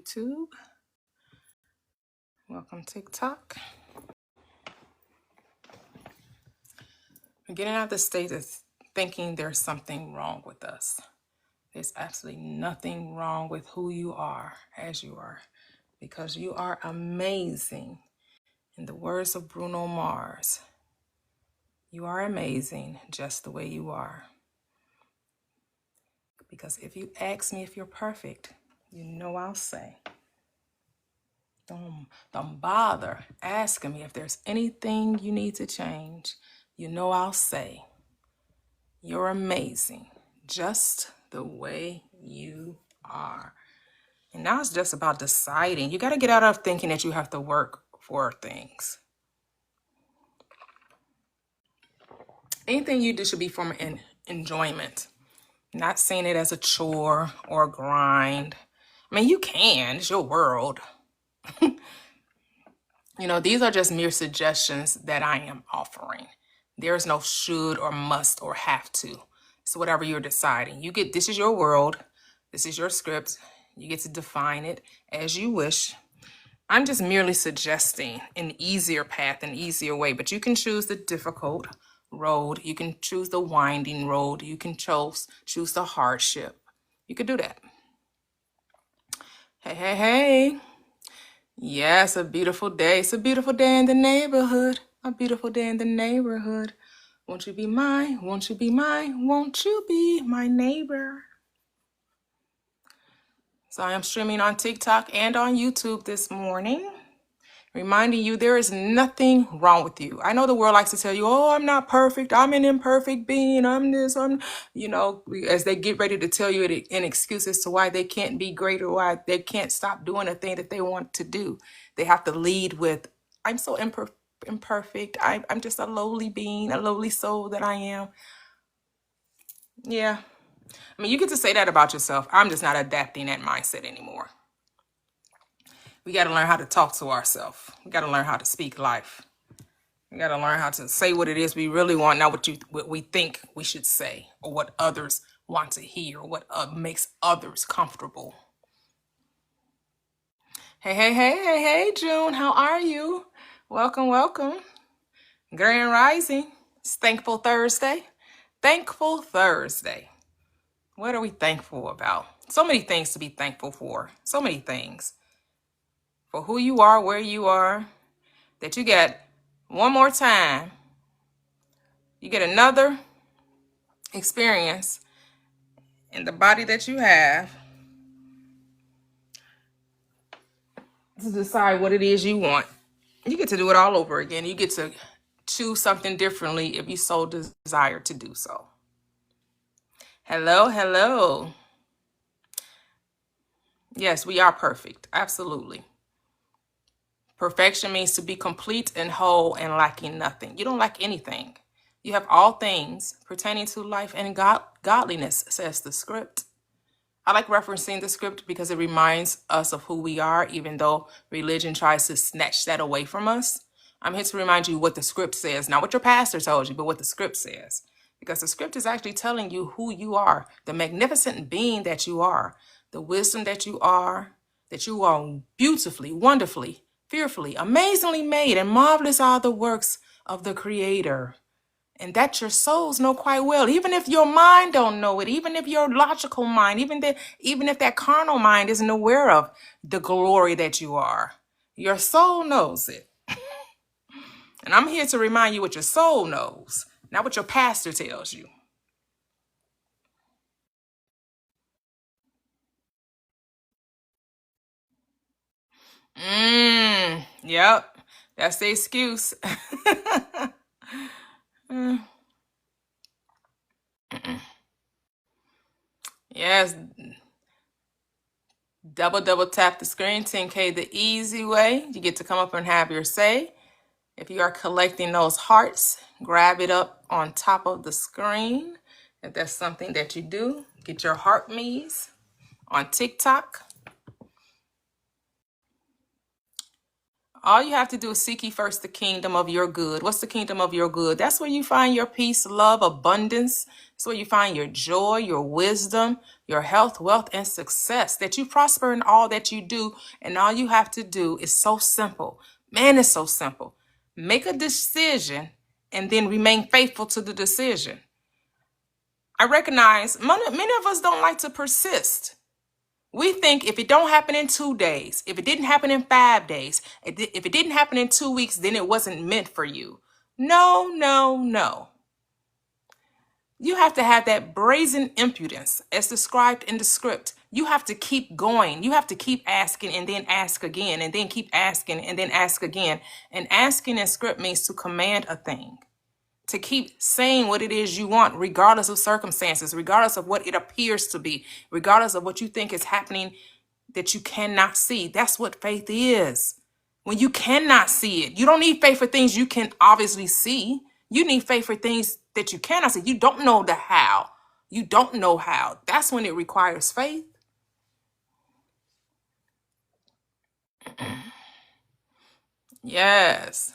YouTube. Welcome TikTok. We're getting out of the state of thinking there's something wrong with us. There's absolutely nothing wrong with who you are as you are, because you are amazing. In the words of Bruno Mars, you are amazing just the way you are. Because if you ask me if you're perfect, you know I'll say, don't bother asking me if there's anything you need to change. You know I'll say, you're amazing just the way you are. And now it's just about deciding. You got to get out of thinking that you have to work for things. Anything you do should be from an enjoyment, not seeing it as a chore or a grind. I mean, you can, it's your world. You know, these are just mere suggestions that I am offering. There's no should or must or have to. So whatever you're deciding, this is your world. This is your script. You get to define it as you wish. I'm just merely suggesting an easier path, an easier way, but you can choose the difficult road. You can choose the winding road. You can choose the hardship. You could do that. Hey, hey, hey. Yes, a beautiful day. It's a beautiful day in the neighborhood. A beautiful day in the neighborhood. Won't you be mine? Won't you be mine? Won't you be my neighbor? So I am streaming on TikTok and on YouTube this morning, reminding you there is nothing wrong with you. I know the world likes to tell you, oh, I'm not perfect. I'm an imperfect being. I'm this, as they get ready to tell you an excuse as to why they can't be great or why they can't stop doing a thing that they want to do. They have to lead with, I'm so imperfect. I'm just a lowly being, a lowly soul that I am. Yeah. I mean, you get to say that about yourself. I'm just not adapting that mindset anymore. We got to learn how to talk to ourselves. We got to learn how to speak life. We got to learn how to say what it is we really want, not what we think we should say, or what others want to hear, or what makes others comfortable. Hey, hey, hey, hey, hey, June, how are you? Welcome, welcome. Grand Rising. It's Thankful Thursday. Thankful Thursday. What are we thankful about? So many things to be thankful for. So many things. For who you are, where you are, that you get one more time. You get another experience in the body that you have to decide what it is you want. You get to do it all over again. You get to choose something differently if you so desire to do so. Hello, hello. Yes, we are perfect. Absolutely. Perfection means to be complete and whole and lacking nothing. You don't lack anything. You have all things pertaining to life and godliness, says the script. I like referencing the script because it reminds us of who we are, even though religion tries to snatch that away from us. I'm here to remind you what the script says, not what your pastor told you, but what the script says. Because the script is actually telling you who you are, the magnificent being that you are, the wisdom that you are beautifully, wonderfully, fearfully, amazingly made, and marvelous are the works of the Creator. And that your souls know quite well, even if your mind don't know it, even if your logical mind, even if that carnal mind isn't aware of the glory that you are. Your soul knows it. And I'm here to remind you what your soul knows, not what your pastor tells you. Yep. That's the excuse. Yes. Double tap the screen, 10K the easy way. You get to come up and have your say. If you are collecting those hearts, grab it up on top of the screen. If that's something that you do, get your heart me's on TikTok. All you have to do is seek ye first the kingdom of your good. What's the kingdom of your good? That's where you find your peace, love, abundance. That's where you find your joy, your wisdom, your health, wealth, and success. That you prosper in all that you do. And all you have to do is so simple. Man, it's so simple. Make a decision and then remain faithful to the decision. I recognize many of us don't like to persist. We think if it don't happen in 2 days, if it didn't happen in 5 days, if it didn't happen in 2 weeks, then it wasn't meant for you. No, no, no. You have to have that brazen impudence as described in the script. You have to keep going. You have to keep asking and then ask again and then keep asking and then ask again. And asking in script means to command a thing, to keep saying what it is you want, regardless of circumstances, regardless of what it appears to be, regardless of what you think is happening that you cannot see. That's what faith is. When you cannot see it, you don't need faith for things you can obviously see. You need faith for things that you cannot see. You don't know the how. You don't know how. That's when it requires faith. Yes.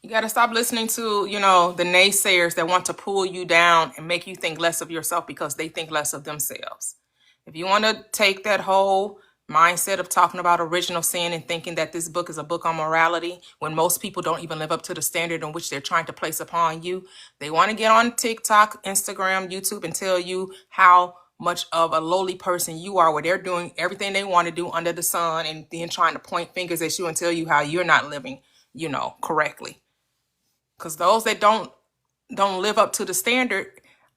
You got to stop listening to, the naysayers that want to pull you down and make you think less of yourself because they think less of themselves. If you want to take that whole mindset of talking about original sin and thinking that this book is a book on morality, when most people don't even live up to the standard in which they're trying to place upon you, they want to get on TikTok, Instagram, YouTube and tell you how much of a lowly person you are, where they're doing everything they want to do under the sun and then trying to point fingers at you and tell you how you're not living, correctly. Because those that don't live up to the standard,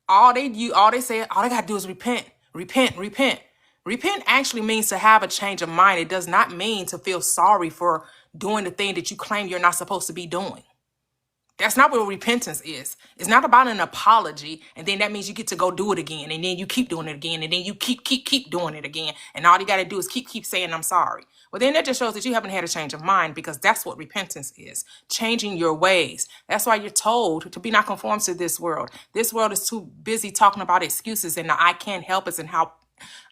all they gotta do is repent. Repent actually means to have a change of mind. It does not mean to feel sorry for doing the thing that you claim you're not supposed to be doing. That's not what repentance is. It's not about an apology, and then that means you get to go do it again, and then you keep doing it again, and then you keep doing it again, and all you got to do is keep saying I'm sorry. Well, then that just shows that you haven't had a change of mind, because that's what repentance is, changing your ways. That's why you're told to be not conformed to this world. This world is too busy talking about excuses and the I can't help us and how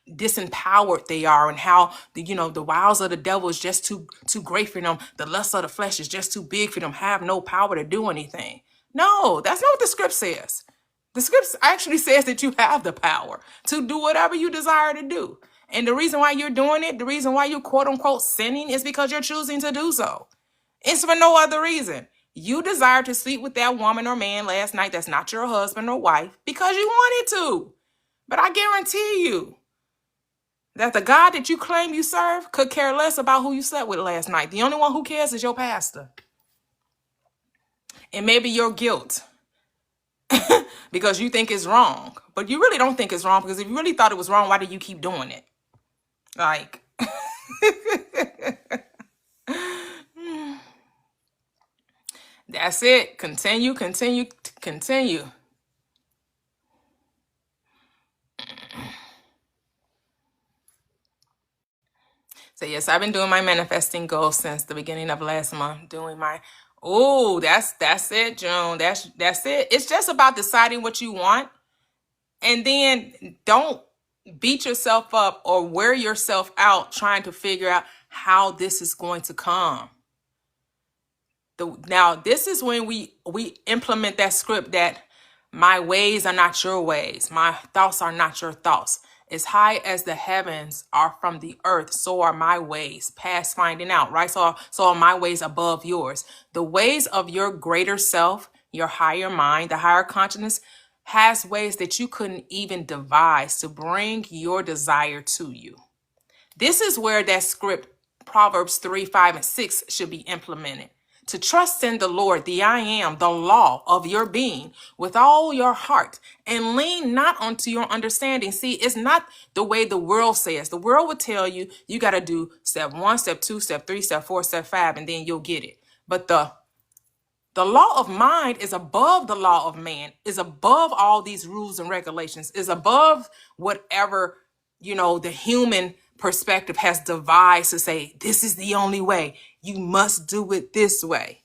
disempowered they are and how the wiles of the devil is just too great for them. The lust of the flesh is just too big for them, have no power to do anything. No, that's not what the script says. The script actually says that you have the power to do whatever you desire to do. And the reason why you're doing it, the reason why you're quote unquote sinning, is because you're choosing to do so. It's for no other reason. You desire to sleep with that woman or man last night that's not your husband or wife because you wanted to. But I guarantee you that the God that you claim you serve could care less about who you slept with last night. The only one who cares is your pastor. And maybe your guilt because you think it's wrong. But you really don't think it's wrong, because if you really thought it was wrong, why do you keep doing it? Like, that's it. Continue. So yes, I've been doing my manifesting goals since the beginning of last month. That's it, June. That's it. It's just about deciding what you want, and then don't beat yourself up or wear yourself out trying to figure out how this is going to come. Now, this is when we implement that script that my ways are not your ways. My thoughts are not your thoughts. As high as the heavens are from the earth, so are my ways, past finding out, right? So are my ways above yours. The ways of your greater self, your higher mind, the higher consciousness, has ways that you couldn't even devise to bring your desire to you. This is where that script, Proverbs 3, 5, and 6, should be implemented. To trust in the Lord, the I am, the law of your being, with all your heart, and lean not onto your understanding. See, it's not the way the world says. The world would tell you, you got to do step 1, step 2, step 3, step 4, step 5, and then you'll get it. But the law of mind is above the law of man, is above all these rules and regulations, is above whatever, the human perspective has devised to say, this is the only way. You must do it this way.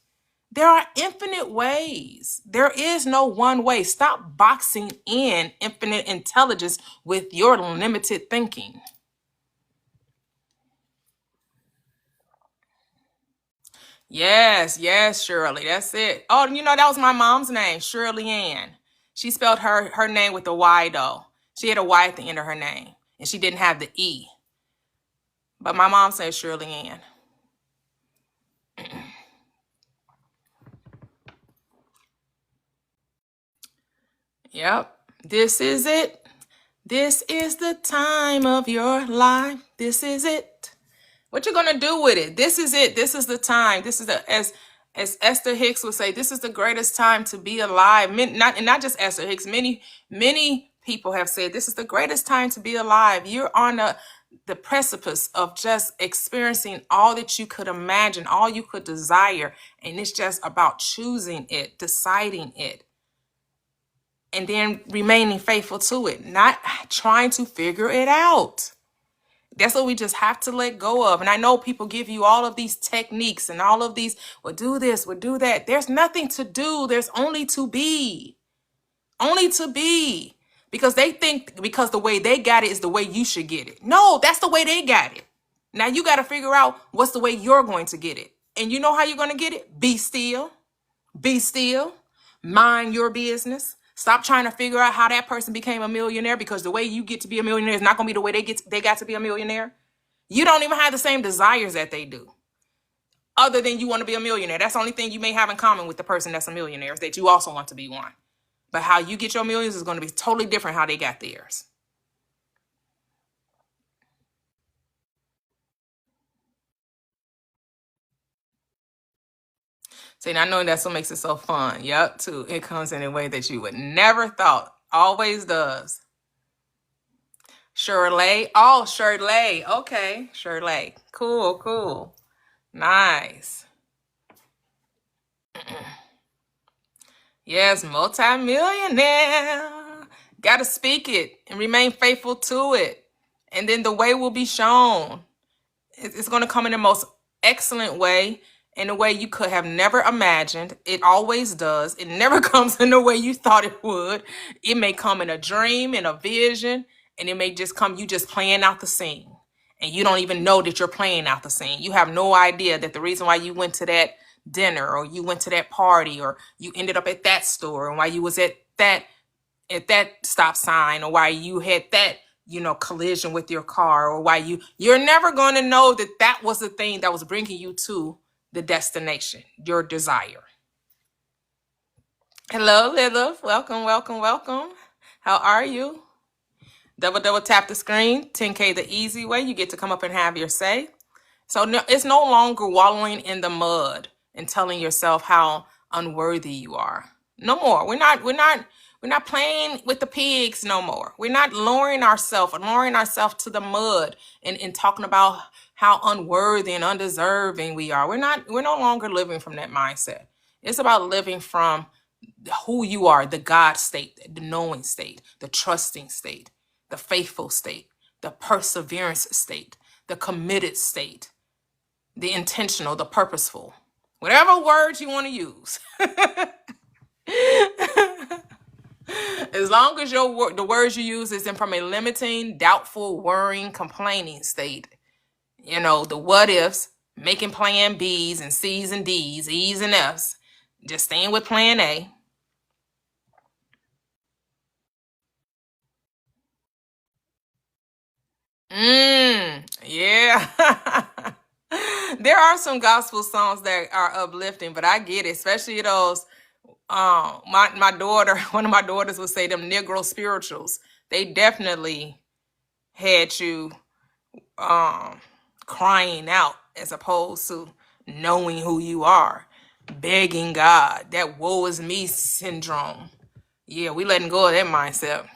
There are infinite ways. There is no one way. Stop boxing in infinite intelligence with your limited thinking. Yes, yes, Shirley. That's it. Oh, that was my mom's name, Shirley Ann. She spelled her name with a Y though. She had a Y at the end of her name, and she didn't have the E. But my mom said Shirley Ann. Yep. This is it. This is the time of your life. This is it. What you gonna do with it? This is it. This is the time. This is as Esther Hicks would say, this is the greatest time to be alive. Not just Esther Hicks. Many people have said this is the greatest time to be alive. You're on the precipice of just experiencing all that you could imagine, all you could desire, and it's just about choosing it, deciding it, and then remaining faithful to it, not trying to figure it out. That's what we just have to let go of. And I know people give you all of these techniques and all of these, well, do this, well, do that. There's nothing to do. There's only to be. Only to be. Because they think because the way they got it is the way you should get it. No, that's the way they got it. Now you got to figure out what's the way you're going to get it. And you know how you're going to get it? Be still. Be still. Mind your business. Stop trying to figure out how that person became a millionaire, because the way you get to be a millionaire is not going to be the way they got to be a millionaire. You don't even have the same desires that they do, other than you want to be a millionaire. That's the only thing you may have in common with the person that's a millionaire, is that you also want to be one. But how you get your millions is going to be totally different how they got theirs. See, I know that's what makes it so fun. Yep, too. It comes in a way that you would never thought. Always does. Shirley. Oh, Shirley. Okay, Shirley. Cool, cool. Nice. Yes, multimillionaire. Got to speak it and remain faithful to it. And then the way will be shown. It's going to come in the most excellent way, in a way you could have never imagined. It always does. It never comes in the way you thought it would. It may come in a dream, in a vision, and it may just come you just playing out the scene. And you don't even know that you're playing out the scene. You have no idea that the reason why you went to that dinner, or you went to that party, or you ended up at that store, and why you was at that stop sign, or why you had that collision with your car, or why you're never going to know that was the thing that was bringing you to the destination, your desire. Hello, Lilith. Welcome, welcome, welcome. How are you? Double tap the screen. 10K the easy way. You get to come up and have your say. So it's no longer wallowing in the mud and telling yourself how unworthy you are. No more. We're not playing with the pigs no more. We're not lowering ourselves to the mud and talking about how unworthy and undeserving we are. We're no longer living from that mindset. It's about living from who you are, the God state, the knowing state, the trusting state, the faithful state, the perseverance state, the committed state, the intentional, the purposeful, whatever words you want to use. As long as the words you use is from a limiting, doubtful, worrying, complaining state, the what ifs, making plan B's and C's and D's, E's and F's, just staying with plan A. Yeah. There are some gospel songs that are uplifting, but I get it, especially those. My daughter, one of my daughters would say them Negro spirituals. They definitely had you crying out, as opposed to knowing who you are, begging God. That woe is me syndrome. Yeah, we letting go of that mindset.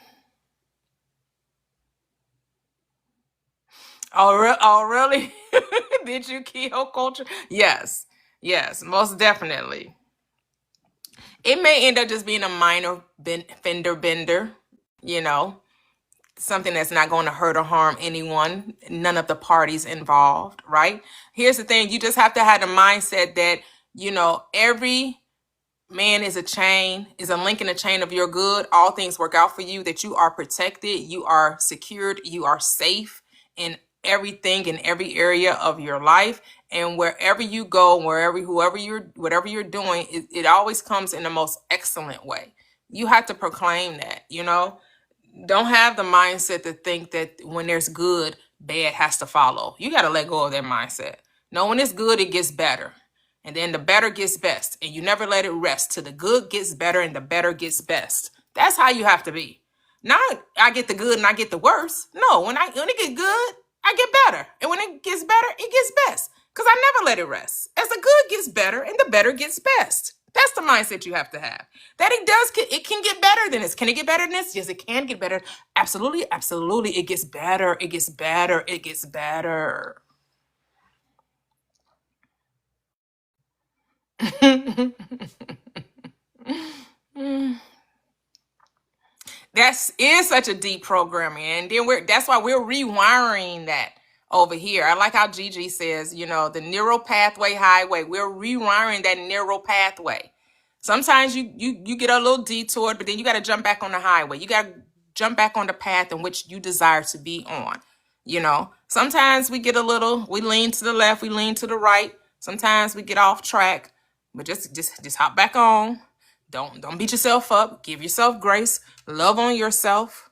Oh, really? Did you kill culture? Yes, most definitely. It may end up just being a minor fender bender, you know, something that's not going to hurt or harm anyone, none of the parties involved, right? Here's the thing, you just have to have the mindset that Every man is a link in the chain of your good. All things work out for you, that you are protected, you are secured, you are safe in everything, in every area of your life. And wherever you go, whatever you're doing, it always comes in the most excellent way. You have to proclaim that. Don't have the mindset to think that when there's good, bad has to follow. You got to let go of that mindset. No, when it's good, it gets better. And then the better gets best. And you never let it rest till the good gets better and the better gets best. That's how you have to be. Not I get the good and I get the worse. No, when it gets good, I get better. And when it gets better, it gets best. Because I never let it rest. As the good gets better and the better gets best. That's the mindset you have to have. That it can get better than this. Can it get better than this? Yes, it can get better. Absolutely, absolutely. It gets better. It gets better. It gets better. That is such a deep programming, and then that's why we're rewiring that over here. I like how Gigi says, the neural pathway highway. We're rewiring that neural pathway. Sometimes you get a little detoured, but then you got to jump back on the highway. You got to jump back on the path in which you desire to be on. Sometimes we lean to the left, we lean to the right. Sometimes we get off track, but just hop back on. Don't beat yourself up. Give yourself grace. Love on yourself.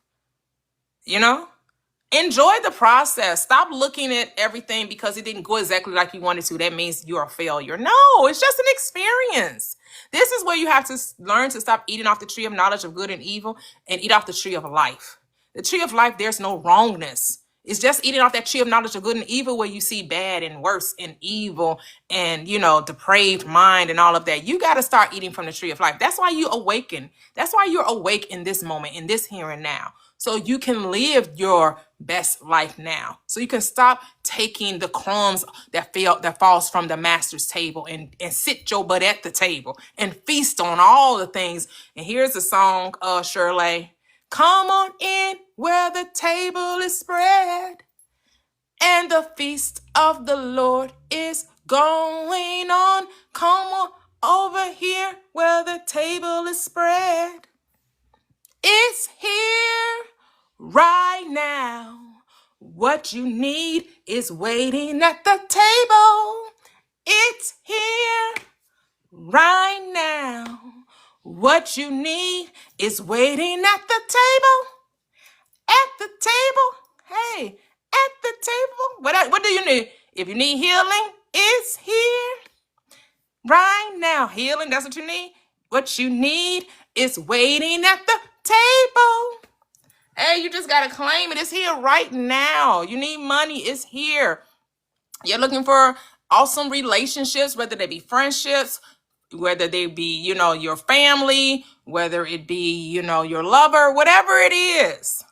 Enjoy the process. Stop looking at everything because it didn't go exactly like you wanted to. That means you're a failure. No, it's just an experience. This is where you have to learn to stop eating off the tree of knowledge of good and evil and eat off the tree of life. The tree of life, there's no wrongness. It's just eating off that tree of knowledge of good and evil where you see bad and worse and evil and, depraved mind and all of that. You got to start eating from the tree of life. That's why you awaken. That's why you're awake in this moment, in this here and now. So you can live your best life now. So you can stop taking the crumbs that falls from the master's table and sit your butt at the table and feast on all the things. And here's a song, Shirley. Come on in where the table is spread and the feast of the Lord is going on. Come on over here where the table is spread. It's here right now. What you need is waiting at the table. It's here right now. What you need is waiting at the table. At the table. Hey, at the table. What do you need? If you need healing, it's here right now. Healing, that's what you need. What you need is waiting at the table. Hey, you just got to claim it. It's here right now. You need money. It's here. You're looking for awesome relationships, whether they be friendships, whether they be, your family, whether it be, your lover, whatever it is,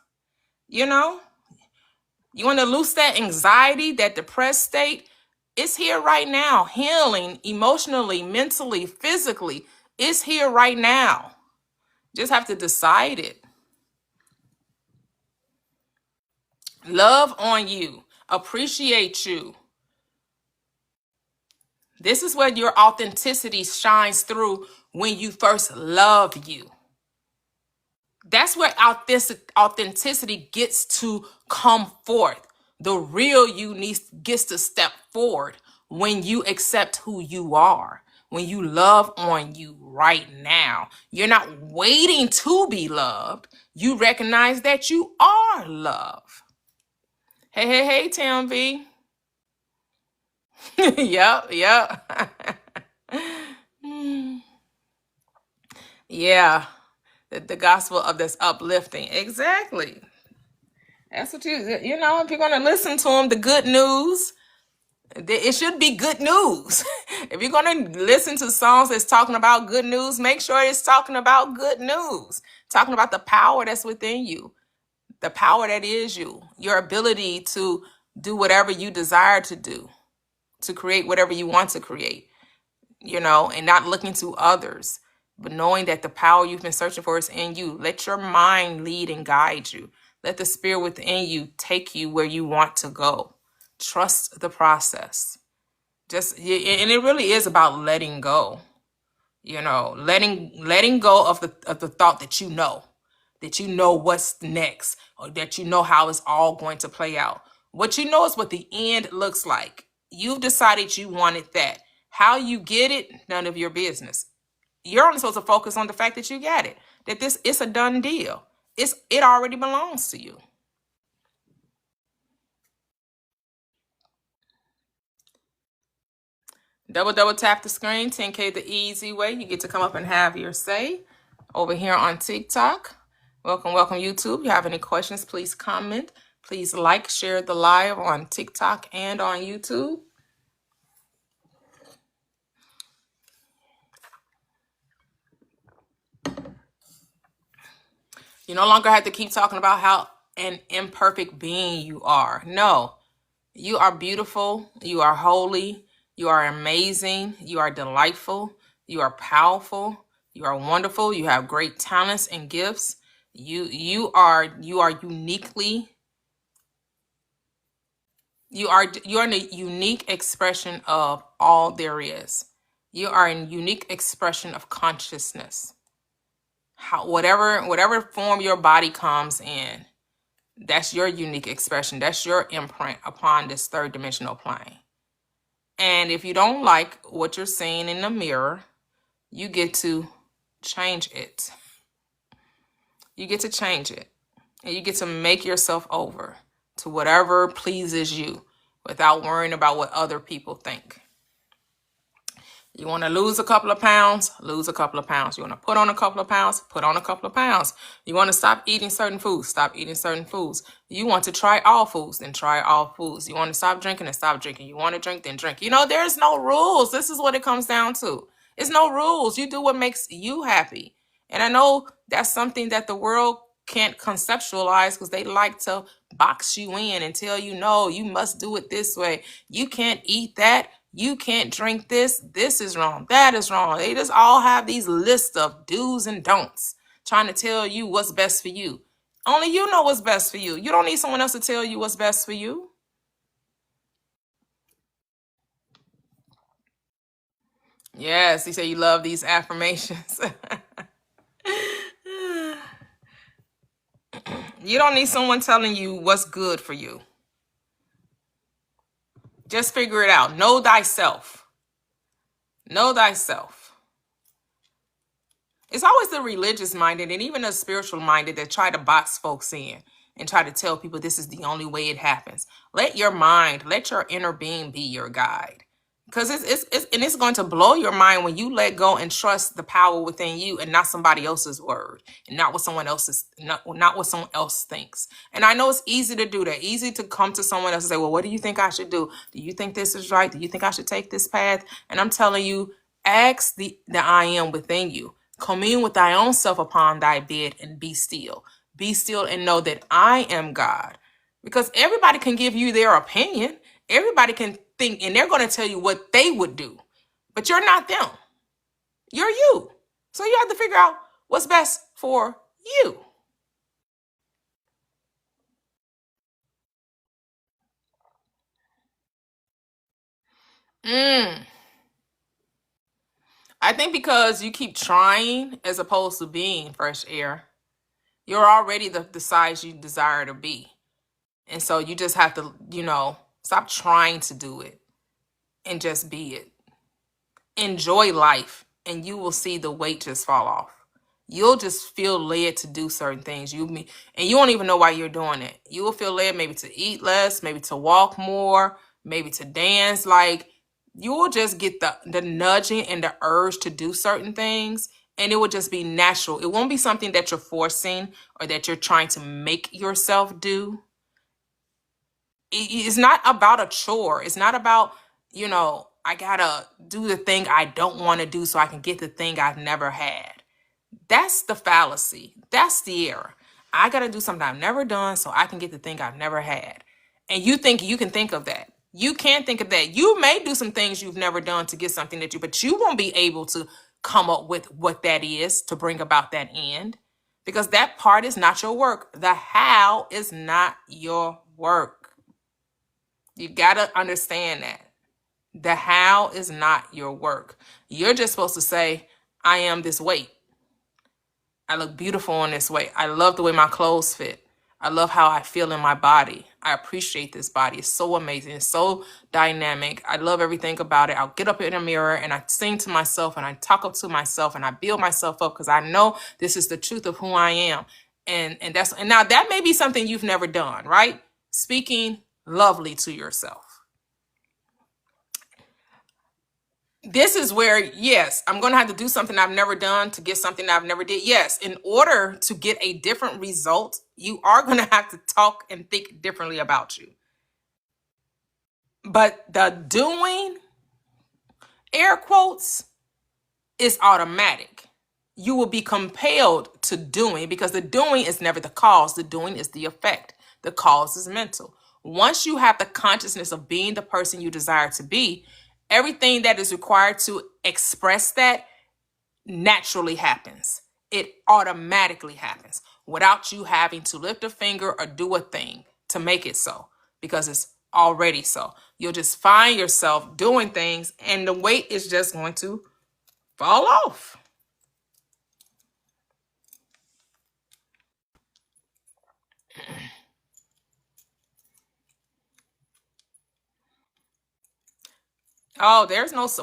you want to lose that anxiety, that depressed state. It's here right now. Healing emotionally, mentally, physically. It's here right now. Just have to decide it. Love on you. Appreciate you. This is where your authenticity shines through when you first love you. That's where authenticity gets to come forth. The real you gets to step forward when you accept who you are, when you love on you right now. You're not waiting to be loved. You recognize that you are love. Hey, Tam V. Yep. Yeah. The gospel of this uplifting. Exactly. That's what if you're going to listen to them, the good news, it should be good news. If you're going to listen to songs that's talking about good news, make sure it's talking about good news, talking about the power that's within you, the power that is you, your ability to do whatever you desire to do, to create whatever you want to create, and not looking to others, but knowing that the power you've been searching for is in you. Let your mind lead and guide you. Let the spirit within you take you where you want to go. Trust the process. And it really is about letting go. Letting go of the thought that you know what's next, or that you know how it's all going to play out. What you know is what the end looks like. You've decided you wanted that. How you get it, none of your business. You're only supposed to focus on the fact that you got it, that this it's a done deal. It already belongs to you. Double tap the screen, 10K the easy way. You get to come up and have your say over here on TikTok. Welcome YouTube. If you have any questions, please comment. Please like, share the live on TikTok and on YouTube. You no longer have to keep talking about how an imperfect being you are. No, you are beautiful. You are holy. You are amazing. You are delightful. You are powerful. You are wonderful. You have great talents and gifts. You are uniquely. You're a unique expression of all there is. You are a unique expression of consciousness. Whatever form your body comes in, that's your unique expression. That's your imprint upon this third dimensional plane. And if you don't like what you're seeing in the mirror, you get to change it. You get to change it. And you get to make yourself over to whatever pleases you without worrying about what other people think. You want to lose a couple of pounds, lose a couple of pounds. You want to put on a couple of pounds, put on a couple of pounds. You want to stop eating certain foods, stop eating certain foods. You want to try all foods, then try all foods. You want to stop drinking, then stop drinking. You want to drink, then drink. There's no rules. This is what it comes down to. It's no rules. You do what makes you happy. And I know that's something that the world can't conceptualize, because they like to box you in and tell you, no, you must do it this way. You can't eat that. You can't drink this. This is wrong. That is wrong. They just all have these lists of do's and don'ts, trying to tell you what's best for you. Only you know what's best for you. You don't need someone else to tell you what's best for you. Yes, you say you love these affirmations. You don't need someone telling you what's good for you. Just figure it out. Know thyself. Know thyself. It's always the religious minded and even the spiritual minded that try to box folks in and try to tell people this is the only way it happens. Let your mind, let your inner being be your guide. Because it's going to blow your mind when you let go and trust the power within you, and not somebody else's word, and not what what someone else thinks. And I know it's easy to do that. Easy to come to someone else and say, well, what do you think I should do? Do you think this is right? Do you think I should take this path? And I'm telling you, ask the I am within you. Commune with thy own self upon thy bed and be still. Be still and know that I am God. Because everybody can give you their opinion. Everybody can think, and they're going to tell you what they would do. But you're not them. You're you. So you have to figure out what's best for you. I think because you keep trying as opposed to being fresh air, you're already the size you desire to be. And so you just have to, stop trying to do it and just be it. Enjoy life, and you will see the weight just fall off. You'll just feel led to do certain things. And you won't even know why you're doing it. You will feel led maybe to eat less, maybe to walk more, maybe to dance. Like, you will just get the nudging and the urge to do certain things, and it will just be natural. It won't be something that you're forcing or that you're trying to make yourself do. It's not about a chore. It's not about, I gotta do the thing I don't want to do so I can get the thing I've never had. That's the fallacy. That's the error. I gotta do something I've never done so I can get the thing I've never had. And you think you can think of that. You can't think of that. You may do some things you've never done to get something but you won't be able to come up with what that is to bring about that end, because that part is not your work. The how is not your work. You got to understand that. The how is not your work. You're just supposed to say, I am this weight. I look beautiful on this weight. I love the way my clothes fit. I love how I feel in my body. I appreciate this body. It's so amazing. It's so dynamic. I love everything about it. I'll get up in the mirror and I sing to myself and I talk up to myself and I build myself up because I know this is the truth of who I am. And now that may be something you've never done, right? Speaking lovely to yourself. This is where, yes, I'm going to have to do something I've never done to get something I've never did. Yes, in order to get a different result, you are going to have to talk and think differently about you. But the doing, air quotes, is automatic. You will be compelled to doing because the doing is never the cause. The doing is the effect. The cause is mental. Once you have the consciousness of being the person you desire to be, everything that is required to express that naturally happens. It automatically happens without you having to lift a finger or do a thing to make it so, because it's already so. You'll just find yourself doing things and the weight is just going to fall off. Oh,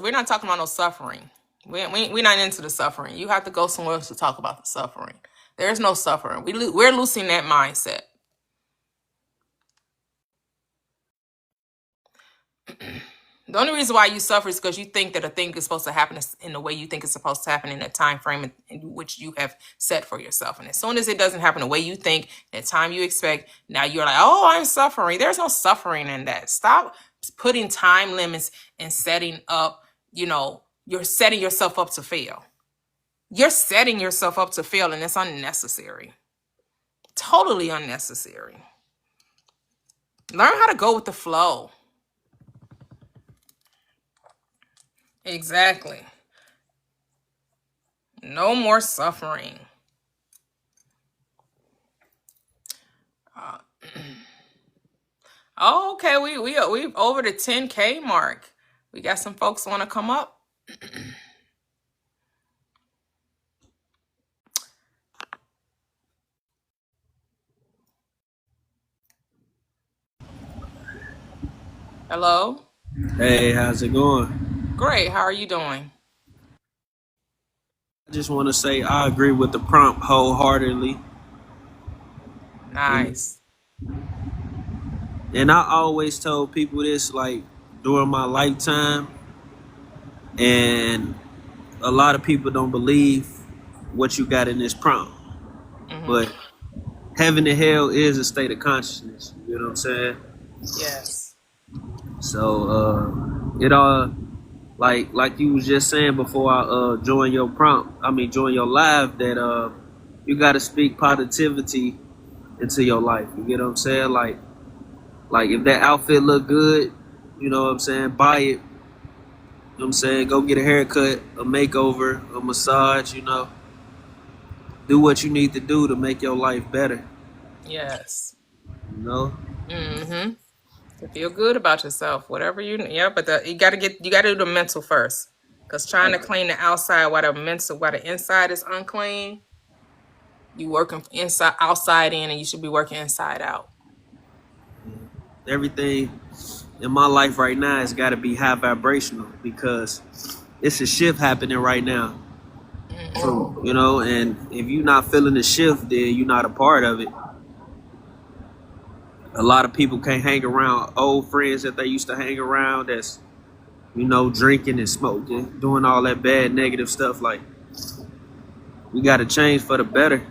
we're not talking about no suffering. We're not into the suffering. You have to go somewhere else to talk about the suffering. There's no suffering. We're losing that mindset. The only reason why you suffer is because you think that a thing is supposed to happen in the way you think it's supposed to happen in a time frame in which you have set for yourself. And as soon as it doesn't happen the way you think, the time you expect, now you're like, oh, I'm suffering. There's no suffering in that. Stop putting time limits and setting up, you're setting yourself up to fail. You're setting yourself up to fail, and it's unnecessary. Totally unnecessary. Learn how to go with the flow. Exactly. No more suffering. Oh, okay, we've over the 10K mark. We got some folks want to come up. Hello. Hey, how's it going? Great. How are you doing? I just want to say I agree with the prompt wholeheartedly. And, Nice. and I always told people this like during my lifetime, and a lot of people don't believe what you got in this prompt. Mm-hmm. But heaven and hell is a state of consciousness. You know what I'm saying? Yes. So it all like you was just saying before I join your join your live that you got to speak positivity into your life. You get what I'm saying? Like if that outfit look good, you know what I'm saying, buy it. You know what I'm saying? Go get a haircut, a makeover, a massage, Do what you need to do to make your life better. Yes. You know? Mm-hmm. To feel good about yourself, whatever but you gotta do the mental first. Because trying to clean the outside while the inside is unclean, you working outside in, and you should be working inside out. Everything in my life right now has got to be high vibrational because it's a shift happening right now. Mm-hmm. And if you're not feeling the shift, then you're not a part of it. A lot of people can't hang around old friends that they used to hang around that's, drinking and smoking, doing all that bad negative stuff. Like, we got to change for the better.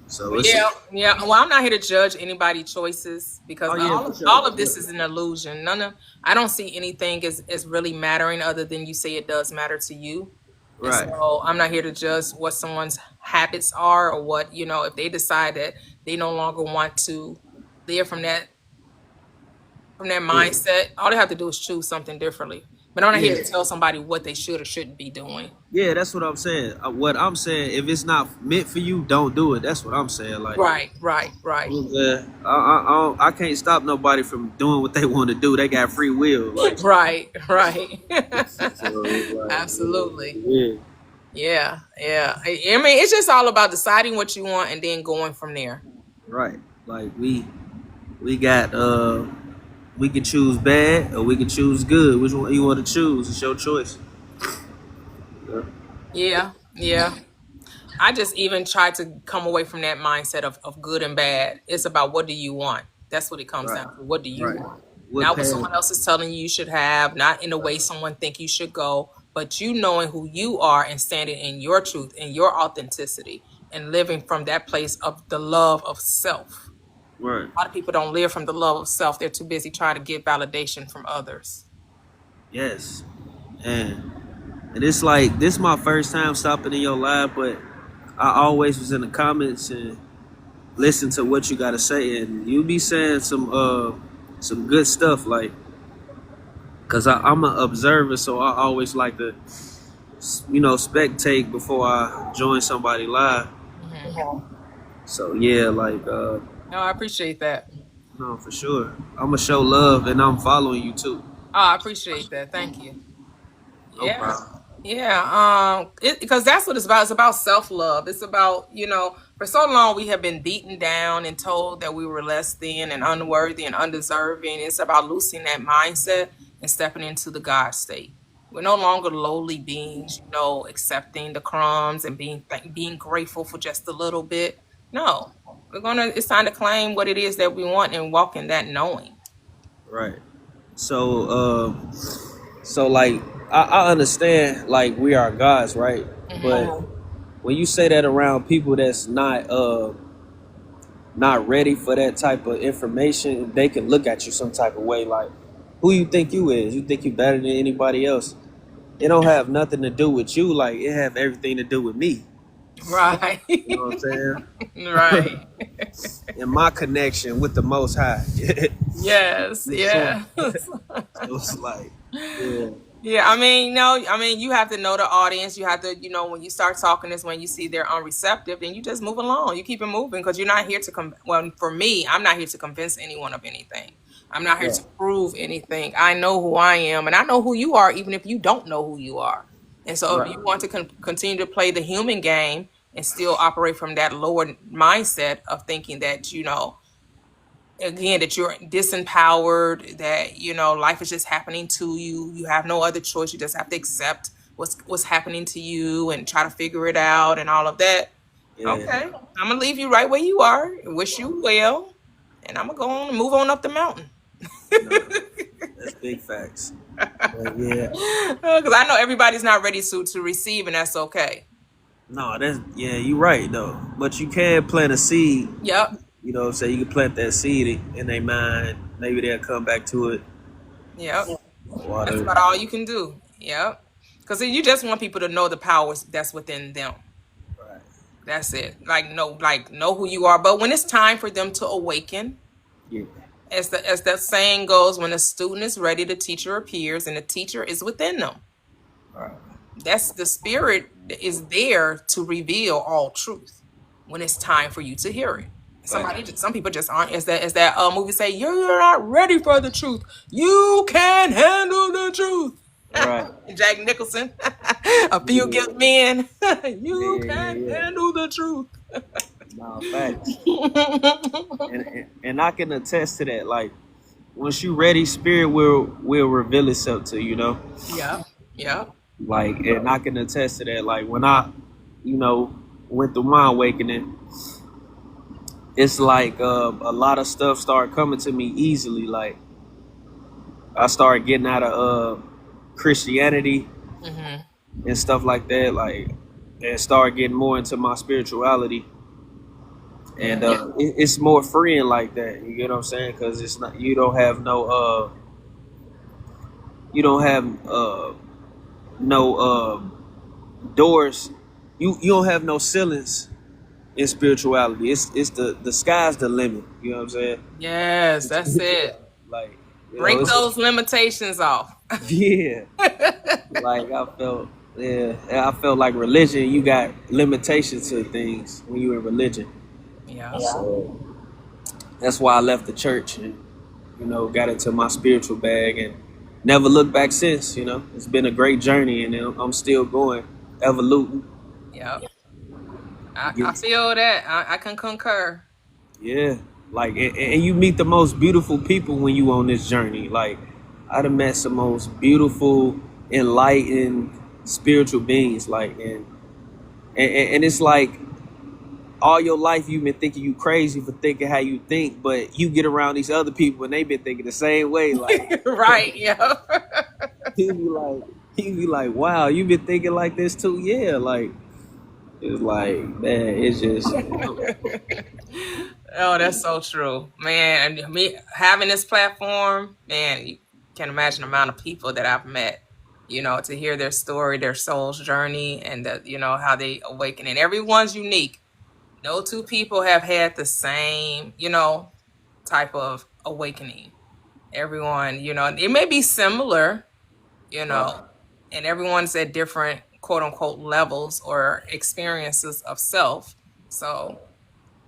So it's Yeah. Well, I'm not here to judge anybody's choices because all of this is an illusion. I don't see anything as really mattering other than you say it does matter to you. right. So I'm not here to judge what someone's habits are or what, if they decide that they no longer want to live from that mindset, all they have to do is choose something differently. But I'm not here Yeah, to tell somebody what they should or shouldn't be doing. yeah, that's what I'm saying. What I'm saying, if it's not meant for you, don't do it. That's what I'm saying. Like, Right, right, right. I can't stop nobody from doing what they want to do. They got free will. Like, Right, right. so it's like, Absolutely. yeah, Yeah, yeah. I mean, it's just all about deciding what you want and then going from there. right. Like we got we can choose bad or we can choose good. Which one you want to choose? It's your choice. Yeah. Yeah, yeah. I just even try to come away from that mindset of good and bad. It's about what do you want? That's what it comes Right. down to. What do you Right. want? What Not what path? someone else is telling you should have, not in the way someone think you should go, but you knowing who you are and standing in your truth and your authenticity and living from that place of the love of self. Right. A lot of people don't live from the love of self. They're too busy trying to get validation from others. Yes. And it's like this is my first time stopping in your live, but I always was in the comments and listen to what you gotta say, and you be saying some good stuff, like, cause I'm an observer, so I always like to spectate before I join somebody live. Hmm. So yeah, like No, I appreciate that. no, for sure, I'ma show love, and I'm following you too. Oh, I appreciate that. Thank you. No Yeah. problem. Yeah. Because that's what it's about. It's about self-love. It's about, for so long we have been beaten down and told that we were less than and unworthy and undeserving. It's about losing that mindset and stepping into the God state. We're no longer lowly beings, accepting the crumbs and being grateful for just a little bit. No. It's time to claim what it is that we want and walk in that knowing. Right. So so like I understand, like, we are gods, right? But Hmm. when you say that around people that's not ready for that type of information, they can look at you some type of way, like, who you think you is? You think you better than anybody else? It don't have nothing to do with you, like, it have everything to do with me. Right. You know what I'm saying? Right. And my connection with the Most High. Yes, So yes. it's like, yeah, Yeah, I mean, no, I mean, you have to know the audience. You have to, when you start talking is when you see they're unreceptive, then you just move along. You keep it moving because you're not here to well, for me, I'm not here to convince anyone of anything. I'm not here right, to prove anything. I know who I am and I know who you are, even if you don't know who you are. And so if right, you want to continue to play the human game and still operate from that lower mindset of thinking that, again, that you're disempowered, that life is just happening to you, you have no other choice, you just have to accept what's happening to you and try to figure it out and all of that. yeah, Okay, I'm gonna leave you right where you are, wish you well, and I'm gonna go on and move on up the mountain. no, that's big facts. But yeah, Because I know everybody's not ready to receive, and that's okay. no, that's, yeah, you right though. But you can plant a seed. Yep. You know what I'm saying? You can plant that seed in their mind. Maybe they'll come back to it. Yep. That's Water. about all you can do. Yep. Because you just want people to know the powers that's within them. Right. That's it. Know who you are. But when it's time for them to awaken, Yeah. as that saying goes, when a student is ready, the teacher appears, and the teacher is within them. Right. That's the spirit is there to reveal all truth when it's time for you to hear it. Some people just aren't. As that movie say, you're not ready for the truth. You can't handle the truth. Right. Jack Nicholson, a few Yeah. good men. Yeah. You Yeah. can't Yeah. handle the truth. No, facts. And I can attest to that. Like, once you ready, spirit will reveal itself to you. You know. Yeah, yeah. Like, and I can attest to that. Like, when I, went through my awakening, it's like a lot of stuff started coming to me easily. Like, I started getting out of Christianity Hmm. and stuff like that. Like, and started getting more into my spirituality. And it's more freeing like that. You get what I'm saying? Because it's not, you don't have no doors. You don't have no ceilings in spirituality. It's the sky's the limit. You know what I'm saying? Yes, that's it. Like, Break those limitations off. Yeah, like I felt. Yeah, I felt like religion. You got limitations to things when you in religion. Yeah. So that's why I left the church and got into my spiritual bag and never looked back since. It's been a great journey and I'm still going, evoluting. Yep. I feel that. I can concur. Yeah, like and you meet the most beautiful people when you on this journey. Like I done met some most beautiful, enlightened, spiritual beings. Like and it's like all your life you've been thinking you crazy for thinking how you think, but you get around these other people and they've been thinking the same way. Like Right. Yep. he be like he be like, wow, you been thinking like this too? Yeah, like it's like man, it's just Oh, that's so true, man. And me having this platform, man, you can imagine the amount of people that I've met. To hear their story, their soul's journey, and how they awaken. And everyone's unique. No two people have had the same, type of awakening. Everyone, it may be similar, you right, know, and everyone's at different quote unquote levels or experiences of self. So,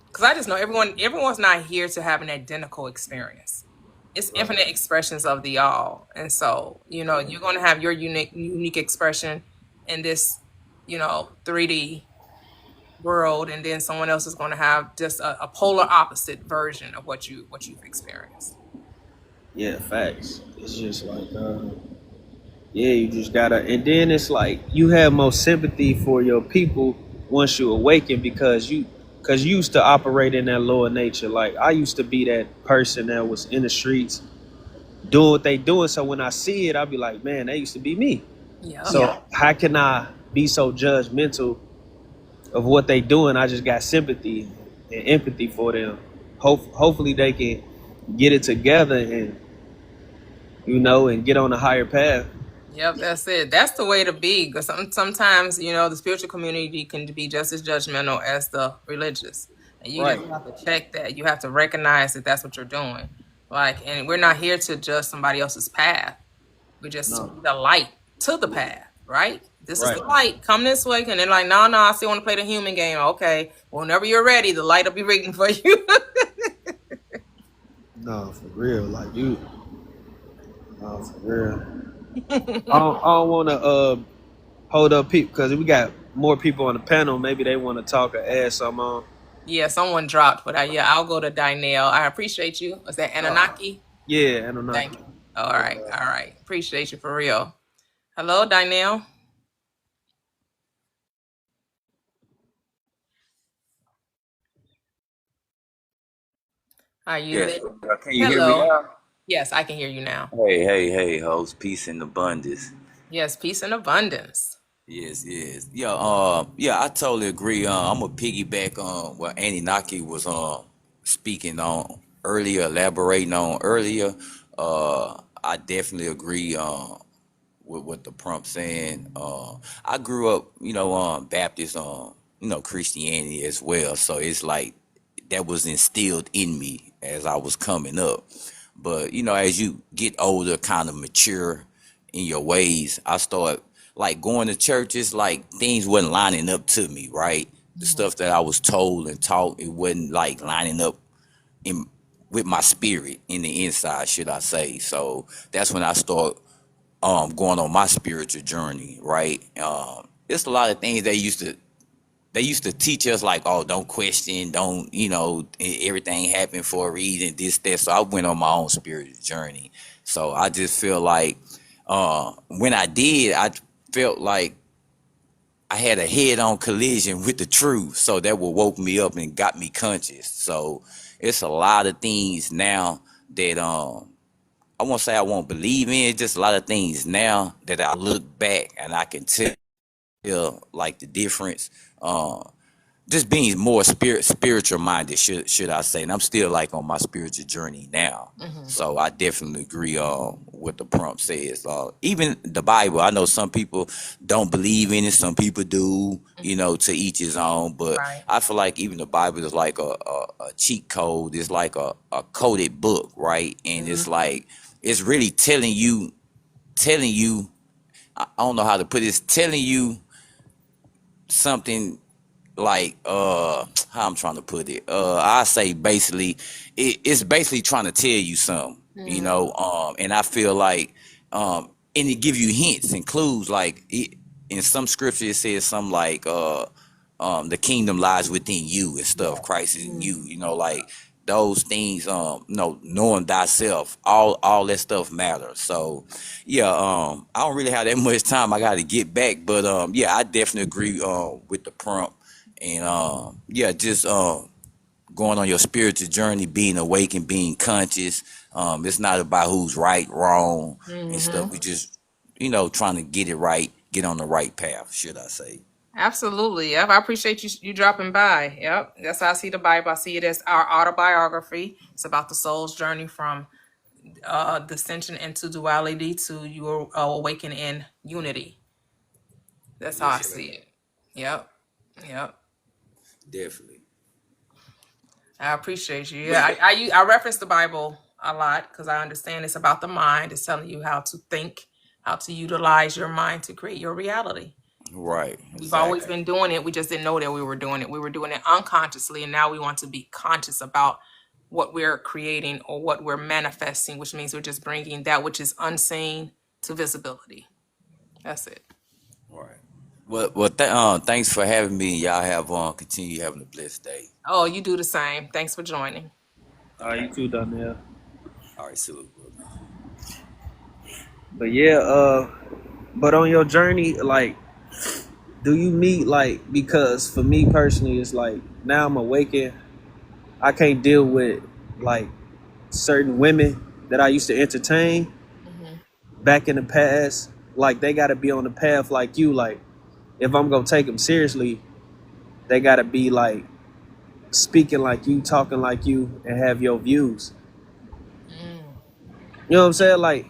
because I just know everyone's not here to have an identical experience. It's right. infinite expressions of the all. And so, you're going to have your unique expression in this, 3D world, and then someone else is going to have just a polar opposite version of what you've experienced. Yeah, facts. It's just like yeah, you just gotta, and then it's like you have more sympathy for your people once you awaken because you used to operate in that lower nature. Like I used to be that person that was in the streets doing what they doing. So when I see it, I'll be like, man, that used to be me. Yep. So how can I be so judgmental of what they doing? I just got sympathy and empathy for them. Hopefully they can get it together and and get on a higher path. Yep, that's it. That's the way to be. Because sometimes, the spiritual community can be just as judgmental as the religious. And you Right. just have to check that. You have to recognize that that's what you're doing. Like, and we're not here to judge somebody else's path. We're just to No. be the light to the path, right? This is Right. the light. Come this way. And they're like, no, no, I still want to play the human game. Okay. Whenever you're ready, the light will be waiting for you. No, for real. Like you. No, for real. I don't want to hold up people because we got more people on the panel. Maybe they want to talk or add something on. Yeah, someone dropped, but yeah, I'll go to Dynell. I appreciate you. Was that Anunnaki? Yeah, Anunnaki. Thank you. All right, all right. Appreciate you for real. Hello, Dynell. Are you Yes, there? can you hear me Hello. now? Yes, I can hear you now. Hey, hey, hey, host, peace and abundance. Yes, peace and abundance. Yes, yes. Yeah, yeah, I totally agree. I'm a piggyback on what Anunnaki was speaking on earlier, elaborating on earlier. I definitely agree with what the prompt saying. I grew up, Baptist, Christianity as well. So it's like that was instilled in me as I was coming up. But as you get older, kind of mature in your ways, I start like going to churches. Like things wasn't lining up to me, right? The Mhm. stuff that I was told and taught, it wasn't like lining up in with my spirit in the inside, should I say? So that's when I start going on my spiritual journey, right? It's a lot of things they used to teach us like, oh, don't question, don't, everything happened for a reason, this, that. So I went on my own spiritual journey. So I just feel like when I did, I felt like I had a head-on collision with the truth. So that would woke me up and got me conscious. So it's a lot of things now that I won't say I won't believe in. It's just a lot of things now that I look back and I can tell like the difference. Just being more spiritual minded, should I say? And I'm still like on my spiritual journey now. Mhm. So I definitely agree what the prompt says. Even the Bible, I know some people don't believe in it, some people do. Mhm. To each his own. But Right. I feel like even the Bible is like a cheat code. It's like a coded book, right? And Mhm. it's like it's really telling you telling you, I don't know how to put this, telling you something like how I'm trying to put it. I say basically it's basically trying to tell you something, you Mm, know. And I feel like and it give you hints and clues. Like in some scripture it says something like the kingdom lies within you and stuff. Christ is in mm. you, you know, like those things, no, knowing thyself, all that stuff matters. So yeah, I don't really have that much time. I got to get back, but yeah, I definitely agree with the prompt. And yeah, just going on your spiritual journey, being awake and being conscious. It's not about who's right, wrong, and stuff. We just, you know, trying to get it right, get on the right path, should I say. Absolutely. Yep. I appreciate you dropping by. Yep. That's how I see the Bible. I see it as our autobiography. It's about the soul's journey from dissension into duality to your awaken in unity. That's how I Yes, see ma'am. it. Yep. Yep. Definitely. I appreciate you. Yeah, I reference the Bible a lot because I understand it's about the mind. It's telling you how to think, how to utilize your mind to create your reality. Right, We've always exactly. been doing it. We just didn't know that we were doing it. We were doing it unconsciously, and now we want to be conscious about what we're creating or what we're manifesting, which means we're just bringing that which is unseen to visibility. That's it. Right. Well, thanks for having me. Y'all have continue having a blessed day. Oh, you do the same. Thanks for joining. You too, Donnell. All right, salute, brother. But yeah, but on your journey, like, do you meet like, because for me personally, it's like now I'm awakened. I can't deal with like certain women that I used to entertain Hmm. back in the past. Like they got to be on the path like you. Like if I'm gonna take them seriously, they got to be like speaking like you, talking like you, and have your views. Mm. You know what I'm saying? Like,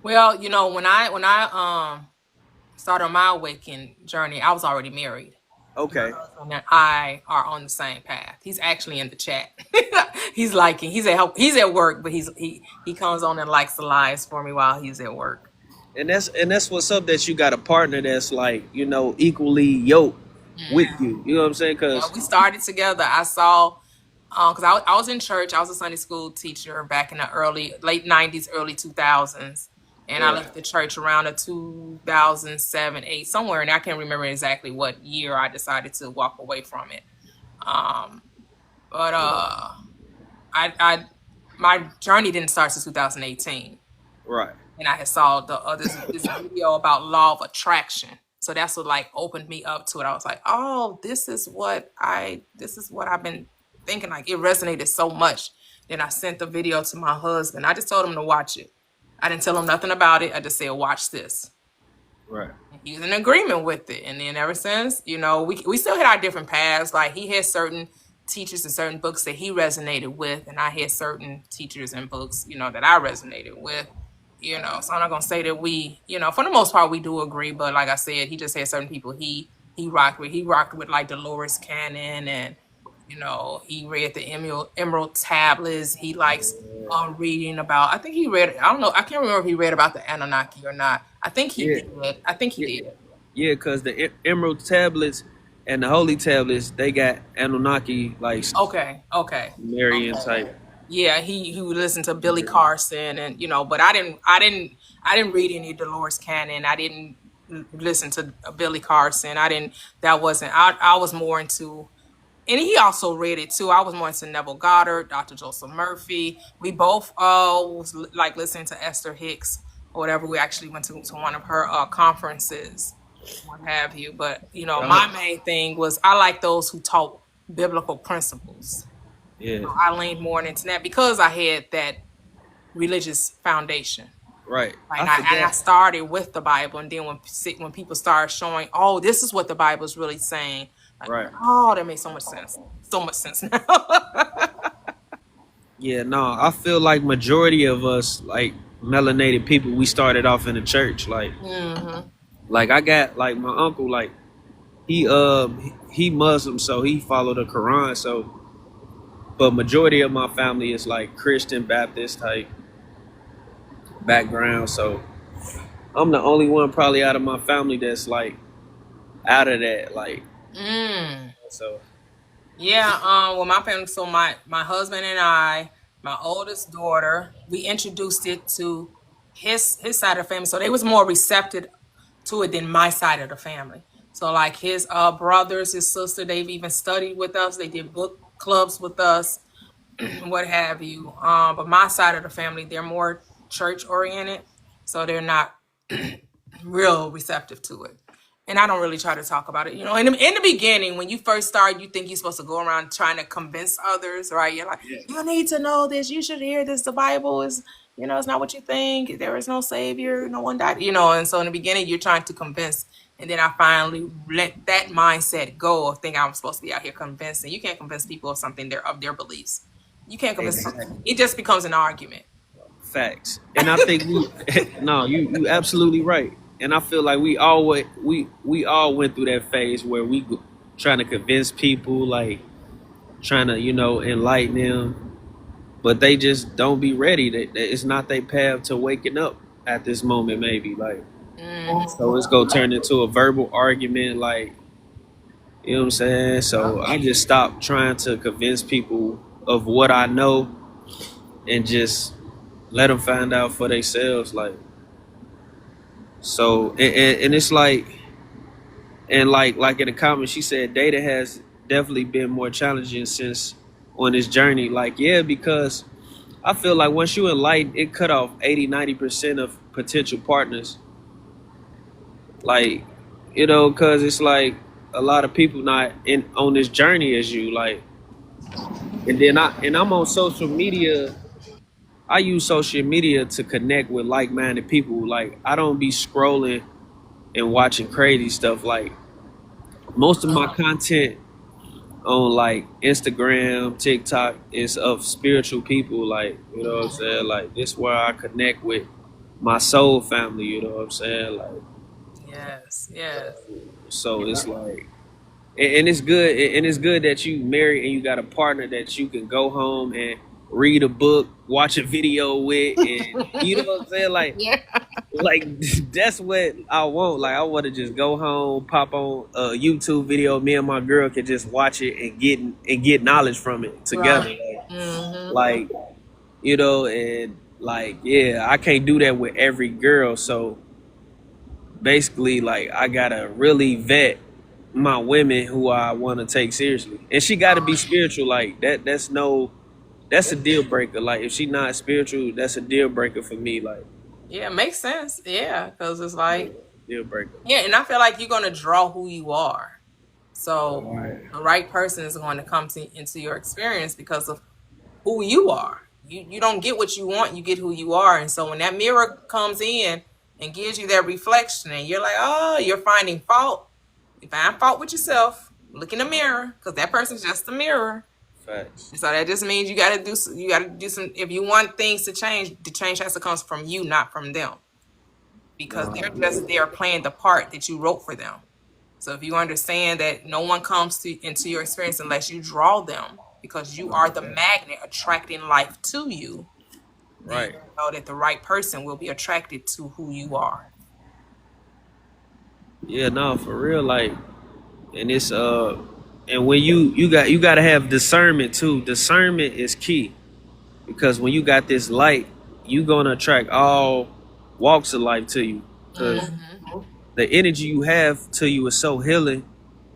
Well, when I started on my awakening journey, I was already married. My okay, husband and I are on the same path. He's actually in the chat. He's at work, but he comes on and likes the lives for me while he's at work. and that's what's up, that you got a partner that's like, equally yoked with Mm. you. You know what I'm saying? Yeah, Cause we started together. I saw because I was in church. I was a Sunday school teacher back in the late '90s, early 2000s, and I yeah, left the church around the 2007, 8, somewhere, and I can't remember exactly what year I decided to walk away from it. Um, but I my journey didn't start till 2018, right, and I had saw this video about law of attraction. So that's what like opened me up to it. I was like, oh, this is what I've been thinking. Like it resonated so much. Then I sent the video to my husband. I just told him to watch it. I didn't tell him nothing about it. I just said, watch this. right, He was in agreement with it. And then ever since, we still had our different paths. Like he had certain teachers and certain books that he resonated with, and I had certain teachers and books, that I resonated with. So I'm not gonna say that for the most part we do agree, but like I said, he just had certain people he rocked with. He rocked with like Dolores Cannon, and he read the Emerald Tablets. He likes reading about. I think he read. I don't know. I can't remember if he read about the Anunnaki or not. I think he yeah, did. I think he yeah, did. yeah. Cause the Emerald tablets and the Holy tablets, they got Anunnaki like Okay. Okay. Marian Okay. type. Yeah, he would listen to Billy Carson, and but I didn't read any Dolores Cannon. I didn't listen to Billy Carson. I didn't. That wasn't. I was more into. And he also read it too. I was more into Neville Goddard, Dr. Joseph Murphy. We both was like listening to Esther Hicks or whatever. We actually went to one of her conferences, what have you. But my Uh-huh. main thing was I like those who taught biblical principles. Yeah, I leaned more into that because I had that religious foundation. right. Right. I And I forgot. started with the Bible, and then when people start showing, oh, this is what the Bible is really saying, like, Right. oh, that makes so much sense, so much sense now. Yeah, no, I feel like majority of us, like melanated people, we started off in the church. Hmm. Like I got like my uncle, like he Muslim, so he followed the Quran. So, but majority of my family is like Christian Baptist type background. So I'm the only one probably out of my family that's like out of that. Like, Mm. so Yeah, well, my family, so my husband and I, my oldest daughter, we introduced it to his side of the family, so they was more receptive to it than my side of the family. So like his brothers, his sister, they've even studied with us. They did book clubs with us, what have you. But my side of the family, they're more church oriented, so they're not real receptive to it. And I don't really try to talk about it. You know, in the beginning, when you first start, you think you're supposed to go around trying to convince others, right? You're like, you need to know this. You should hear this. The Bible is, you know, it's not what you think. There is no savior. No one died. You know, and so in the beginning, you're trying to convince. And then I finally let that mindset go of thinking I'm supposed to be out here convincing. You can't convince people of something of their beliefs. You can't convince. exactly. It just becomes an argument. Facts. And I think we no, you absolutely right. And I feel like we all went through that phase where trying to convince people, like trying to, enlighten them, but they just don't be ready. That it's not their path to waking up at this moment, maybe. Like, Hmm. so it's gonna turn into a verbal argument, like, you know what I'm saying? So I just stopped trying to convince people of what I know and just let them find out for themselves. Like, so, and it's like, and like in the comments, she said data has definitely been more challenging since on this journey. Like, yeah, because I feel like once you enlighten, it cut off 80-90% of potential partners. Like, because it's like a lot of people not in on this journey as you. Like, I'm on social media. I use social media to connect with like-minded people. Like, I don't be scrolling and watching crazy stuff. Like, most of my content on like Instagram, TikTok is of spiritual people. Like, you know what I'm saying? Like, this where I connect with my soul family. You know what I'm saying? Like, Yes, yes. so it's like, and it's good, and it's good that you married and you got a partner that you can go home and read a book, watch a video with, and you know what I'm saying? Yeah. Like that's what I want. Like, I want to just go home, pop on a YouTube video. Me and my girl can just watch it and get knowledge from it Right. together. Hmm. Like, and like, yeah, I can't do that with every girl. So basically, like, I gotta really vet my women who I want to take seriously, and she got to be spiritual. Like that. That's a deal breaker. Like, if she not spiritual, that's a deal breaker for me. Like, Yeah, makes sense. Yeah, because it's like, deal breaker. yeah, and I feel like you're going to draw who you are. So Right. the right person is going to come into your experience because of who you are. You don't get what you want, you get who you are. And so when that mirror comes in and gives you that reflection and you're like, oh, you're finding fault, you find fault with yourself, look in the mirror because that person's just a mirror. Facts. So that just means you got to do some, if you want things to change, the change has to come from you, not from them, because they're No. just there playing the part that you wrote for them. So if you understand that no one comes into your experience unless you draw them, because you are the magnet attracting life to you, then you Right. know that the right person will be attracted to who you are. Yeah. No, for real. Like, and it's and when you got to have discernment too. Discernment is key, because when you got this light, you gonna attract all walks of life to you. Because Hmm. the energy you have to you is so healing.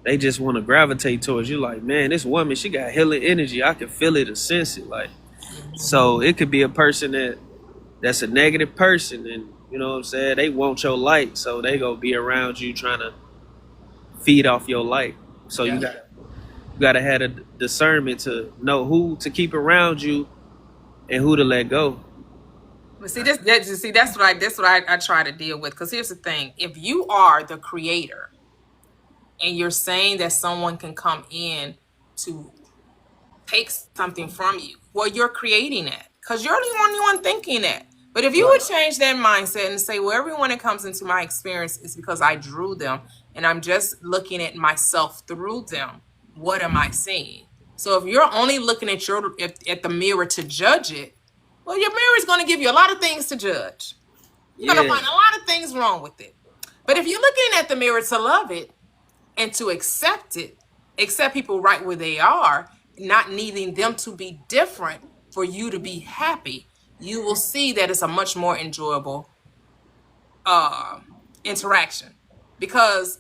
They just want to gravitate towards you. Like, man, this woman, she got healing energy. I can feel it and sense it. Like, Hmm. so it could be a person that's a negative person, and you know what I'm saying. They want your light, so they gonna be around you trying to feed off your light. So Yeah. you gotta have a discernment to know who to keep around you and who to let go. But see, that's what I try to deal with. Because here's the thing: if you are the creator and you're saying that someone can come in to take something from you, well, you're creating it because you're the only one thinking it. But if you would change that mindset and say, well, everyone that comes into my experience is because I drew them and I'm just looking at myself through them, what am I seeing? So if you're only looking at at the mirror to judge it, well, your mirror is going to give you a lot of things to judge. You're gonna Yeah, find a lot of things wrong with it. But if you're looking at the mirror to love it and to accept it, accept people right where they are, not needing them to be different for you to be happy, you will see that it's a much more enjoyable uh, interaction. Because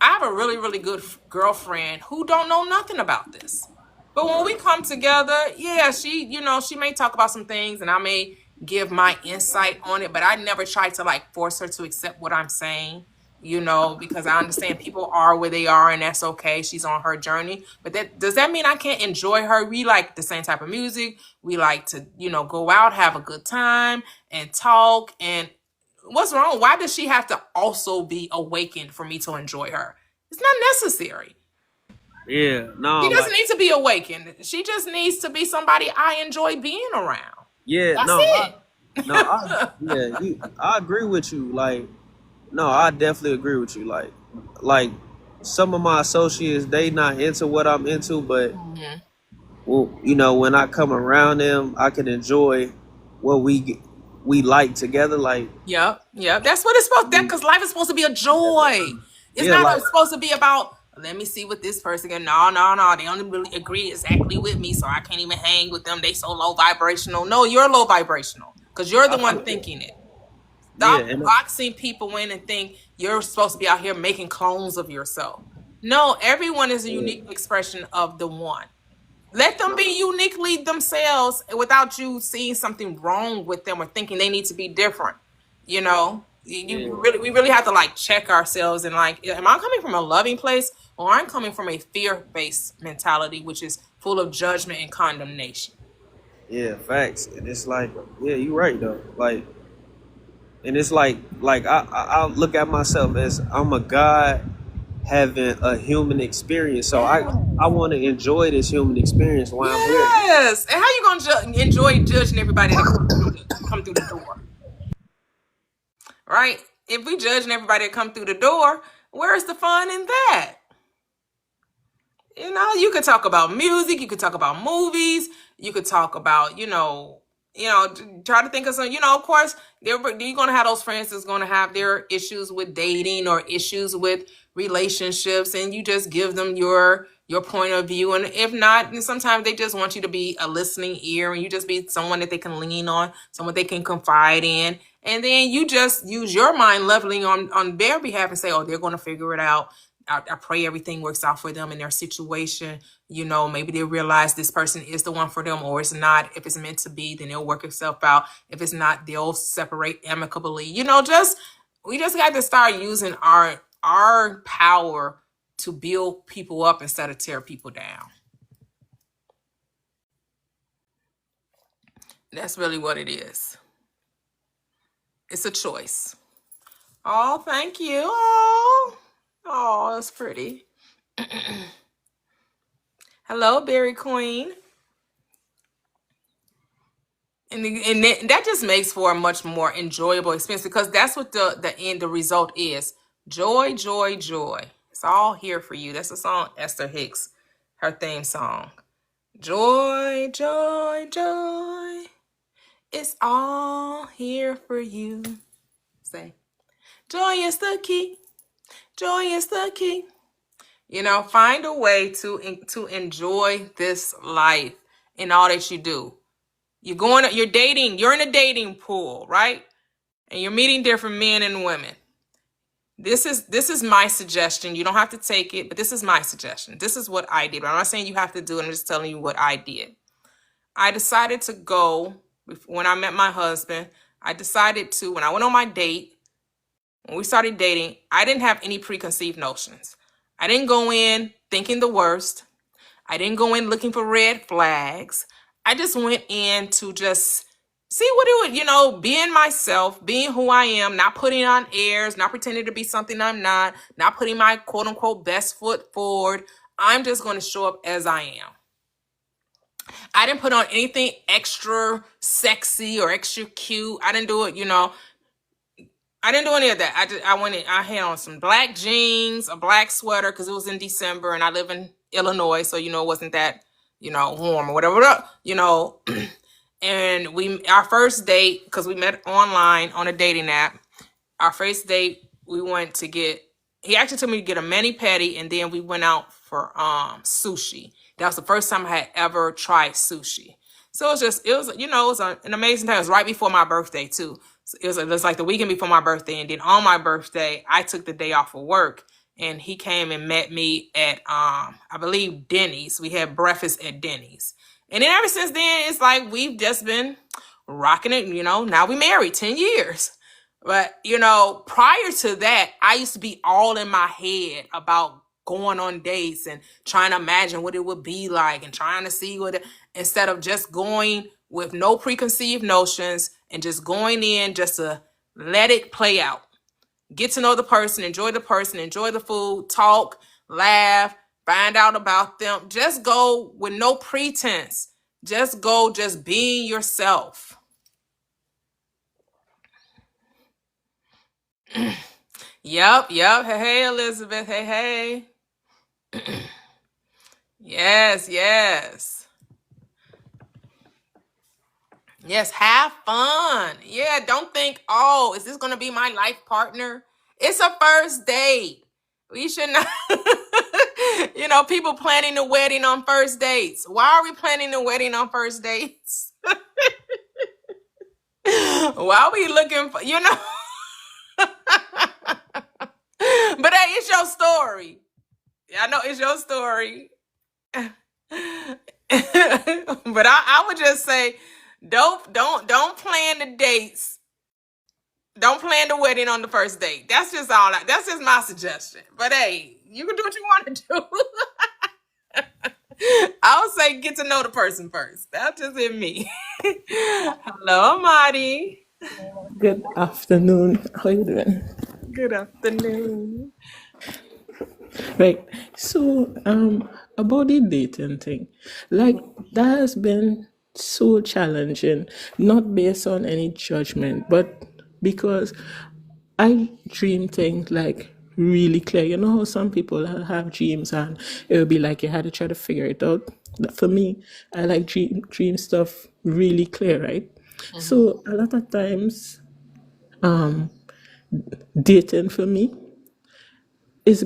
I have a really, really good girlfriend who don't know nothing about this. But when we come together, yeah, she may talk about some things and I may give my insight on it, but I never try to like force her to accept what I'm saying, because I understand people are where they are and that's okay. She's on her journey. But does that mean I can't enjoy her? We like the same type of music. We like to, go out, have a good time and talk. And what's wrong? Why does she have to also be awakened for me to enjoy her? It's not necessary. yeah, She no, doesn't like, need to be awakened. She just needs to be somebody I enjoy being around. yeah, That's no, it. yeah, I agree with you. Like, no, I definitely agree with you. Like some of my associates, they not into what I'm into, but Mhm. well, when I come around them, I can enjoy what we like together. Like, Yep. That's what it's supposed to, because life is supposed to be a joy. It's yeah, not like, supposed to be about, let me see what this person can. No, no, no. They only really agree exactly with me, so I can't even hang with them. They so low vibrational. No, you're low vibrational because you're the I one feel, thinking it. yeah, Stop and boxing people in and think you're supposed to be out here making clones of yourself. No, everyone is a unique expression of the one. Let them be uniquely themselves without you seeing something wrong with them or thinking they need to be different. yeah, We really have to like check ourselves and like, am I coming from a loving place or I'm coming from a fear-based mentality, which is full of judgment and condemnation? yeah, facts. And it's like, yeah, you're right though. Like, and it's like I look at myself as I'm a God having a human experience. So I want to enjoy this human experience while I'm here. Yes. And how you gonna enjoy judging everybody that come through the door, right? If we judging everybody that come through the door, where's the fun in that? You could talk about music, you could talk about movies, you could talk about, try to think of some, of course, you're going to have those friends that's going to have their issues with dating or issues with relationships, and you just give them your point of view. And if not, then sometimes they just want you to be a listening ear and you just be someone that they can lean on, someone they can confide in. And then you just use your mind leveling on their behalf and say, oh, they're going to figure it out. I pray everything works out for them in their situation. Maybe they realize this person is the one for them or it's not. If it's meant to be, then it'll work itself out. If it's not, they'll separate amicably. We just got to start using our power to build people up instead of tear people down. That's really what it is. It's a choice. Oh, thank you. Oh, that's pretty. Hello, Berry Queen. And that just makes for a much more enjoyable experience because that's what the result is. Joy, joy, joy. It's all here for you. That's the song Esther Hicks, her theme song. Joy, joy, joy. It's all here for you. Say, joy is the key. Joy is the key. Find a way to enjoy this life in all that you do. You're dating, you're in a dating pool, right? And you're meeting different men and women. This is my suggestion. You don't have to take it, but this is my suggestion. This is what I did. But I'm not saying you have to do it. I'm just telling you what I did. I decided to go, when I met my husband, when I went on my date, when we started dating, I didn't have any preconceived notions. I didn't go in thinking the worst. I didn't go in looking for red flags. I just went in to just see what it would, being myself, being who I am, not putting on airs, not pretending to be something I'm not putting my quote unquote best foot forward. I'm just going to show up as I am. I didn't put on anything extra sexy or extra cute. I didn't do it, I didn't do any of that. I had on some black jeans, a black sweater because it was in December and I live in Illinois. So, it wasn't that, warm or whatever, And our first date, because we met online on a dating app, our first date, we went to get, he actually told me to get a mani pedi, and then we went out for sushi. That was the first time I had ever tried sushi. So it was an amazing time. It was right before my birthday too. So it was like the weekend before my birthday, and then on my birthday, I took the day off of work, and he came and met me at I believe Denny's. We had breakfast at Denny's, and then ever since then, it's like we've just been rocking it. Now we married 10 years. But, prior to that, I used to be all in my head about going on dates and trying to imagine what it would be like and trying to see instead of just going with no preconceived notions and just going in just to let it play out. Get to know the person, enjoy the food, talk, laugh, find out about them. Just go with no pretense. Just go, just being yourself. Yep. Hey, Elizabeth. Hey. Yes. Yes, have fun. Yeah, don't think, oh, is this going to be my life partner? It's a first date. We should not, people planning the wedding on first dates. Why are we planning the wedding on first dates? Why are we looking for, But hey, it's your story. I know it's your story. But I would just say, don't plan the dates. Don't plan the wedding on the first date. That's just my suggestion. But hey, you can do what you want to do. I would say get to know the person first. That's just in me. Hello, Marty. Good afternoon. How you doing? Good afternoon. Right. So, about the dating thing, like that has been so challenging, not based on any judgment, but because I dream things like really clear. You know how some people have dreams and it will be like you had to try to figure it out. For me, I like dream stuff really clear, right? So a lot of times, dating for me is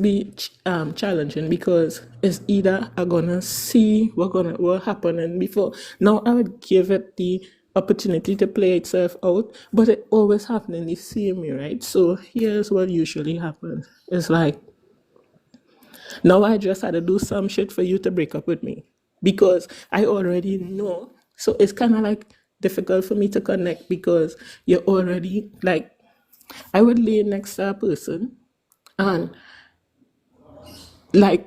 challenging because it's either I'm gonna see what happening before. Now I would give it the opportunity to play itself out, but it always happening the same way, right? So here's what usually happens. It's like now I just had to do some shit for you to break up with me because I already know. So it's kind of like difficult for me to connect because you're already like I would lay next to a person and like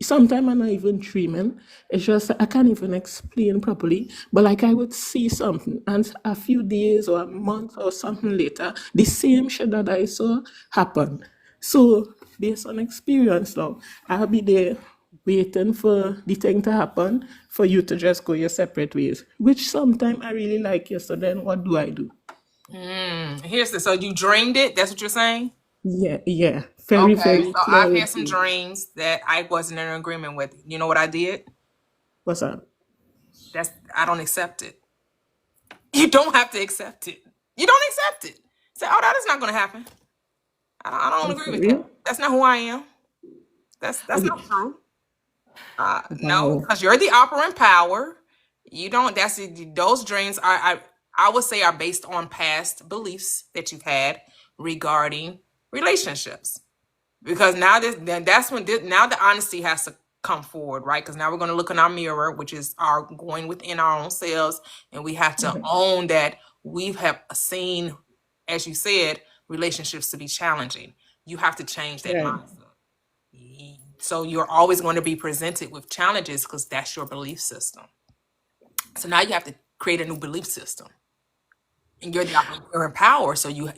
sometimes I'm not even dreaming. It's just I can't even explain properly. But like I would see something, and a few days or a month or something later, the same shit that I saw happen. So based on experience now, I'll be there waiting for the thing to happen for you to just go your separate ways. Which sometimes I really like you. So then what do I do? So you dreamed it? That's what you're saying? Yeah. Very, Okay, very so I've clear had some dream. dreams that I wasn't in agreement with. You know what I did? What's up? I don't accept it. You don't have to accept it. You don't accept it. Say, oh, that is not going to happen. I don't agree with that. Okay. That's not who I am. That's not Okay. true. No, Wow. because you're the operant power. You don't. Those dreams are. I would say are based on past beliefs that you've had regarding relationships. Because now now the honesty has to come forward, right? Because now we're going to look in our mirror, which is our going within our own selves, and we have to own that we have seen, as you said, relationships to be challenging. You have to change that Right. mindset. So you're always going to be presented with challenges because that's your belief system. So now you have to create a new belief system, and you're in power, so you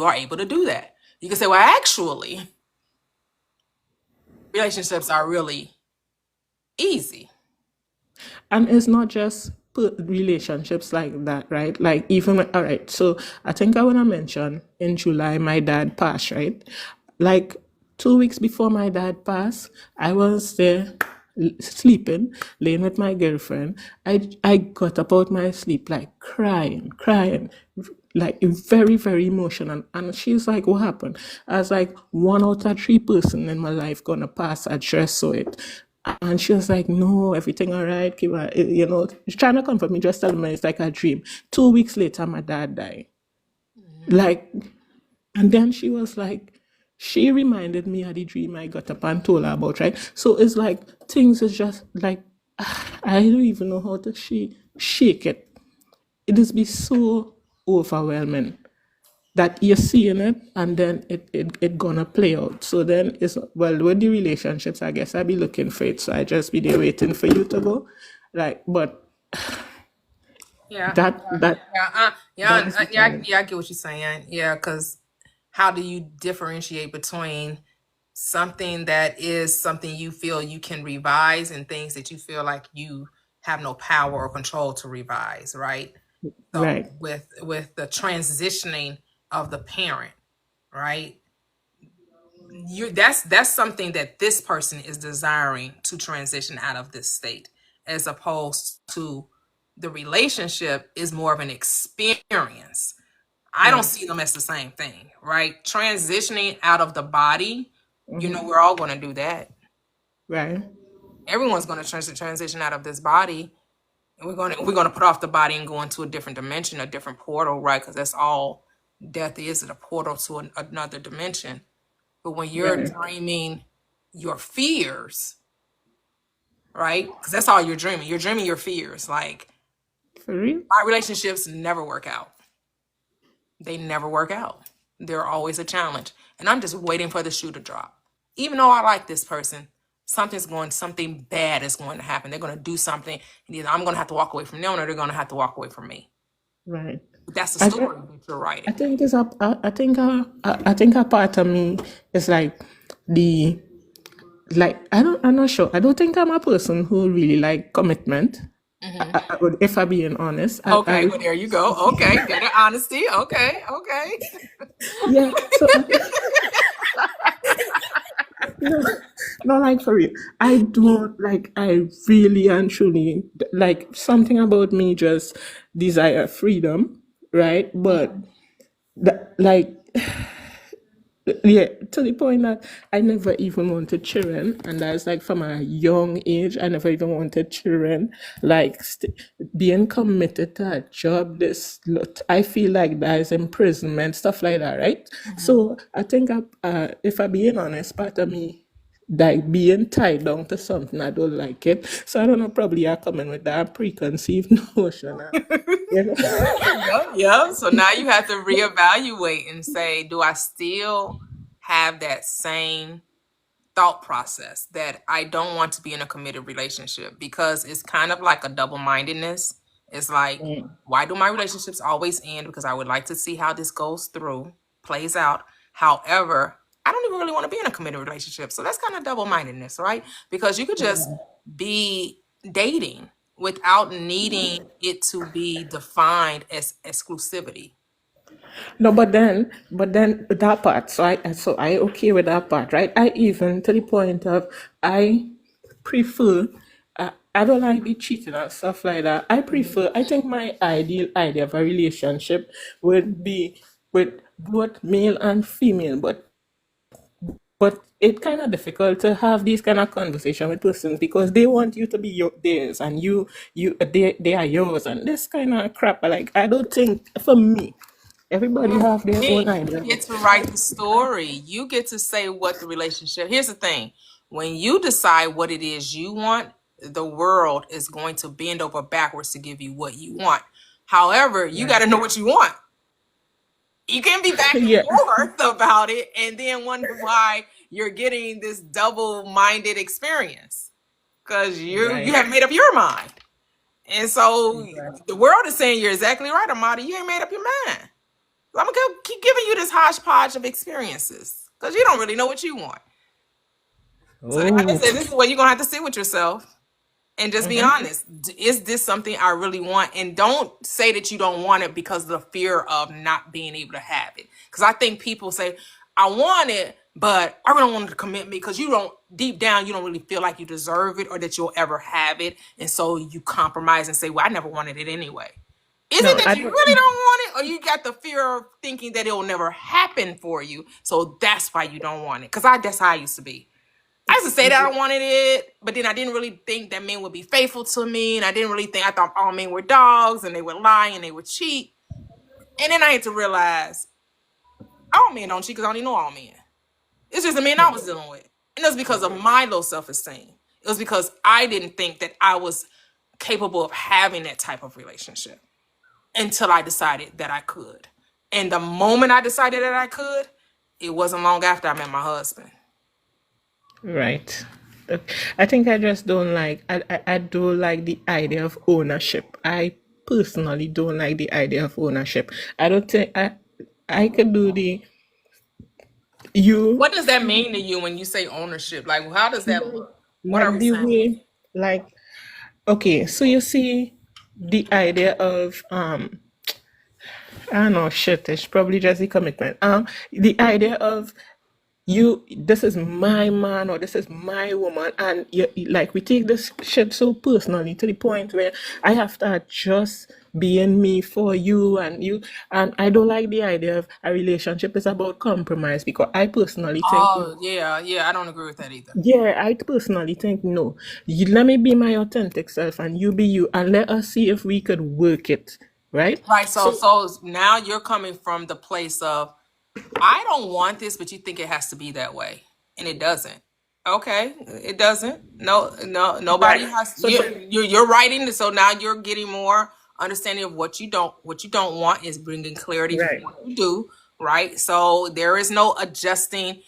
are able to do that. You can say, well, actually, relationships are really easy. And it's not just relationships like that, right? Like even all right. So I think I want to mention in July my dad passed, right? Like 2 weeks before my dad passed, I was there sleeping, laying with my girlfriend. I got up out my sleep like crying, like very, very emotional. And she's like, "What happened?" I was like, "One out of three person in my life gonna pass. I just saw it." And she was like, "No, everything all right. She's trying to comfort me, just telling me it's like a dream." 2 weeks later, my dad died. Like, and then she was like, she reminded me of the dream I got up and told her about, right? So it's like things is just like I don't even know how to shake it. It just be so overwhelming that you're seeing it and then it gonna play out. So then it's well with the relationships, I guess I'd be looking for it. So I just be there waiting for you to go. Like, but Yeah, that that is the challenge. I get what you're saying. Yeah, because how do you differentiate between something that is something you feel you can revise and things that you feel like you have no power or control to revise, right? So Right. with the transitioning of the parent, right? That's something that this person is desiring to transition out of this state, as opposed to the relationship is more of an experience. I don't Right. see them as the same thing, right? Transitioning out of the body, we're all going to do that. Right. Everyone's going to transition out of this body, and we're going to put off the body and go into a different dimension, a different portal, right? Because that's all death is, a portal to another dimension. But when you're Right. dreaming your fears, right? Because that's all you're dreaming. You're dreaming your fears. Like, For real? my relationships never work out. They never work out. They're always a challenge. And I'm just waiting for the shoe to drop. Even though I like this person, something bad is going to happen. They're going to do something, and either I'm going to have to walk away from them, or they're going to have to walk away from me. Right. But that's the I think story that you're I writing. think it's a I think a part of me is like the I'm not sure. I don't think I'm a person who really like commitment. If I'm being honest, Okay, well, there you go. Okay, get it, honesty. Okay, okay. yeah. So no, no, like for real. I don't like. I really and truly like something about me just desire freedom, right? But like yeah, to the point that I never even wanted children, and that's like from a young age. I never even wanted children. Like being committed to a job, I feel like that is imprisonment, stuff like that, right? So I think, if I'm being honest, part of me like being tied down to something, I don't like it. So I don't know. Probably I come in with that preconceived notion. You know? Yep. So now you have to reevaluate and say, do I still have that same thought process that I don't want to be in a committed relationship? Because it's kind of like a double-mindedness. It's like, why do my relationships always end? Because I would like to see how this plays out. However, I don't even really want to be in a committed relationship. So that's kind of double-mindedness, right? Because you could just be dating without needing it to be defined as exclusivity. No, but then that part. So I okay with that part, right? I even to the point of I prefer. I don't like be cheating and stuff like that. I prefer. I think my ideal idea of a relationship would be with both male and female, but it's kind of difficult to have these kind of conversation with persons because they want you to be theirs and they are yours and this kind of crap. Like I don't think for me, everybody have their own Hey, you idea. get to write the story. You get to say what the relationship. Here's the thing. When you decide what it is you want, the world is going to bend over backwards to give you what you want. However, you got to know what you want. You can be back and Yeah, forth about it and then wonder why you're getting this double-minded experience because you right, haven't made up your mind. And so the world is saying you're exactly right, Amada. You ain't made up your mind. I'm gonna keep giving you this hodgepodge of experiences because you don't really know what you want. So, like I Oh, said, this is where you're gonna have to sit with yourself and just be honest. Is this something I really want? And don't say that you don't want it because of the fear of not being able to have it. Because I think people say, I want it, but I really don't want to commit me because you don't deep down you don't really feel like you deserve it or that you'll ever have it, and so you compromise and say, well, I never wanted it anyway. Is it No, that I you don't. really don't want it, or you got the fear of thinking that it will never happen for you, so that's why you don't want it? Because that's how I used to be. I used to say that I wanted it, but then I didn't really think that men would be faithful to me, and I thought all men were dogs and they would lie and they would cheat. And then I had to realize all men don't cheat because I only know all men. It's just the men I was dealing with. And it was because of my low self-esteem. It was because I didn't think that I was capable of having that type of relationship until I decided that I could. And the moment I decided that I could, it wasn't long after I met my husband. Right. I think I just don't like. I don't like the idea of ownership. I personally don't like the idea of ownership. I don't think I could do the you What does that mean to you when you say ownership? Like, how does that look? What are like we the saying? way like okay. So you see the idea of I don't know shit. It's probably just the commitment. The idea of you this is my man or this is my woman, and like we take this shit so personally to the point where I have to adjust being me for you and you, and I don't like the idea of a relationship is about compromise, because I personally think Oh, yeah, I don't agree with that either. yeah, I personally think no, let me be my authentic self and you be you, and let us see if we could work it, right? Right. So, So so now you're coming from the place of I don't want this, but you think it has to be that way, and it doesn't. Okay, it doesn't. No, no, nobody right, has. so then You're writing, so now you're getting more understanding of what you don't want is bringing clarity for right, what you do. Right. So there is no adjusting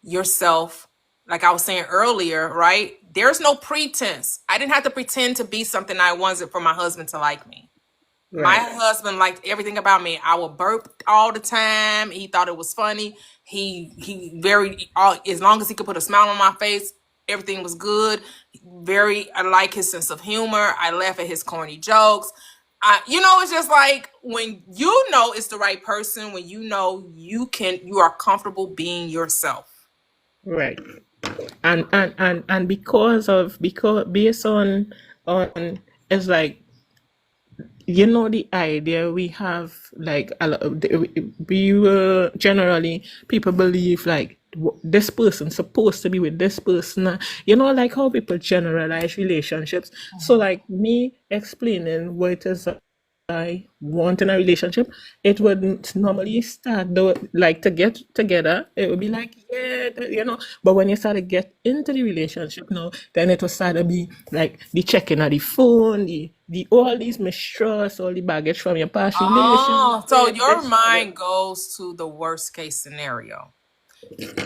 yourself. Like I was saying earlier, right? There's no pretense. I didn't have to pretend to be something I wasn't for my husband to like me. My right, husband liked everything about me. I would burp all the time. He thought it was funny. He very as long as he could put a smile on my face, everything was good. I like his sense of humor. I laugh at his corny jokes. It's just like when you know it's the right person, when you know you are comfortable being yourself. right. And because based on it's like the idea we have, like a lot of we were generally people believe like this person supposed to be with this person, like how people generalize relationships. So like me explaining what it is I want in a relationship, it wouldn't normally start though, like to get together. It would be like, yeah, But when you start to get into the relationship now, then it will start to be like the checking of the phone, the all these mistrust, all the baggage from your past Oh, so relationship. your This, mind goes to the worst case scenario.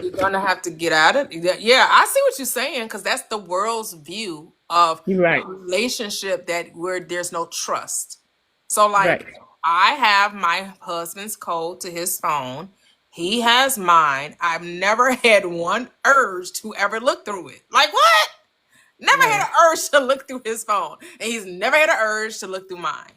You're gonna have to get out of it. Yeah, I see what you're saying because that's the world's view of you're a right, relationship that where there's no trust. So, like, right, I have my husband's code to his phone. He has mine. I've never had one urge to ever look through it. Like what? Never had right. an urge to look through his phone, and he's never had an urge to look through mine.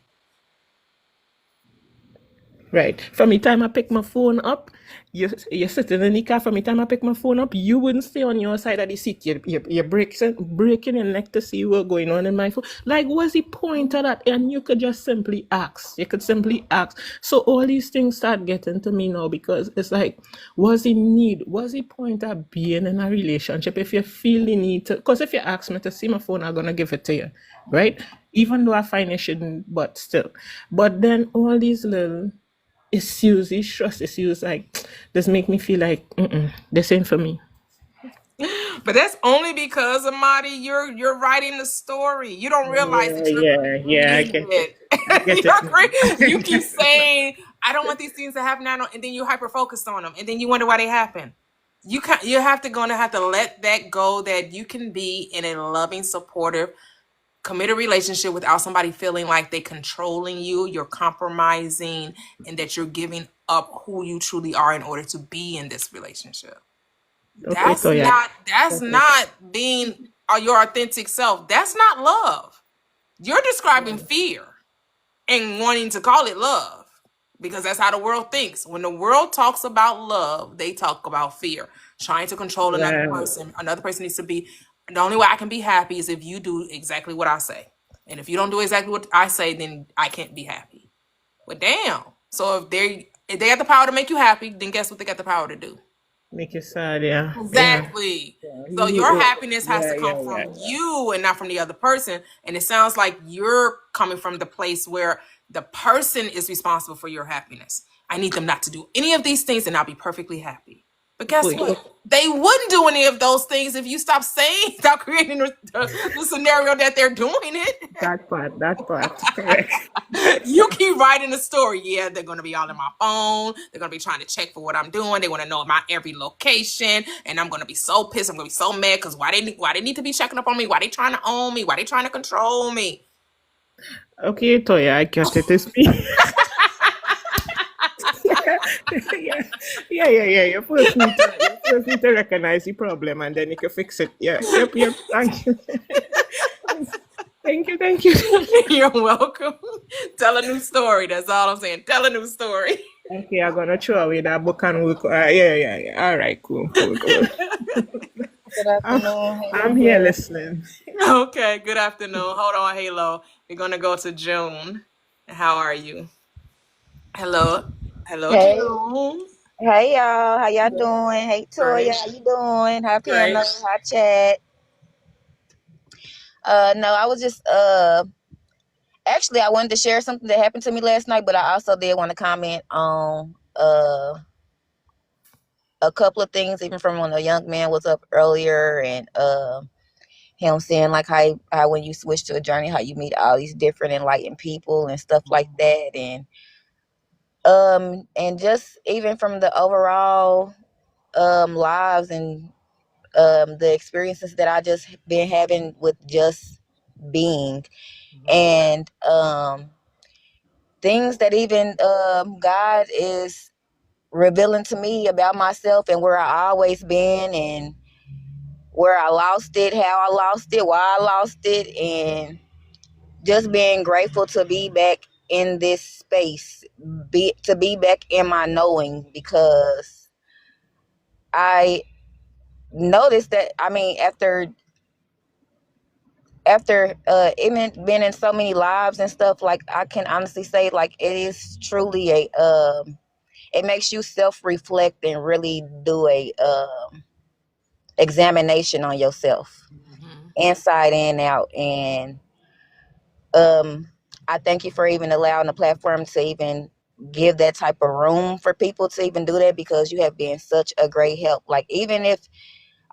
Right. From the time I pick my phone up, you're sitting in the car. From the time I pick my phone up, you wouldn't stay on your side of the seat. You're breaking your neck to see what's going on in my phone. Like, what's the point of that? And you could just simply ask. You could simply ask. So all these things start getting to me now, because it's like, what's the need? What's the point of being in a relationship if you feel the need to? Because if you ask me to see my phone, I'm going to give it to you. Right? Even though I find you shouldn't, but still. But then all these little issues, these trust issues, like this make me feel like this ain't for me. But that's only because Amadi, you're writing the story. You don't realize Yeah, that you're yeah, yeah. I creating get it. it. I get it now. You keep saying, "I don't want these things to happen," and then you hyper focused on them, and then you wonder why they happen. You have to gonna have to let that go. That you can be in a loving, supportive, committed relationship without somebody feeling like they controlling you, you're compromising, and that you're giving up who you truly are in order to be in this relationship. Okay, Toya. That's not being your authentic self. That's not love. You're describing fear and wanting to call it love. because that's how the world thinks. When the world talks about love, they talk about fear, trying to control another Right. person. Another person needs to be, the only way I can be happy is if you do exactly what I say. And if you don't do exactly what I say, then I can't be happy. But damn. So if they got the power to make you happy, then guess what they got the power to do? Make you sad, yeah. Yeah. Exactly. Yeah. So your happiness has to come Yeah. from you and not from the other person. And it sounds like you're coming from the place where the person is responsible for your happiness. I need them not to do any of these things and I'll be perfectly happy. But guess Wait. what? They wouldn't do any of those things if you stop creating the scenario that they're doing it. That part. Correct. You keep writing the story. Yeah, they're going to be all in my phone. They're going to be trying to check for what I'm doing. They want to know my every location. And I'm going to be so pissed. I'm going to be so mad because why they need to be checking up on me? Why they trying to own me? Why they trying to control me? Okay, Toya, I got it. It's me. Yeah. You first need to recognize the problem and then you can fix it. Yeah. Yep. Thank you. Thank you. You're welcome. Tell a new story. That's all I'm saying. Tell a new story. Okay, I'm gonna throw away that book and we'll yeah. All right, cool. Good I'm, afternoon. I'm here listening. Okay, good afternoon. Hold on, Halo. We're going to go to June. How are you? Hello, Hey, June. hey y'all. How y'all doing? Hey Great. Toya, how you doing? Hi Great. Piano. Hi Chat. No, I was just actually I wanted to share something that happened to me last night, but I also did want to comment on a couple of things, even from when a young man was up earlier, and him saying like how when you switch to a journey, how you meet all these different enlightened people and stuff like that, and just even from the overall lives and the experiences that I just been having with just being, and things that even God is revealing to me about myself and where I always been and where I lost it, how I lost it, why I lost it, and just being grateful to be back in this space, to be back in my knowing, because I noticed that, I mean, after even been in so many lives and stuff, like I can honestly say like it is truly a it makes you self-reflect and really do a examination on yourself, inside and out. And I thank you for even allowing the platform to even give that type of room for people to even do that, because you have been such a great help. Like, even if,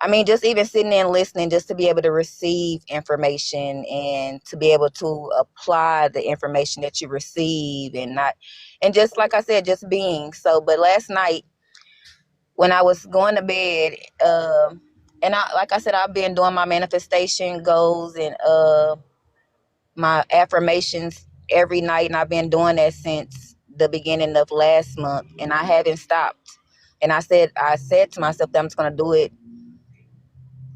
I mean, just even sitting there and listening, just to be able to receive information and to be able to apply the information that you receive, and not, and just like I said, just being. So, but last night when I was going to bed, and I, like I said, I've been doing my manifestation goals and my affirmations every night, and I've been doing that since the beginning of last month, and I haven't stopped. And I said to myself that I'm just gonna do it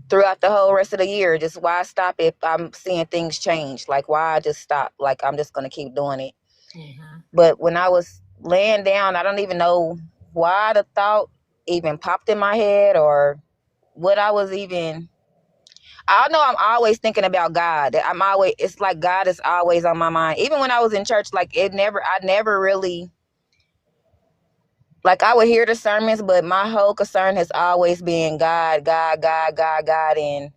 throughout the whole rest of the year. Just why stop if I'm seeing things change? Like, why just stop? Like, I'm just gonna keep doing it. But when I was laying down, I don't even know why the thought even popped in my head, or what I was even. I know I'm always thinking about God. It's like God is always on my mind. Even when I was in church, like I never really, like I would hear the sermons, but my whole concern has always been God, God, God, God, God, and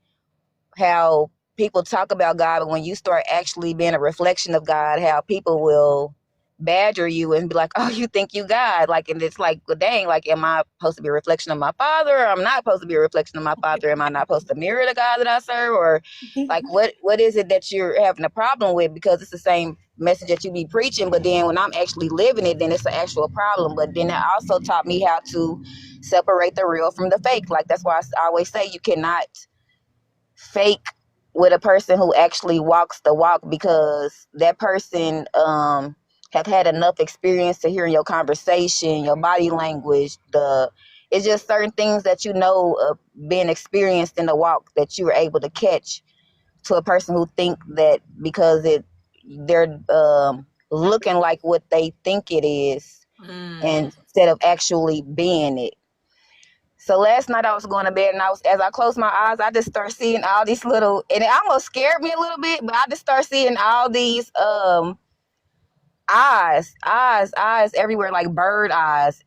how people talk about God, but when you start actually being a reflection of God, how people will badger you and be like, "Oh, you think you God?" Like, and it's like, well, dang, like, am I supposed to be a reflection of my Father? Or I'm not supposed to be a reflection of my Father. Am I not supposed to mirror the God that I serve? Or like, what is it that you're having a problem with? Because it's the same message that you be preaching, but then when I'm actually living it, then it's an actual problem. But then it also taught me how to separate the real from the fake. Like, that's why I always say you cannot fake with a person who actually walks the walk, because that person have had enough experience to hear your conversation, your body language, it's just certain things that being experienced in the walk, that you were able to catch, to a person who think that because they're looking like what they think it is, instead of actually being it. So last night I was going to bed, and as I closed my eyes, I just start seeing all these little, and it almost scared me a little bit, but I just start seeing all these eyes everywhere, like bird eyes.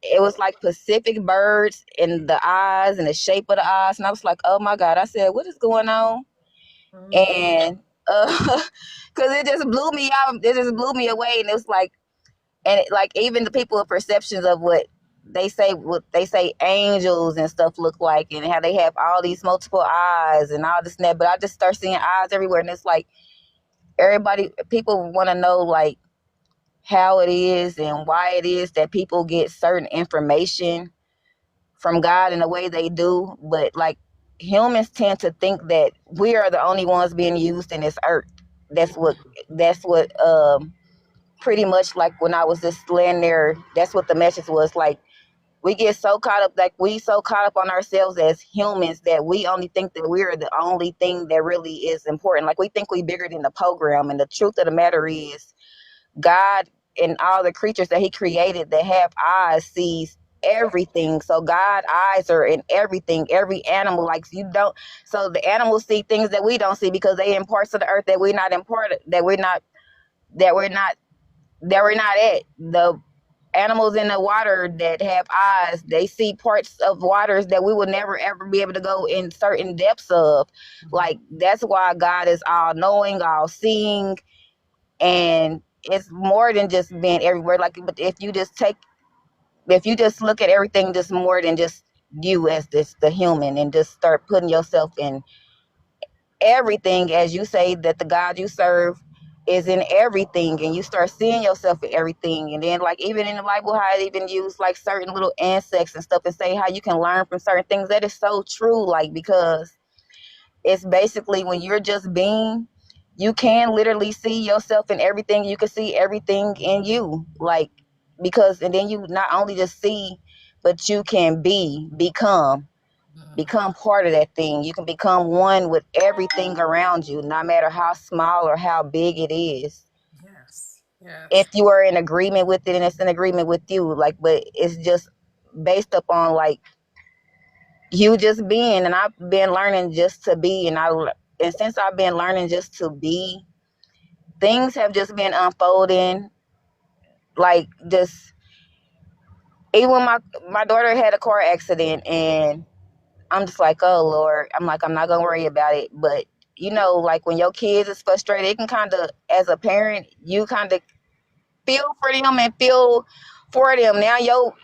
It was like Pacific birds in the eyes and the shape of the eyes, and I was like, oh my God. I said, what is going on? And because it just blew me out. It just blew me away, and it was like, and like even the people of perceptions of what they say angels and stuff look like, and how they have all these multiple eyes and all this and that. But I just start seeing eyes everywhere, and it's like people want to know like how it is and why it is that people get certain information from God in the way they do. But like humans tend to think that we are the only ones being used in this earth. That's what pretty much, like when I was just laying there, that's what the message was. Like we get so caught up, like we so caught up on ourselves as humans that we only think that we're the only thing that really is important. Like we think we bigger than the program, and the truth of the matter is God and all the creatures that he created that have eyes sees everything. So God eyes are in everything, every animal. Like you don't, so the animals see things that we don't see because they in parts of the earth that we're not important, that we're not at. The animals in the water that have eyes, they see parts of waters that we will never ever be able to go in certain depths of. Like that's why God is all knowing, all seeing, and it's more than just being everywhere. Like, but if you just look at everything just more than just you as the human, and just start putting yourself in everything, as you say that the God you serve is in everything, and you start seeing yourself in everything. And then like even in the Bible, how it even use like certain little insects and stuff, and say how you can learn from certain things. That is so true. Like because it's basically when you're just being, you can literally see yourself in everything. You can see everything in you, like, because, and then you not only just see, but you can become part of that thing. You can become one with everything around you, no matter how small or how big it is. Yes. Yes. If you are in agreement with it and it's in agreement with you, like, but it's just based upon like you just being. And I've been learning just to be, and since I've been learning just to be, things have just been unfolding. Like just even when my daughter had a car accident, and I'm just like, oh Lord, I'm like, I'm not gonna worry about it. But like when your kids is frustrated, it can kind of, as a parent, you kind of feel for them and feel for them. Now,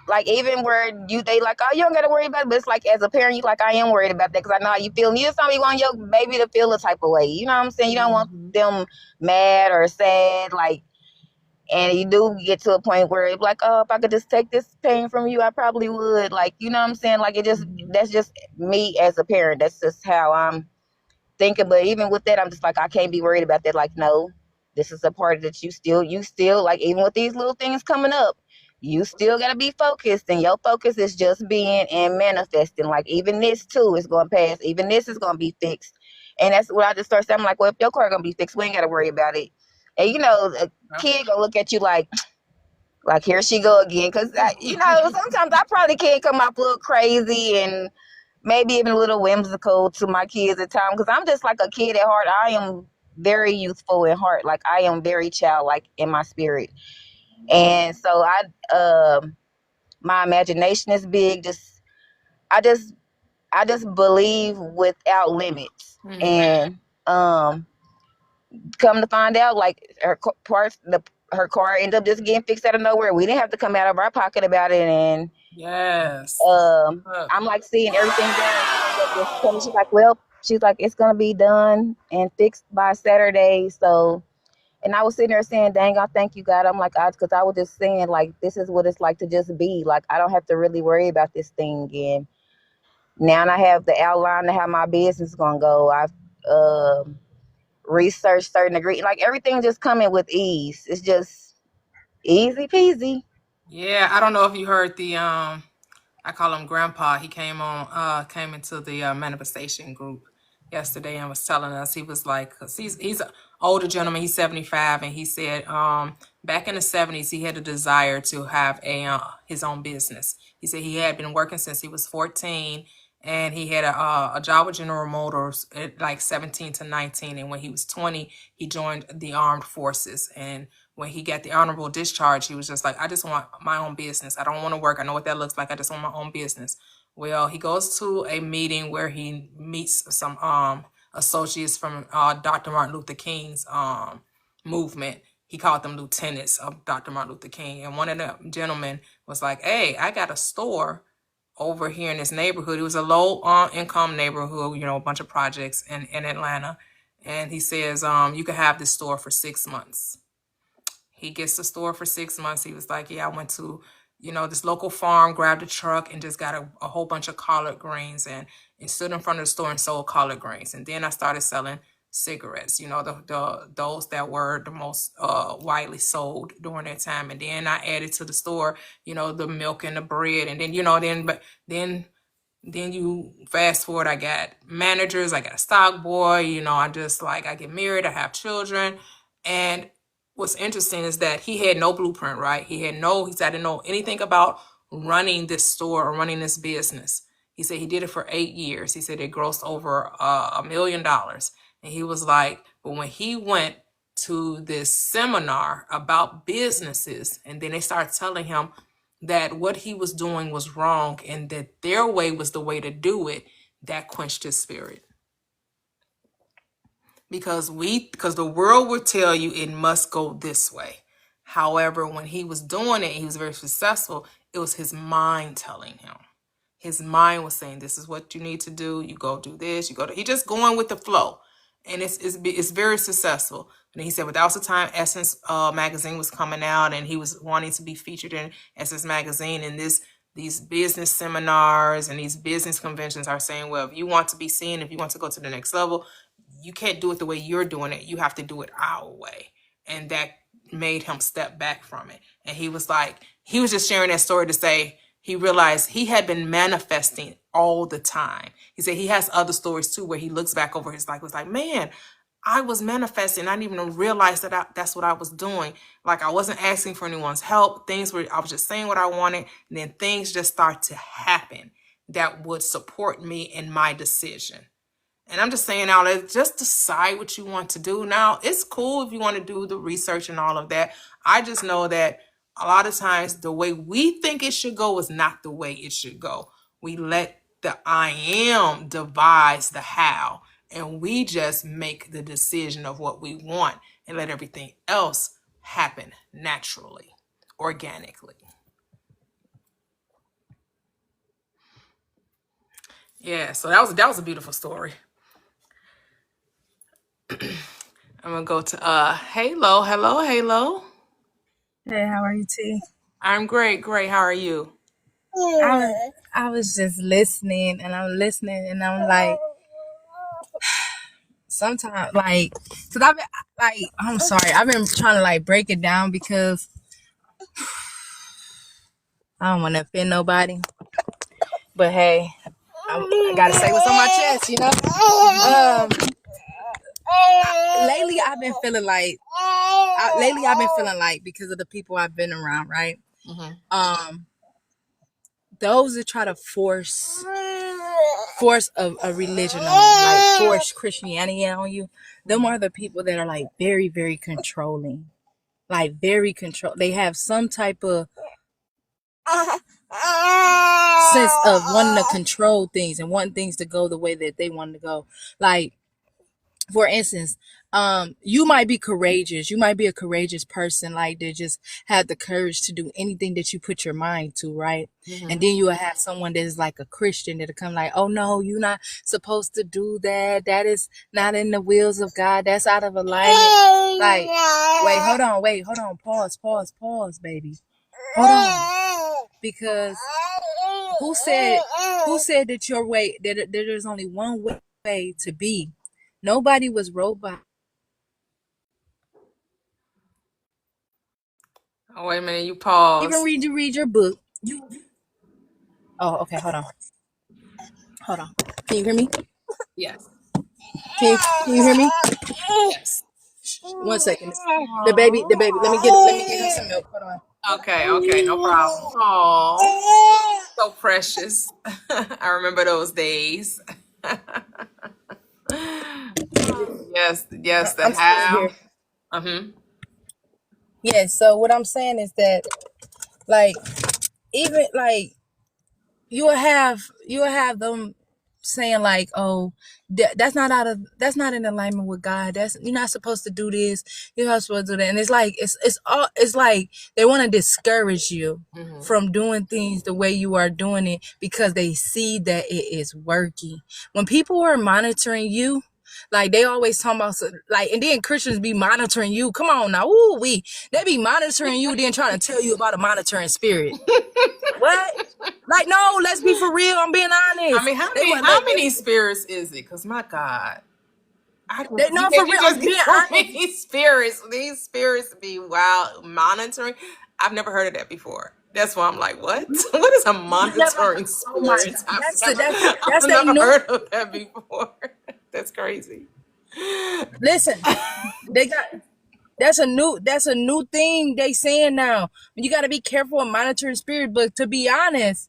like even where they like, oh, you don't gotta worry about it. But it's like as a parent, you like, I am worried about that because I know how you feel. And you just don't want your baby to feel a type of way. You know what I'm saying? You don't want them mad or sad, like. And you do get to a point where it's like, oh, if I could just take this pain from you, I probably would. Like, you know what I'm saying? Like, that's just me as a parent. That's just how I'm thinking. But even with that, I'm just like, I can't be worried about that. Like, no, this is a part that you still, like, even with these little things coming up, you still got to be focused. And your focus is just being and manifesting. Like, even this, too, is going to pass. Even this is going to be fixed. And that's what I just start saying. I'm like, well, if your car going to be fixed, we ain't got to worry about it. And, a kid going to look at you like here she go again. Because, sometimes I probably can come off a little crazy and maybe even a little whimsical to my kids at times. Because I'm just like a kid at heart. I am very youthful in heart. Like, I am very childlike in my spirit. And so my imagination is big. I just believe without limits. And come to find out, like her car ended up just getting fixed out of nowhere. We didn't have to come out of our pocket about it. And Yes. I'm like seeing everything done. She's like, it's gonna be done and fixed by Saturday. So, and I was sitting there saying, dang, I thank you, God. I'm like, because I was just saying, like, this is what it's like to just be. Like, I don't have to really worry about this thing. And now I have the outline of how my business is gonna go. I've researched certain degree, like everything just coming with ease. It's just easy peasy. Yeah, I don't know if you heard the I call him Grandpa. He came into the manifestation group yesterday and was telling us, he was like, 'cause he's an older gentleman, he's 75, and he said back in the 70s, he had a desire to have his own business. He said he had been working since he was 14, and he had a job with General Motors at like 17 to 19. And when he was 20, he joined the armed forces. And when he got the honorable discharge, he was just like, I just want my own business. I don't want to work. I know what that looks like. I just want my own business. Well, he goes to a meeting where he meets some associates from Dr. Martin Luther King's movement. He called them lieutenants of Dr. Martin Luther King. And one of the gentlemen was like, hey, I got a store over here in this neighborhood. It was a low income neighborhood, a bunch of projects in Atlanta. And he says, you can have this store for 6 months. He gets the store for 6 months. He was like, yeah, I went to, this local farm, grabbed a truck and just got a whole bunch of collard greens and stood in front of the store and sold collard greens. And then I started selling cigarettes, those that were the most widely sold during that time. And then I added to the store, the milk and the bread. And then you fast forward, I got managers, I got a stock boy, I just I get married, I have children. And what's interesting is that he had no blueprint, right? He said, I didn't know anything about running this store or running this business. He said he did it for 8 years. He said it grossed over $1 million. And he was like, but when he went to this seminar about businesses, and then they started telling him that what he was doing was wrong and that their way was the way to do it, that quenched his spirit. Because the world would tell you it must go this way. However, when he was doing it, he was very successful. It was his mind telling him. His mind was saying, this is what you need to do. You go do this. He just going with the flow. And it's very successful. And he said, but that was the time Essence magazine was coming out, and he was wanting to be featured in Essence magazine. And these business seminars and these business conventions are saying, well, if you want to be seen, if you want to go to the next level, you can't do it the way you're doing it. You have to do it our way. And that made him step back from it. And he was just sharing that story to say he realized he had been manifesting all the time. He said he has other stories too, where he looks back over his life, was like, man, I was manifesting. I didn't even realize that that's what I was doing. I wasn't asking for anyone's help. I was just saying what I wanted. And then things just start to happen that would support me in my decision. And I'm just saying now, just decide what you want to do. Now, it's cool if you want to do the research and all of that. I just know that a lot of times the way we think it should go is not the way it should go. We let the I am devise the how, and we just make the decision of what we want and let everything else happen naturally, organically. Yeah, so that was a beautiful story. I'm gonna go to Halo. Hello, Halo. Hey, how are you, T? I'm great. How are you? I was just listening, and I'm listening, and I'm like, sometimes, cause I'm sorry, I've been trying to break it down because I don't want to offend nobody, but hey, I gotta say what's on my chest, Lately I've been feeling because of the people I've been around, right? Mm-hmm. Those that try to force a religion on you, force Christianity on you, them are the people that are very, very controlling, they have some type of sense of wanting to control things and wanting things to go the way that they want to go. For instance, you might be courageous. You might be a courageous person, that just have the courage to do anything that you put your mind to, right? Mm-hmm. And then you will have someone that is a Christian that'll come oh no, you're not supposed to do that. That is not in the wills of God. That's out of alignment. Wait, hold on. Pause, baby. Hold on. Because who said that your way, that there's only one way to be? Nobody was robot. Oh, wait a minute, you pause. Even read your book. Oh, okay, hold on. Can you hear me? Yes. Can you hear me? Yes. 1 second. The baby. Let me get him some milk. Hold on. Okay, no problem. Oh, so precious. I remember those days. Yes, the I'm still here. ham. Mm-hmm. Yeah. So what I'm saying is that, like, even like you'll have them saying like, oh, that's not in alignment with God. That's, you're not supposed to do this. You're not supposed to do that. And it's like it's like they want to discourage you from doing things the way you are doing it because they see that it is working. When people are monitoring you, like they always talk about, like, and then Christians be monitoring you. Come on now, they be monitoring you, then trying to tell you about a monitoring spirit. What? Like, no, let's be for real. I'm being honest. I mean, how many spirits is it? Because my God, No, for real. I'm being honest. These spirits be wild monitoring. I've never heard of that before. That's why I'm like, what? What is a monitoring Oh my spirit? God. I've never heard of that before. That's crazy. Listen, they got. That's a new thing they saying now. You got to be careful of monitoring spirit. But to be honest,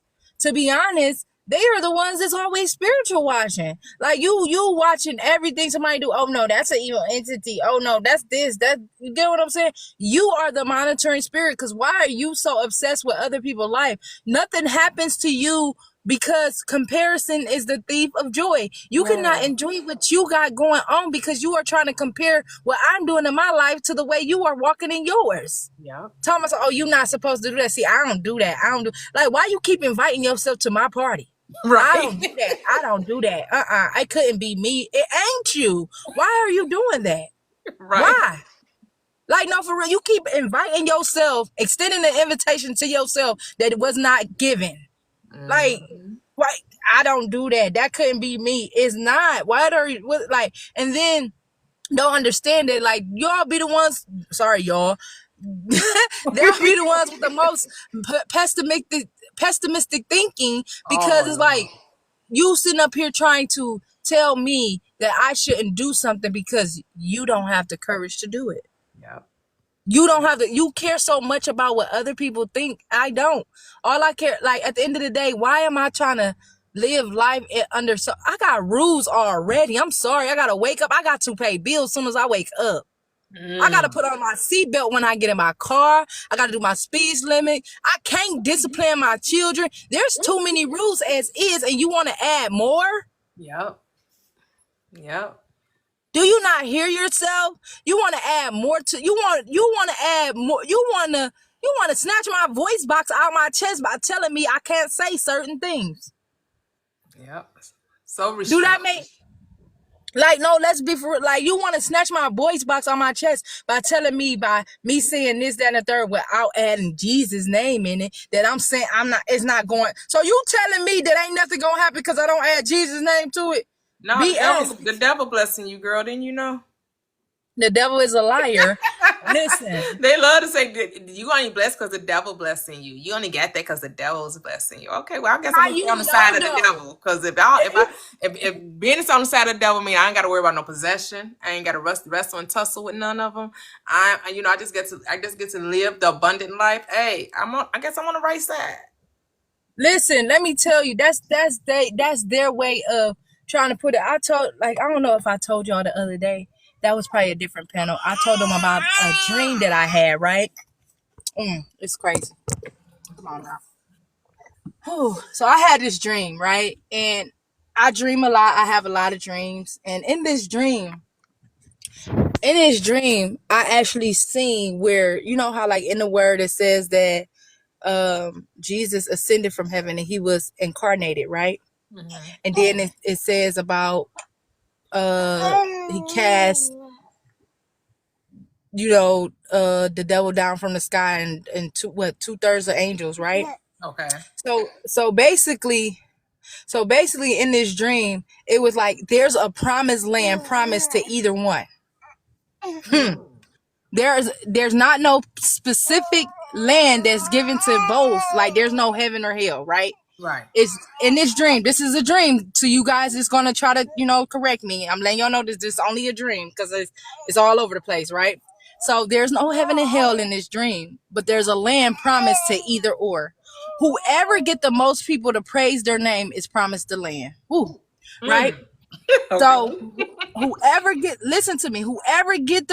they are the ones that's always spiritual watching. Like you watching everything somebody do. Oh no, that's an evil entity. Oh no, that's this. That, you get what I'm saying? You are the monitoring spirit. Because why are you so obsessed with other people's life? Nothing happens to you because comparison is the thief of joy. You cannot enjoy what you got going on because you are trying to compare what I'm doing in my life to the way you are walking in yours. Yeah. Thomas, oh, you're not supposed to do that. See, I don't do that. Like, why you keep inviting yourself to my party? Right. I don't do that. It couldn't be me. It ain't you. Why are you doing that? Right. Why? Like, no, for real, you keep inviting yourself, extending an invitation to yourself that it was not given. Like, why? I don't do that. That couldn't be me. It's not. Why are you like? And then don't understand that. Like, y'all be the ones. Sorry, y'all. They'll be the ones with the most pessimistic thinking because it's like you sitting up here trying to tell me that I shouldn't do something because you don't have the courage to do it. Yeah. You don't have you care so much about what other people think. I don't. All I care, like, at the end of the day, why am I trying to live life under I got rules already. I'm sorry. I got to wake up. I got to pay bills as soon as I wake up. I got to put on my seatbelt when I get in my car. I got to do my speed limit. I can't discipline my children. There's too many rules as is, and you want to add more? Yep. Do you not hear yourself? You want to add more to you want to add more. You want to snatch my voice box out my chest by telling me I can't say certain things. Yep. So restrictive. Do that make like, no, let's be for like, you want to snatch my voice box on my chest by telling me, by me saying this, that, and the third without adding Jesus' name in it, that I'm saying it's not going. So you telling me that ain't nothing gonna happen because I don't add Jesus' name to it? No, the devil blessing you, girl. Didn't you know? The devil is a liar. Listen. They love to say you only blessed because the devil blessing you. You only got that because the devil's blessing you. Okay, well, I guess I'm on the side of the devil. Because if being on the side of the devil mean I ain't got to worry about no possession. I ain't got to wrestle and tussle with none of them. I just get to live the abundant life. Hey, I guess I'm on the right side. Listen, let me tell you, that's their way of trying to put it. I don't know if I told y'all the other day. That was probably a different panel. I told them about a dream that I had, right? It's crazy. Come on now. So I had this dream, right? And I dream a lot. I have a lot of dreams. And in this dream, I actually seen where, you know how like in the word it says that Jesus ascended from heaven and he was incarnated, right? Mm-hmm. And then it says about he cast the devil down from the sky and 2/3 of angels, right? Okay. So basically in this dream it was like there's a promised land promised to either one. There's not no specific land that's given to both, like there's no heaven or hell, right? Right. It's in this dream. This is a dream. So you guys is gonna try to, correct me. I'm letting y'all know this is only a dream because it's all over the place, right? So there's no heaven and hell in this dream, but there's a land promised to either or. Whoever get the most people to praise their name is promised the land. Woo, right? So listen to me, whoever get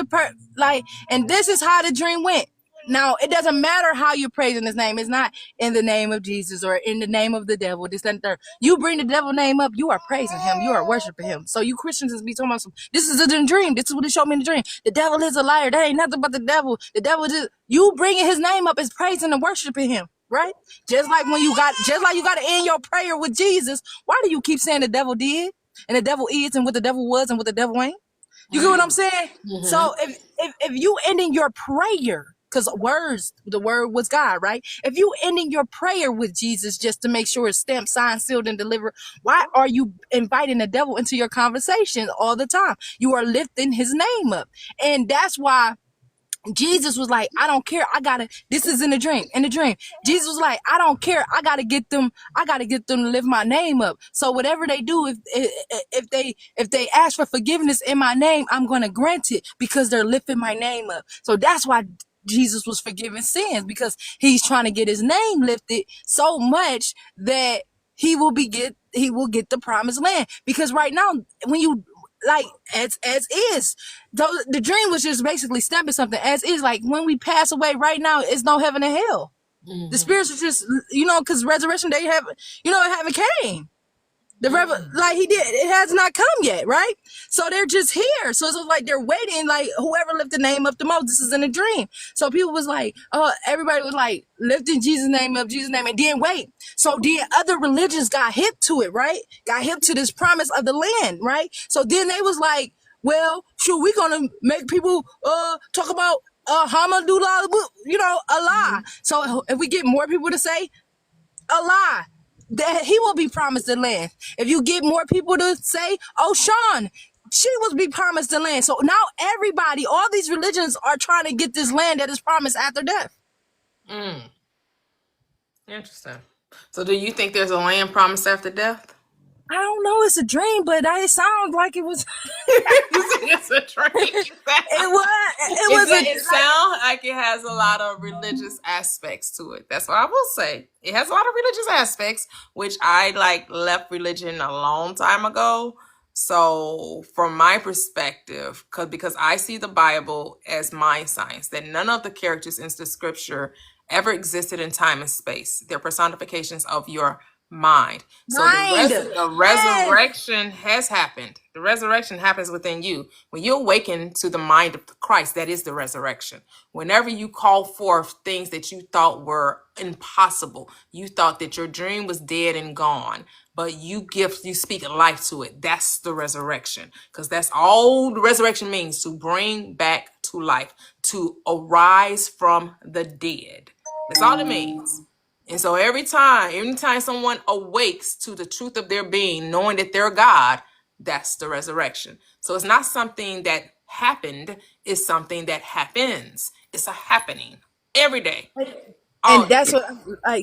and this is how the dream went. Now, it doesn't matter how you're praising his name. It's not in the name of Jesus or in the name of the devil, this, that, and third. You bring the devil name up, you are praising him. You are worshiping him. So you Christians is be talking about this is a dream. This is what he showed me in the dream. The devil is a liar. That ain't nothing but the devil. The devil just, you bringing his name up is praising and worshiping him. Right? Just like you got to end your prayer with Jesus. Why do you keep saying the devil did? And the devil is, and what the devil was, and what the devil ain't. You get what I'm saying? Mm-hmm. So if you ending your prayer, because the word was God, right? If you ending your prayer with Jesus just to make sure it's stamped, signed, sealed, and delivered, why are you inviting the devil into your conversation all the time? You are lifting his name up, and that's why Jesus was like, I don't care. This is in the dream. In the dream, Jesus was like, I don't care. I gotta get them to lift my name up. So whatever they do, if they ask for forgiveness in my name, I'm gonna grant it because they're lifting my name up. So that's why Jesus was forgiving sins, because he's trying to get his name lifted so much that he will get the promised land. Because right now, when you as is, the dream was just basically stamping something as is. Like when we pass away right now, it's no heaven and hell. Mm-hmm. The spirits are just, because resurrection day haven't came. It has not come yet, right? So they're just here. So it's like they're waiting, like whoever lifted the name up the most. This is in a dream. So people was like, everybody was like lifting Jesus' name up, and then wait. So then other religions got hip to it, right? Got hip to this promise of the land, right? So then they was like, well, sure, we're gonna make people talk about Hamadullah, Allah. So if we get more people to say Allah, that he will be promised the land. If you get more people to say, oh, Sean, she will be promised the land. So now everybody, all these religions are trying to get this land that is promised after death. Interesting. So do you think there's a land promised after death? I don't know. It's a dream, but it sounds like it was. It's a dream. It sounds like it has a lot of religious aspects to it. That's what I will say. It has a lot of religious aspects, which I left religion a long time ago. So from my perspective, because I see the Bible as mind science, that none of the characters in the scripture ever existed in time and space. They're personifications of your mind. So the resurrection has happened. The resurrection happens within you. When you awaken to the mind of Christ, that is the resurrection. Whenever you call forth things that you thought were impossible, you thought that your dream was dead and gone, but you speak life to it. That's the resurrection. Because that's all the resurrection means, to bring back to life, to arise from the dead. That's all it means. And so every time someone awakes to the truth of their being, knowing that they're God, that's the resurrection. So it's not something that happened, it's something that happens. It's a happening every day. And that's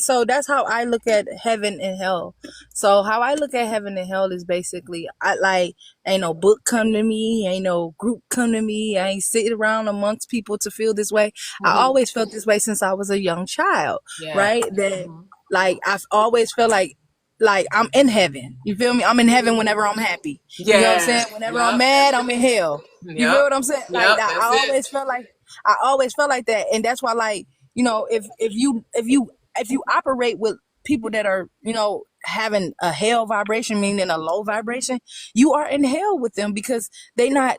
so that's how I look at heaven and hell. So how I look at heaven and hell is basically, ain't no book come to me, ain't no group come to me, I ain't sitting around amongst people to feel this way. Mm-hmm. I always felt this way since I was a young child, right? That I've always felt like I'm in heaven. You feel me? I'm in heaven whenever I'm happy. You know what I'm saying? Whenever I'm mad, I'm in hell. You feel what I'm saying? I always felt like that, and that's why if you operate with people that are having a hell vibration, meaning a low vibration, you are in hell with them, because they're not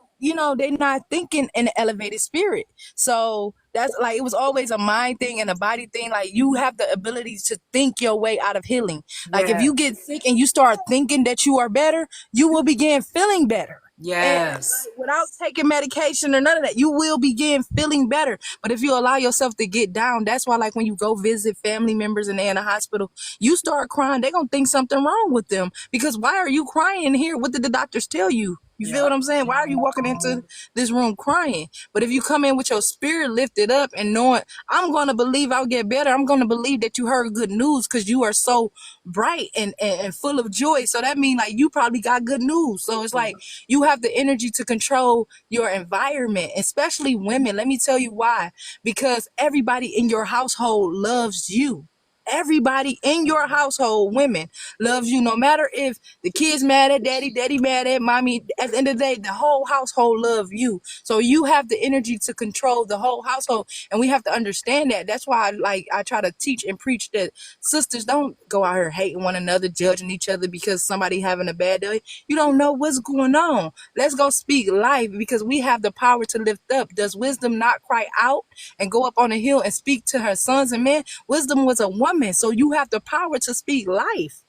thinking in an elevated spirit. So that's it was always a mind thing and a body thing. You have the ability to think your way out of healing. If you get sick and you start thinking that you are better, you will begin feeling better. Yes. And, without taking medication or none of that, you will begin feeling better. But if you allow yourself to get down, that's why when you go visit family members and they're in the hospital, you start crying, they're going to think something wrong with them. Because why are you crying here? What did the doctors tell you? You feel Yeah. what I'm saying? Why are you walking into this room crying? But if you come in with your spirit lifted up and knowing, I'm going to believe I'll get better. I'm going to believe that you heard good news because you are so bright and full of joy. So that means like you probably got good news. So it's like you have the energy to control your environment, especially women. Let me tell you why. Because everybody in your household loves you. Everybody in your household, women, loves you. No matter if the kids mad at daddy, daddy mad at mommy, at the end of the day, the whole household love you. So you have the energy to control the whole household. And we have to understand that. That's why I try to teach and preach that sisters don't go out here hating one another, judging each other because somebody having a bad day. You don't know what's going on. Let's go speak life because we have the power to lift up. Does wisdom not cry out and go up on a hill and speak to her sons and men? Wisdom was a woman, so you have the power to speak life.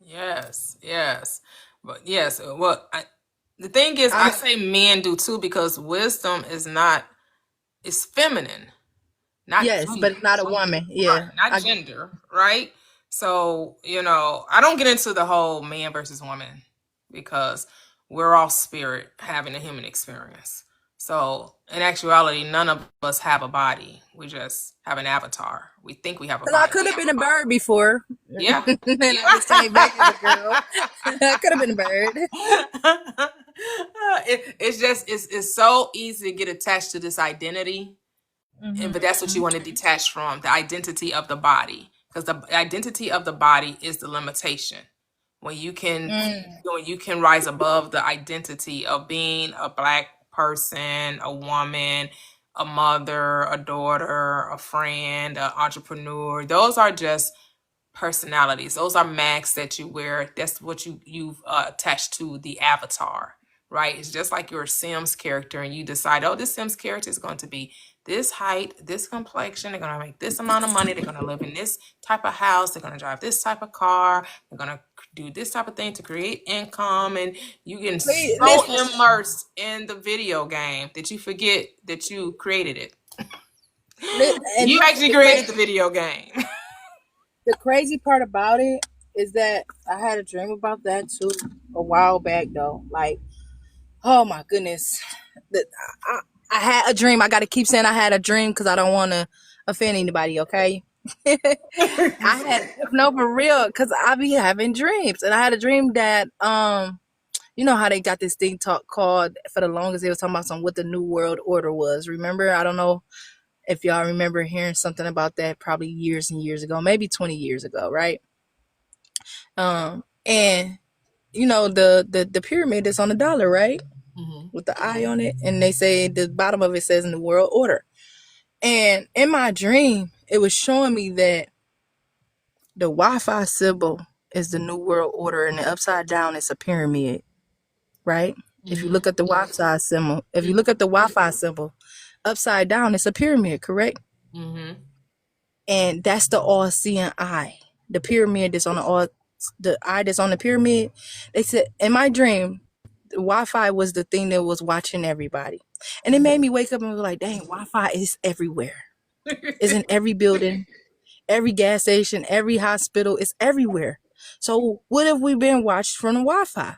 Yes, yes. But yes, well, the thing is, I say men do too because wisdom is feminine, not Yes, gender. but not a woman. Right, Yeah. not gender, right? So, I don't get into the whole man versus woman because we're all spirit having a human experience. So, in actuality, none of us have a body. We just have an avatar. We think we have a Because I body. could have been a bird before. Yeah. And I just came back as a girl. I could have been a bird. It's so easy to get attached to this identity. But that's what you want to detach from, the identity of the body, because the identity of the body is the limitation. When you can rise above the identity of being a Black person, a woman, a mother, a daughter, a friend, an entrepreneur, those are just personalities. Those are masks that you wear. That's what you've attached to the avatar, right? It's just like your Sims character, and you decide, oh, this Sims character is going to be this height, this complexion. They're going to make this amount of money. They're going to live in this type of house. They're going to drive this type of car. They're going to do this type of thing to create income. And you get so immersed in the video game that you forget that you created it. You actually created the video game. The crazy part about it is that I had a dream about that too a while back though. Like, oh my goodness. I had a dream. I got to keep saying I had a dream because I don't want to offend anybody, okay? No, for real, because I be having dreams. And I had a dream that, you know how they got this thing called, for the longest, they was talking about what the New World Order was. Remember? I don't know if y'all remember hearing something about that probably years and years ago, maybe 20 years ago, right? And you know the pyramid that's on the dollar, right? With the eye on it, and they say the bottom of it says New World Order. And in my dream, it was showing me that the Wi-Fi symbol is the New World Order, and the upside down is a pyramid, right? If you look at the Wi-Fi symbol, upside down it's a pyramid, correct? And that's the all-seeing eye. The pyramid that's on the eye that's on the pyramid. They said in my dream, the Wi-Fi was the thing that was watching everybody, and it made me wake up and was like, "Dang, Wi-Fi is everywhere. It's in every building, every gas station, every hospital. It's everywhere. So what if we've been watched from the Wi-Fi?"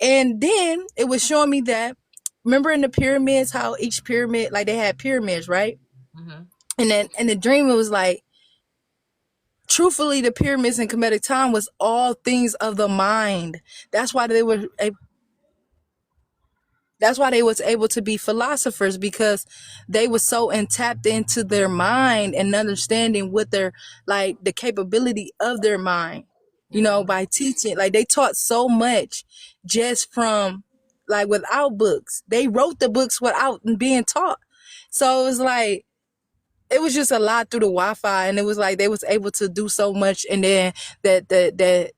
And then it was showing me that, remember in the pyramids, how each pyramid, like they had pyramids, right? And then in the dream, it was like, truthfully, the pyramids in Kemetic time was all things of the mind. That's why they was able to be philosophers, because they were so tapped into their mind and understanding what their, like, the capability of their mind, you know, by teaching. Like, they taught so much just from, like, without books. They wrote the books without being taught. So it was like, it was just a lot through the Wi-Fi, and it was like they was able to do so much. And then that the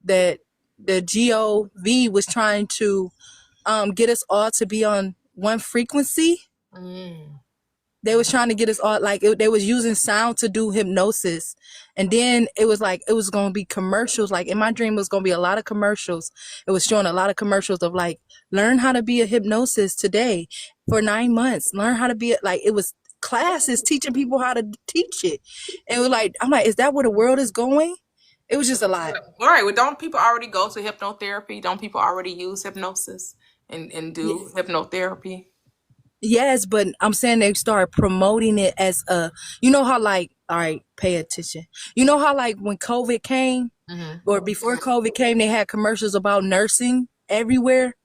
GOV was trying to get us all to be on one frequency. They was trying to get us all, like, they was using sound to do hypnosis. And then it was like, it was going to be commercials. Like in my dream, it was going to be a lot of commercials. It was showing a lot of commercials of like, learn how to be a hypnosis today for 9 months. Learn how to be, like, it was classes teaching people how to teach it. And it was like, I'm like, is that where the world is going? It was just a lot. All right. Well, don't people already go to hypnotherapy? Don't people already use hypnosis and do hypnotherapy? Yes, but I'm saying they start promoting it as a, you know how like, all right, pay attention. You know how like when COVID came or before COVID came, they had commercials about nursing everywhere.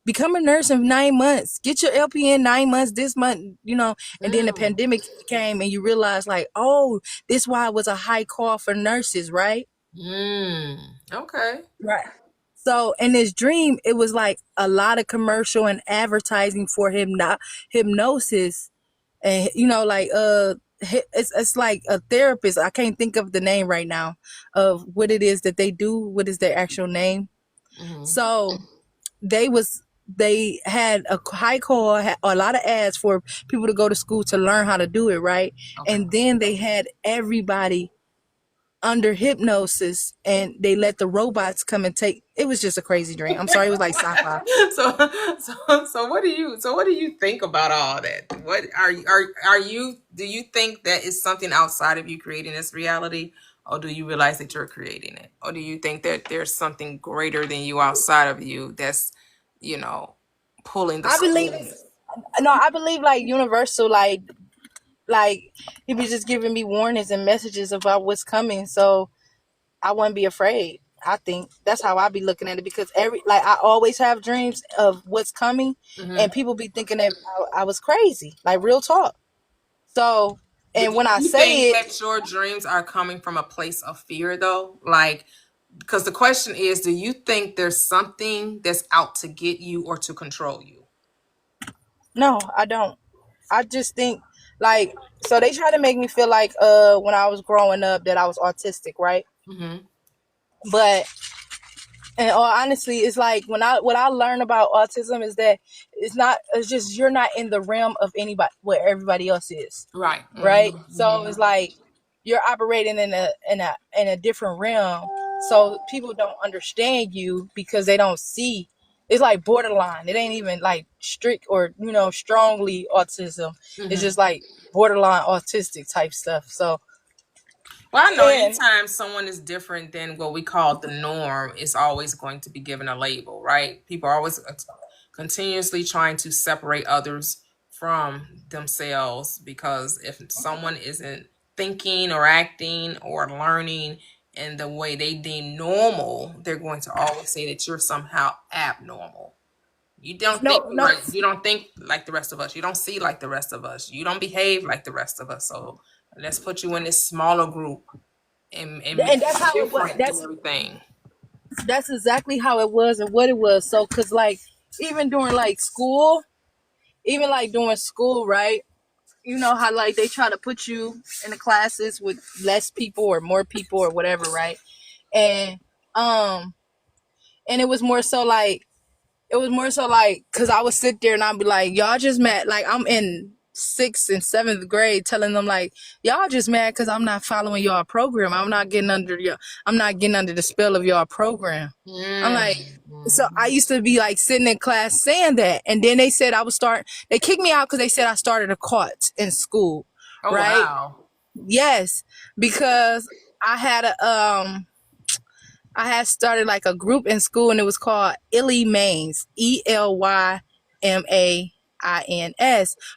Become a nurse in 9 months. Get your LPN 9 months this month, you know. And then the pandemic came and you realize like, oh, this why it was a high call for nurses, right? Okay. Right. So in this dream, it was like a lot of commercial and advertising for hypnosis, and you know, like it's like a therapist. I can't think of the name right now of what it is that they do. What is their actual name? So they had a high call, a lot of ads for people to go to school to learn how to do it, right? Okay. And then they had everybody under hypnosis and they let the robots come and take. It was just a crazy dream. I'm sorry, it was like sci-fi. So what do you think about all that? What do you think that is something outside of you creating this reality, or do you realize that you're creating it, or do you think that there's something greater than you outside of you that's, you know, pulling the I believe strings? I believe like universal, like he was just giving me warnings and messages about what's coming, so I wouldn't be afraid. I think that's how I be looking at it, because I always have dreams of what's coming, and people be thinking that I was crazy, like real talk. So, But and do when I you say think it, that your dreams are coming from a place of fear, though? Like, because the question is, do you think there's something that's out to get you or to control you? no, I don't. I just think like, so they try to make me feel like when I was growing up that I was autistic, right? But and honestly, it's like what I learned about autism is that it's just you're not in the realm of anybody where everybody else is, Right. right? So it's like you're operating in a different realm, so people don't understand you because they don't see. It's like borderline. It ain't even like strict or strongly autism. It's just like borderline autistic type stuff. So Well, I know and anytime someone is different than what we call the norm, it's always going to be given a label, right? People are always continuously trying to separate others from themselves, because if someone isn't thinking or acting or learning in the way they deem normal, they're going to always say that you're somehow abnormal. You don't think no, right. You don't think like the rest of us. You don't see like the rest of us. You don't behave like the rest of us. So let's put you in this smaller group and make and that's you how it was. different than everything. That's exactly how it was and what it was. So, cause like even during like school, even like during school, right? You know how like they try to put you in the classes with less people or more people or whatever, right? And um, and it was more so like, cause I would sit there and I'd be like, y'all just mad. Like I'm in 6th and 7th grade telling them like, y'all just mad cause I'm not following y'all program. I'm not getting under the spell of y'all program. I'm like, so I used to be like sitting in class saying that. And then they said they kicked me out cause they said I started a cult in school. Oh Right? wow. Yes. Because I had I had started like a group in school and it was called Illy Mains, ELYMAINS.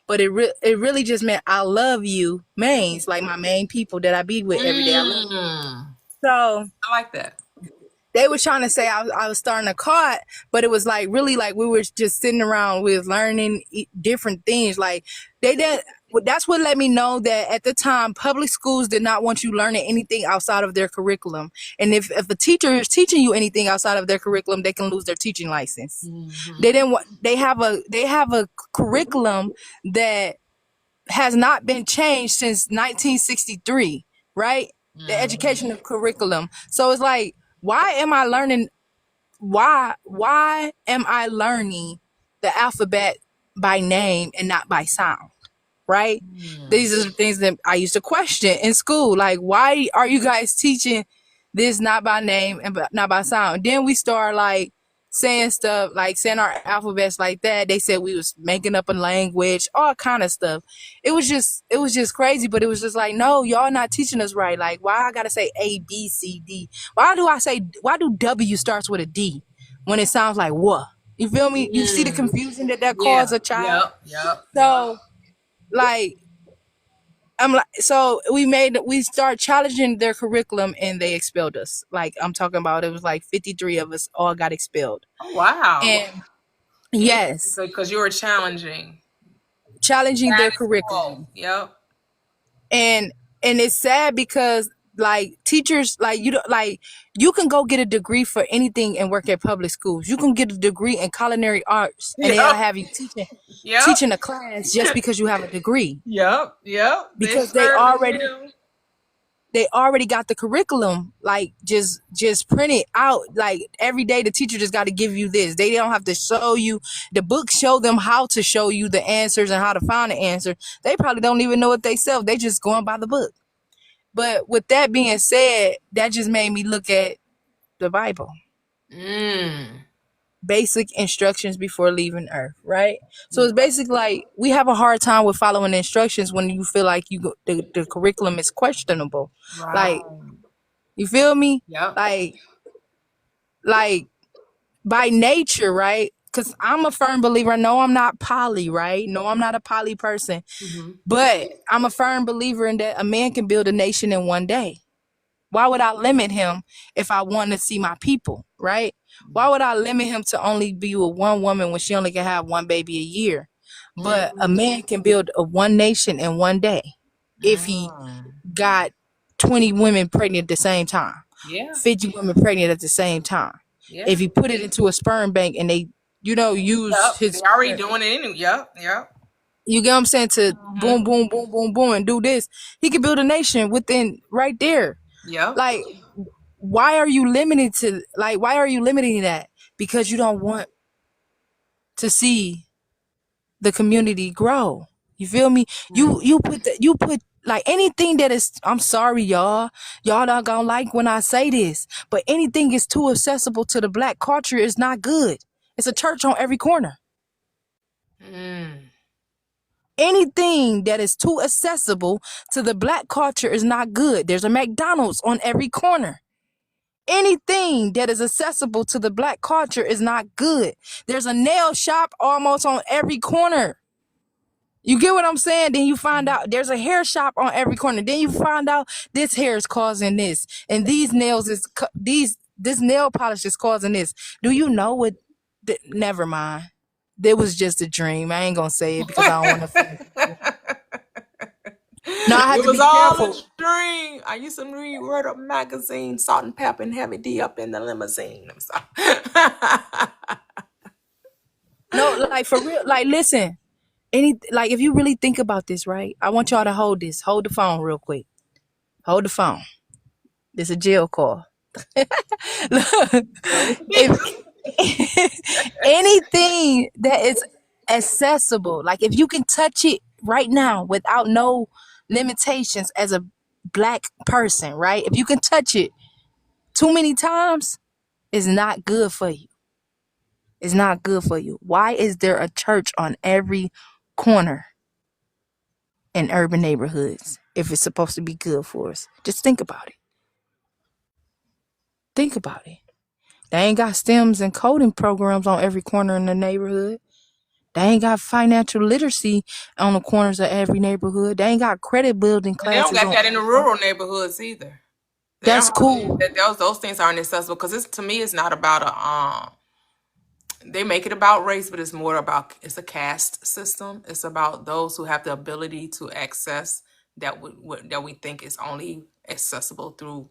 But it really just meant I love you, mains, like my main people that I be with every day. I love you. So I like that. they were trying to say I was starting a cart, but it was like really like we were just sitting around with learning different things. Like they didn't. That's what let me know that at the time public schools did not want you learning anything outside of their curriculum. And if a teacher is teaching you anything outside of their curriculum, they can lose their teaching license. They didn't want. They have a curriculum that has not been changed since 1963, right? The educational curriculum. So it's like, why am I learning the alphabet by name and not by sound? Right? These are the things that I used to question in school. Like, why are you guys teaching this not by name and not by sound? Then we start like saying stuff like saying our alphabets like that. They said we was making up a language, all kind of stuff. It was just crazy, but it was just like, no, y'all not teaching us right. Like, why I gotta say A B C D? Why do W starts with a D when it sounds like what? You feel me? You see the confusion that Yeah. caused a child. Yep. So like I'm like, so we start challenging their curriculum and they expelled us. Like I'm talking about, it was like 53 of us all got expelled. Oh, wow. And yes, Because you were challenging challenging their status quo. curriculum. Yep. And it's sad because like teachers, like you can go get a degree for anything and work at public schools. You can get a degree in culinary arts and they'll Yep. have you Yep. teaching a class just because you have a degree. Yep. Because they already got the curriculum like just printed out. Like every day the teacher just got to give you this. They don't have to show you. The book show them how to show you the answers and how to find the answer. They probably don't even know it themselves. They just going by the book. But with that being said, that just made me look at the Bible. Basic instructions before leaving earth, right? So it's basically like we have a hard time with following the instructions when you feel like the curriculum is questionable. Right. Like, you feel me? Yep. Like by nature, right? Because I'm a firm believer. No, I'm not poly, right? No, I'm not a poly person. But I'm a firm believer in that a man can build a nation in one day. Why would I limit him if I want to see my people, right? Why would I limit him to only be with one woman when she only can have one baby a year? But a man can build a one nation in one day if he got 20 women pregnant at the same time, 50 women pregnant at the same time. If he put it into a sperm bank and they, use his... They're already doing it anyway. Yep. You get what I'm saying? To boom, boom, boom, boom, boom, and do this. He could build a nation within right there. Yep. Like, why are you limited to, like, why are you limiting that? Because you don't want to see the community grow. You feel me? You put like anything that is, I'm sorry, y'all not gonna like when I say this, but anything is too accessible to the black culture is not good. It's a church on every corner. Anything that is too accessible to the black culture is not good. There's a McDonald's on every corner. Anything that is accessible to the black culture is not good. There's a nail shop almost on every corner. You get what I'm saying? Then you find out there's a hair shop on every corner. Then you find out this hair is causing this, and these nails this nail polish is causing this. Do you know what? Never mind. It was just a dream. I ain't gonna say it because I don't want to. No, I had It to was be all careful. a dream. I used to read Word Up magazine, Salt and Pepper and Heavy D up in the limousine. I'm sorry. No, like for real. Like, listen. Like if you really think about this, right? I want y'all to hold this. Hold the phone real quick. Hold the phone. This is a jail call. Look, anything that is accessible, like if you can touch it right now without no limitations as a black person, right? If you can touch it too many times, it's not good for you. It's not good for you. Why is there a church on every corner in urban neighborhoods if it's supposed to be good for us? Just think about it. Think about it. They ain't got STEMs and coding programs on every corner in the neighborhood. They ain't got financial literacy on the corners of every neighborhood. They ain't got credit building And they don't classes. got that in the rural neighborhoods either. That's cool. Those things aren't accessible because to me it's not about a they make it about race, but it's more about, it's a caste system. It's about those who have the ability to access that we think is only accessible through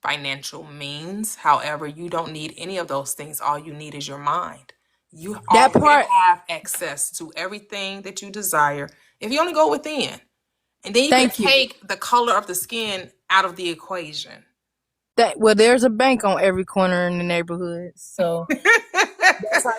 financial means. However, you don't need any of those things. All you need is your mind. You already have access to everything that you desire if you only go within. And then you can take the color of the skin out of the equation. Well, there's a bank on every corner in the neighborhood. So that's how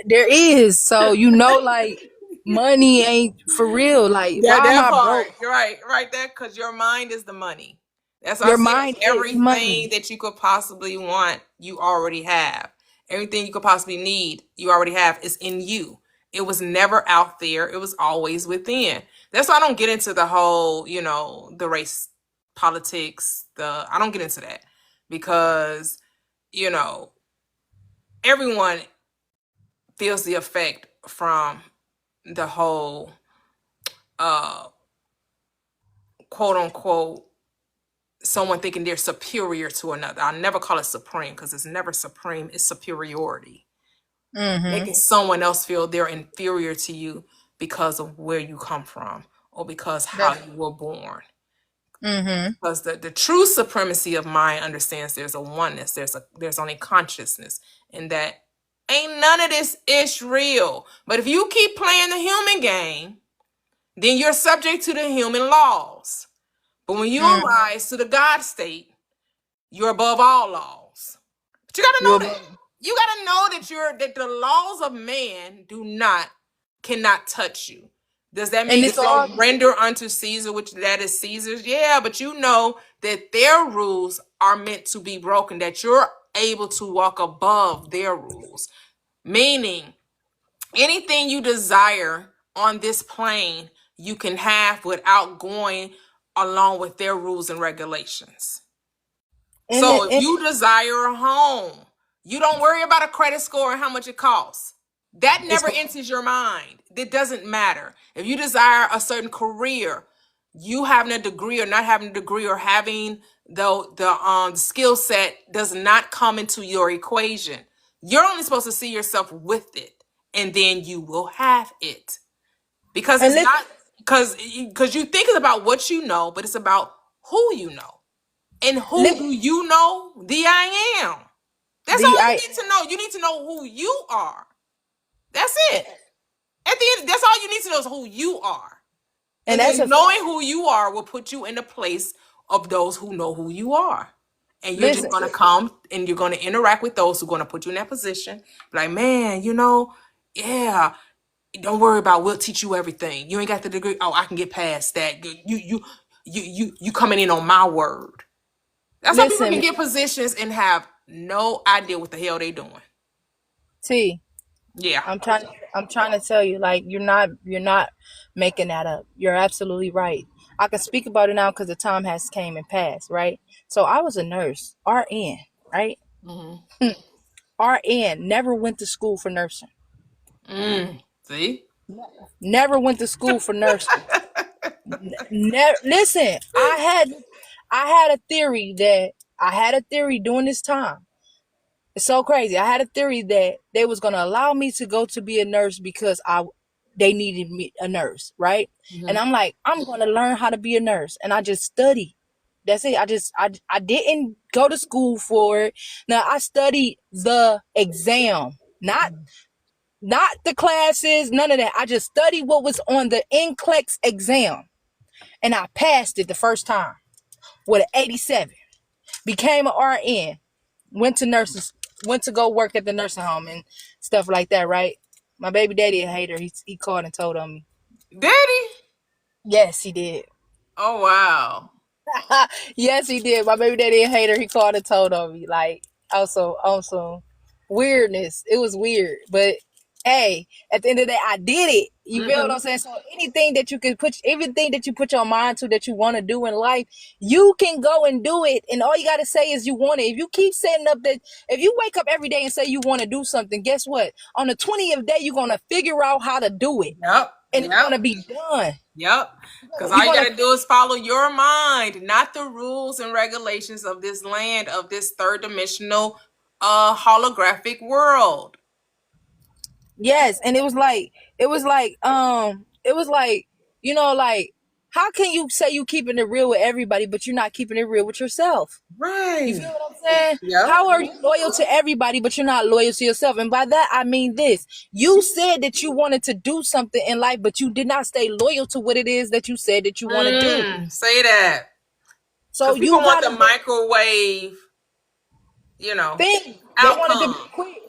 there is. So, like money ain't for real. Like, yeah, why that am I part. broke? You're right there, because your mind is the money. That's why Your I say mind is money. everything that you could possibly want, you already have. Everything you could possibly need, you already have, is in you. It was never out there. It was always within. That's why I don't get into the whole, the race politics. I don't get into that because, everyone feels the effect from the whole, quote unquote, someone thinking they're superior to another. I'll never call it supreme because it's never supreme. It's superiority. Making someone else feel they're inferior to you because of where you come from or because how you were born. Because the true supremacy of mind understands there's a oneness, there's only consciousness, and that ain't none of this ish real. But if you keep playing the human game, then you're subject to the human laws. But when you arise to the God state, you're above all laws. But you gotta know that. You gotta know that the laws of man cannot touch you. Does that mean don't render unto Caesar, which that is Caesar's? Yeah, but you know that their rules are meant to be broken, that you're able to walk above their rules. Meaning, anything you desire on this plane, you can have without going along with their rules and regulations. So if you desire a home, you don't worry about a credit score and how much it costs. That never enters your mind. It doesn't matter. If you desire a certain career, you having a degree or not having a degree or having the skill set does not come into your equation. You're only supposed to see yourself with it, and then you will have it. Because it's not because you think it's about what you know, but it's about who you know. And who do you know? The I am. That's all you need to know. You need to know who you are. That's it. At the end, that's all you need to know is who you are. And then knowing who you are will put you in the place of those who know who you are. And you're just going to come and you're going to interact with those who are going to put you in that position. Like, man, yeah, don't worry about, we'll teach you everything. You ain't got the degree. Oh, I can get past that. You coming in on my word. That's how people can get positions and have no idea what the hell they doing. Yeah. I'm trying to tell you, like, you're not making that up. You're absolutely right. I can speak about it now because the time has came and passed, right? So I was a nurse, RN, right? RN, never went to school for nursing. See? Never went to school for nursing. Listen, I had a theory during this time. It's so crazy. I had a theory that they was going to allow me to go to be a nurse because they needed me a nurse, right? And I'm like, I'm going to learn how to be a nurse, and I just studied. That's it. I didn't go to school for it. Now I studied the exam, not the classes, none of that. I just studied what was on the NCLEX exam, and I passed it the first time with an 87. Became an RN. Went to go work at the nursing home and stuff like that, right? My baby daddy a hater. He called and told on me. Daddy? Yes, he did. Oh, wow. Yes, he did. My baby daddy a hater. He called and told on me. Like, also weirdness. It was weird. But hey, at the end of the day, I did it. You feel what I'm saying? So everything that you put your mind to that you want to do in life, you can go and do it. And all you got to say is you want it. If you keep setting up if you wake up every day and say you want to do something, guess what? On the 20th day, you're going to figure out how to do it. Yep. And it's going to be done. Yep. Because all you got to do is follow your mind, not the rules and regulations of this land, of this third dimensional holographic world. Yes, and it was like, how can you say you keeping it real with everybody, but you're not keeping it real with yourself? Right. You feel what I'm saying? Yep. How are you loyal to everybody, but you're not loyal to yourself? And by that, I mean this. You said that you wanted to do something in life, but you did not stay loyal to what it is that you said that you want to do. Say that. So you want the microwave, outcome.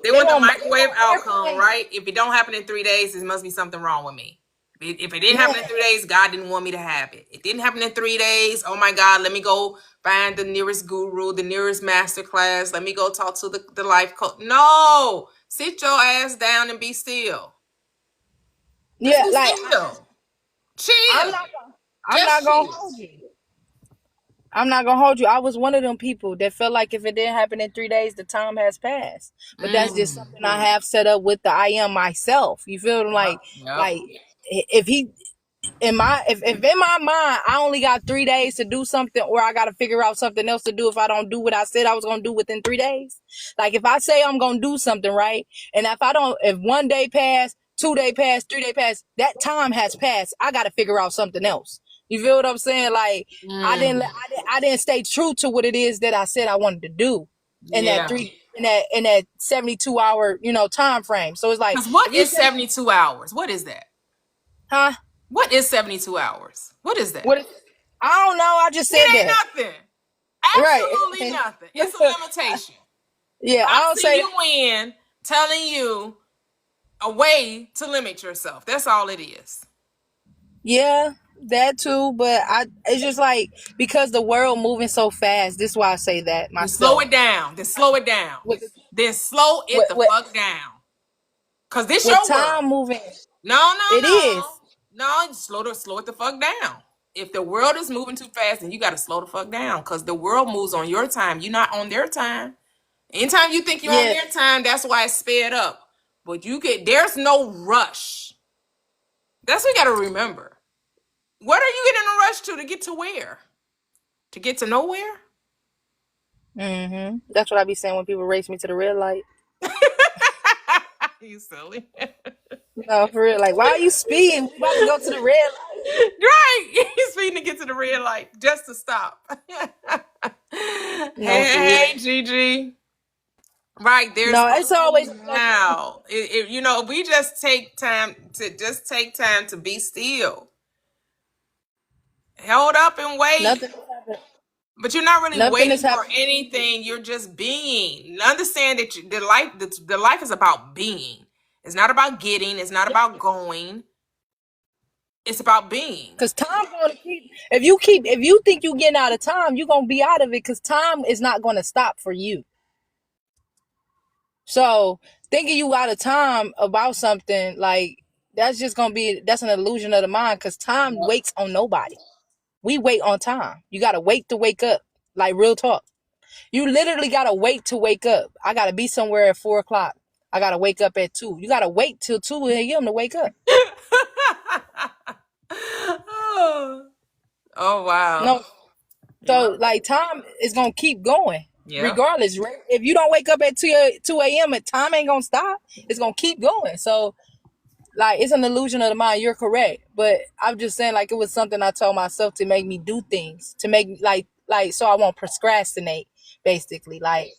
They want the microwave outcome, right? If it don't happen in 3 days, there must be something wrong with me. If it didn't happen in 3 days, God didn't want me to have it. It didn't happen in 3 days. Oh my God, let me go find the nearest guru, the nearest master class. Let me go talk to the life coach. No, sit your ass down and be still. Just Yeah, be like still. Chill. I'm not gonna hold you. I'm not gonna hold you. I was one of them people that felt like if it didn't happen in 3 days, the time has passed. But that's just something I have set up with the I am myself. You feel like Yep. like if he if in my mind I only got 3 days to do something, or I gotta figure out something else to do if I don't do what I said I was gonna do within 3 days. Like if I say I'm gonna do something, right? And if 1 day passed, 2 day passed, 3 day passed, that time has passed. I gotta figure out something else. You feel what I'm saying? Like I didn't stay true to what it is that I said I wanted to do in that 72 hour, time frame. So it's like, Because what is 72 hours? What is that? huh? What is 72 hours? What is that? I don't know. I just said it ain't that. Nothing. Absolutely Right. nothing. It's a limitation. Yeah, I don't say you in telling you a way to limit yourself. That's all it is. Yeah, that too. But it's just like, because the world moving so fast. This is why I say that myself. Slow it down. Then slow it down. Then slow it the fuck down. Cause this your time world. moving. No. It is. No, slow it the fuck down. If the world is moving too fast, then you got to slow the fuck down. Because the world moves on your time. You're not on their time. Anytime you think you're on their time, that's why it's sped up. But there's no rush. That's what you got to remember. What are you getting in a rush to get to where? To get to nowhere? Mm-hmm. That's what I be saying when people race me to the red light. You silly. No, for real. Like, why are you speeding? We about to go to the red light. Right. He's speeding to get to the red light just to stop. Hey, Gigi. Right, there's it's always now. We just take time to be still. Hold up and wait. Nothing. But you're not really Nothing waiting is for happening. anything. You're just being. Understand that the life is about being. It's not about getting. It's not about going. It's about being. Because time gonna keep. If you think you getting out of time, you're gonna be out of it. Because time is not gonna stop for you. So thinking you out of time about something, like, that's an illusion of the mind. Because time waits on nobody. We wait on time. You gotta wait to wake up. Like, real talk. You literally gotta wait to wake up. I gotta be somewhere at 4:00. I gotta wake up at 2. You gotta wait till 2 a.m. to wake up. Oh wow. No. So like, time is gonna keep going. Yeah. Regardless. If you don't wake up at 2 a.m., time ain't gonna stop. It's gonna keep going. So like, it's an illusion of the mind. You're correct. But I'm just saying, like, it was something I told myself to make me do things, to make like so I won't procrastinate, basically. Like,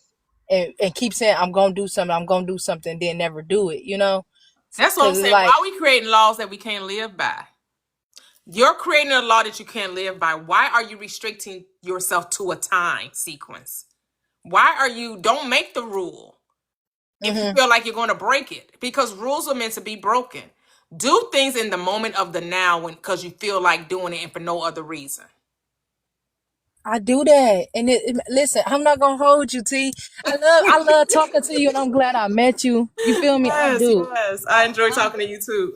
and keep saying I'm gonna do something, then never do it, That's what I'm saying. Like, why are we creating laws that we can't live by? You're creating a law that you can't live by. Why are you restricting yourself to a time sequence? Don't make the rule if you feel like you're going to break it, because rules are meant to be broken. Do things in the moment of the now because you feel like doing it and for no other reason. I do that. And listen, I'm not going to hold you, T. I love talking to you, and I'm glad I met you. You feel me? Yes, I do. Yes. I enjoy talking to you too.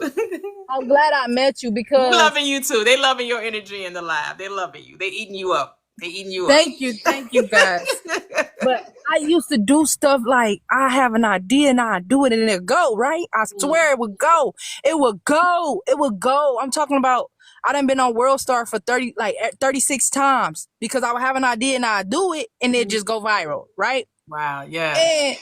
I'm glad I met you, because we're loving you too. They loving your energy in the lab. They loving you. They eating you up. Thank you guys. But I used to do stuff like, I have an idea and I do it and it'll go, right? I swear it would go. It would go. I'm talking about, I done been on World Star for 36 times, because I would have an idea and I do it and it just go viral, right? Wow, yeah.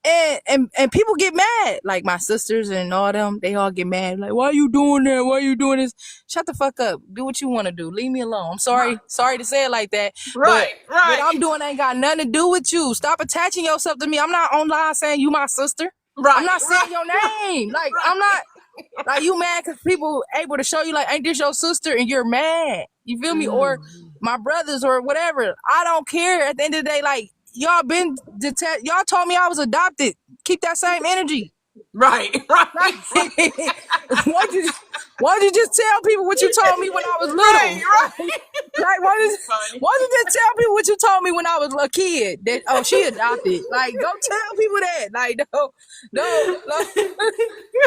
And people get mad, like my sisters and all them. They all get mad, like, why are you doing that? Why are you doing this? Shut the fuck up. Do what you want to do. Leave me alone. I'm sorry to say it like that. Right. What I'm doing ain't got nothing to do with you. Stop attaching yourself to me. I'm not online saying you my sister. Right. I'm not saying your name. Like, I'm not. Like, you mad because people able to show you, like, ain't this your sister, and you're mad. You feel me? Or my brothers or whatever. I don't care. At the end of the day, like, y'all been y'all told me I was adopted. Keep that same energy. Right. Like, why don't you just tell people what you told me when I was little? Right. Like, why Funny. don't you just tell people what you told me when I was a kid? That she adopted. Like, go tell people that. Like, no,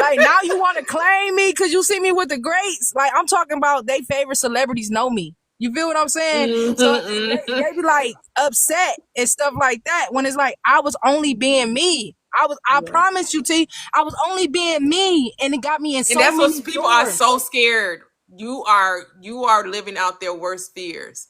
like now you want to claim me because you see me with the greats. Like, I'm talking about they favorite celebrities know me. You feel what I'm saying? So they be like upset and stuff like that when it's like I was only being me. I promise you, T, I was only being me, and it got me in so And that's many what people are doors. so scared. You are living out their worst fears.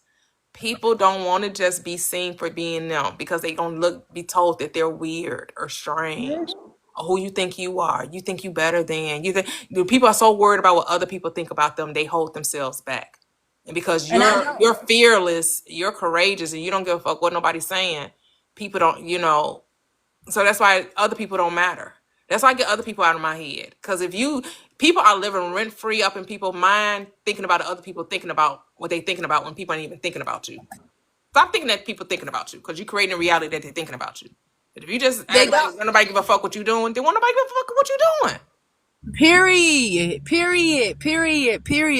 People don't want to just be seen for being them because they gonna be told that they're weird or strange. Or who you think you are. You think you better than you think. The people are so worried about what other people think about them, they hold themselves back. And because And I know. you're fearless, you're courageous, and you don't give a fuck what nobody's saying, people don't, so that's why other people don't matter. That's why I get other people out of my head. Because people are living rent free up in people's mind, thinking about other people, thinking about what they thinking about when people ain't even thinking about you. Stop thinking that people thinking about you, because you're creating a reality that they're thinking about you. But if you just They act like don't. nobody give a fuck what you doing, then won't nobody give a fuck what you doing. Period.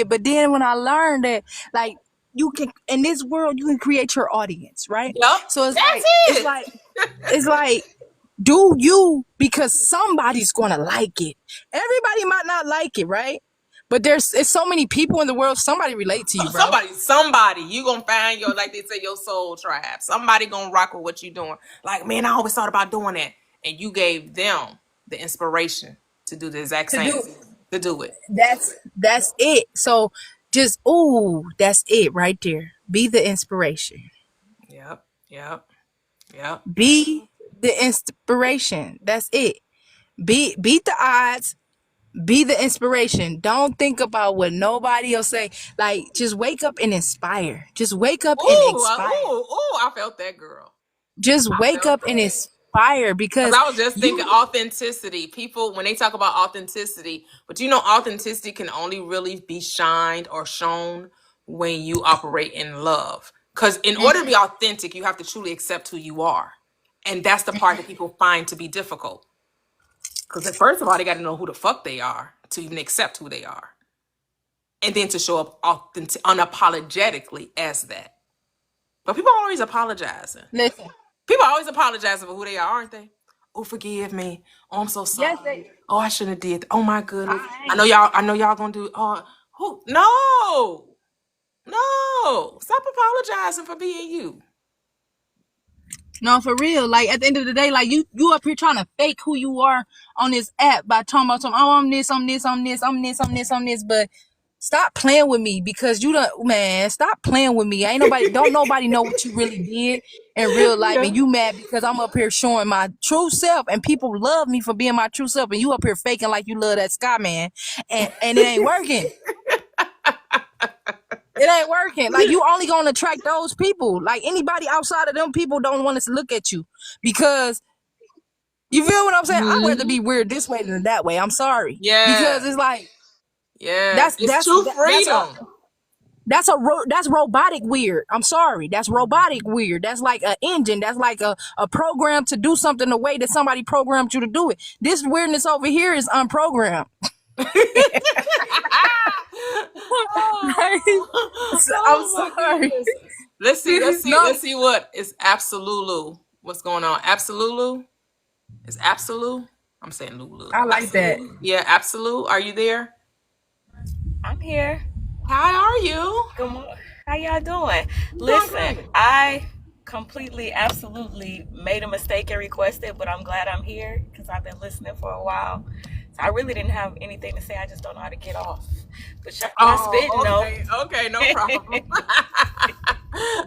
But then when I learned that, like, you can in this world you can create your audience, right? Yep, So that's it's it. like do you, because somebody's gonna like it. Everybody might not like it, right? But it's so many people in the world. Somebody relate to you, bro. Somebody, you gonna find your, like they say, your soul tribe. Somebody gonna rock with what you doing. Like, man, I always thought about doing that, and you gave them the inspiration to do the exact To same do thing, to do it. that's it. So just that's it right there. Be the inspiration. Yep, yep, yep. Be the inspiration. That's it. Beat the odds. Be the inspiration. Don't think about what nobody else say. Like, just wake up and inspire. Just wake up and inspire. I felt that, girl. Just I wake felt up and that. inspire Because because I was just thinking you authenticity. People, when they talk about authenticity, but authenticity can only really be shined or shown when you operate in love. Because in order to be authentic, you have to truly accept who you are. And that's the part that people find to be difficult. Because first of all, they got to know who the fuck they are to even accept who they are. And then to show up unapologetically as that. But people are always apologizing. listen. People are always apologizing for who they are, aren't they? Oh, forgive me. Oh, I'm so sorry. Yes, Oh, I shouldn't have did. Oh my goodness. I know y'all gonna do. Oh, who? No, no. Stop apologizing for being you. no, for real. Like, at the end of the day, like, you up here trying to fake who you are on this app by talking about something. Oh, I'm this. But stop playing with me because you don't, man. Stop playing with me. Don't nobody know what you really did in real life, and you mad because I'm up here showing my true self, and people love me for being my true self, and you up here faking like you love that Sky Man, and it ain't working. It ain't working. Like, you only gonna attract those people. Like, anybody outside of them people don't want to look at you because you feel what I'm saying. I'd rather be weird this way than that way. I'm sorry, because Yeah, it's like yeah. It's true freedom. that's robotic weird. I'm sorry. That's robotic weird. That's like an engine. That's like a program to do something the way that somebody programmed you to do it. This weirdness over here is unprogrammed. I'm My sorry. goodness. Let's No, see what is Absolulu. What's going on? Absolulu? Is Absolute? I'm saying Lulu. I like that. Absolute. Yeah, Absolute. Are you there? I'm here. How are you? Good morning. How y'all doing? Doing Listen, great. I completely, absolutely made a mistake and requested, but I'm glad I'm here because I've been listening for a while. So I really didn't have anything to say. I just don't know how to get off. But y'all spitting though. Okay, no problem.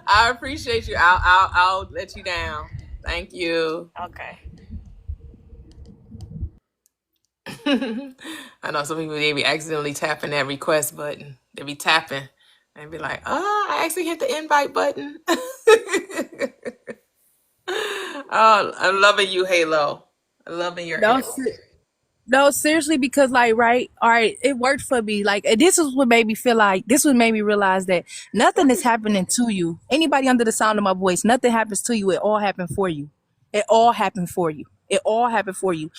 I appreciate you. I'll let you down. Thank you. Okay. I know some people, they be accidentally tapping that request button. They be tapping and be like, "Oh, I actually hit the invite button." Oh, I'm loving you, Halo. I'm loving your No, energy. no, seriously, because, like, right, all right, it worked for me. Like, this is what made me feel like, this what made me realize that nothing is happening to you. Anybody under the sound of my voice, nothing happens to you. It all happened for you. It all happened for you. It all happened for you.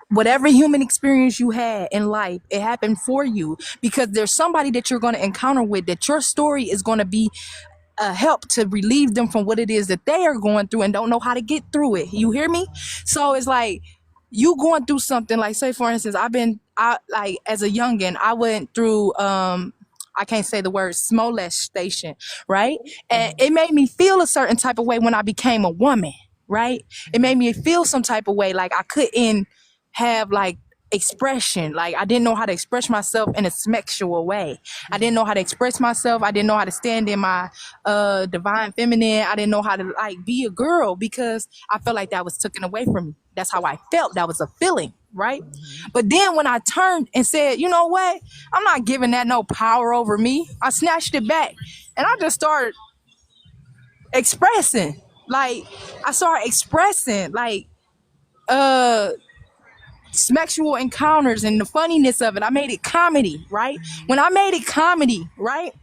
whatever human experience you had in life, it happened for you because there's somebody that you're going to encounter with that your story is going to be a help to relieve them from what it is that they are going through and don't know how to get through it. You hear me? So it's like you going through something like, say for instance, I like as a youngin, I went through I can't say the word molestation, right? And it made me feel a certain type of way when I became a woman, right? It made me feel some type of way like I couldn't have like expression. Like I didn't know how to express myself in a sexual way. I didn't know how to express myself. I didn't know how to stand in my divine feminine. I didn't know how to like be a girl because I felt like that was taken away from me. That's how I felt. That was a feeling, right? But then when I turned and said, you know what? I'm not giving that no power over me. I snatched it back and I just started expressing. Like I started expressing like sexual encounters and the funniness of it. I made it comedy, right? When I made it comedy, right?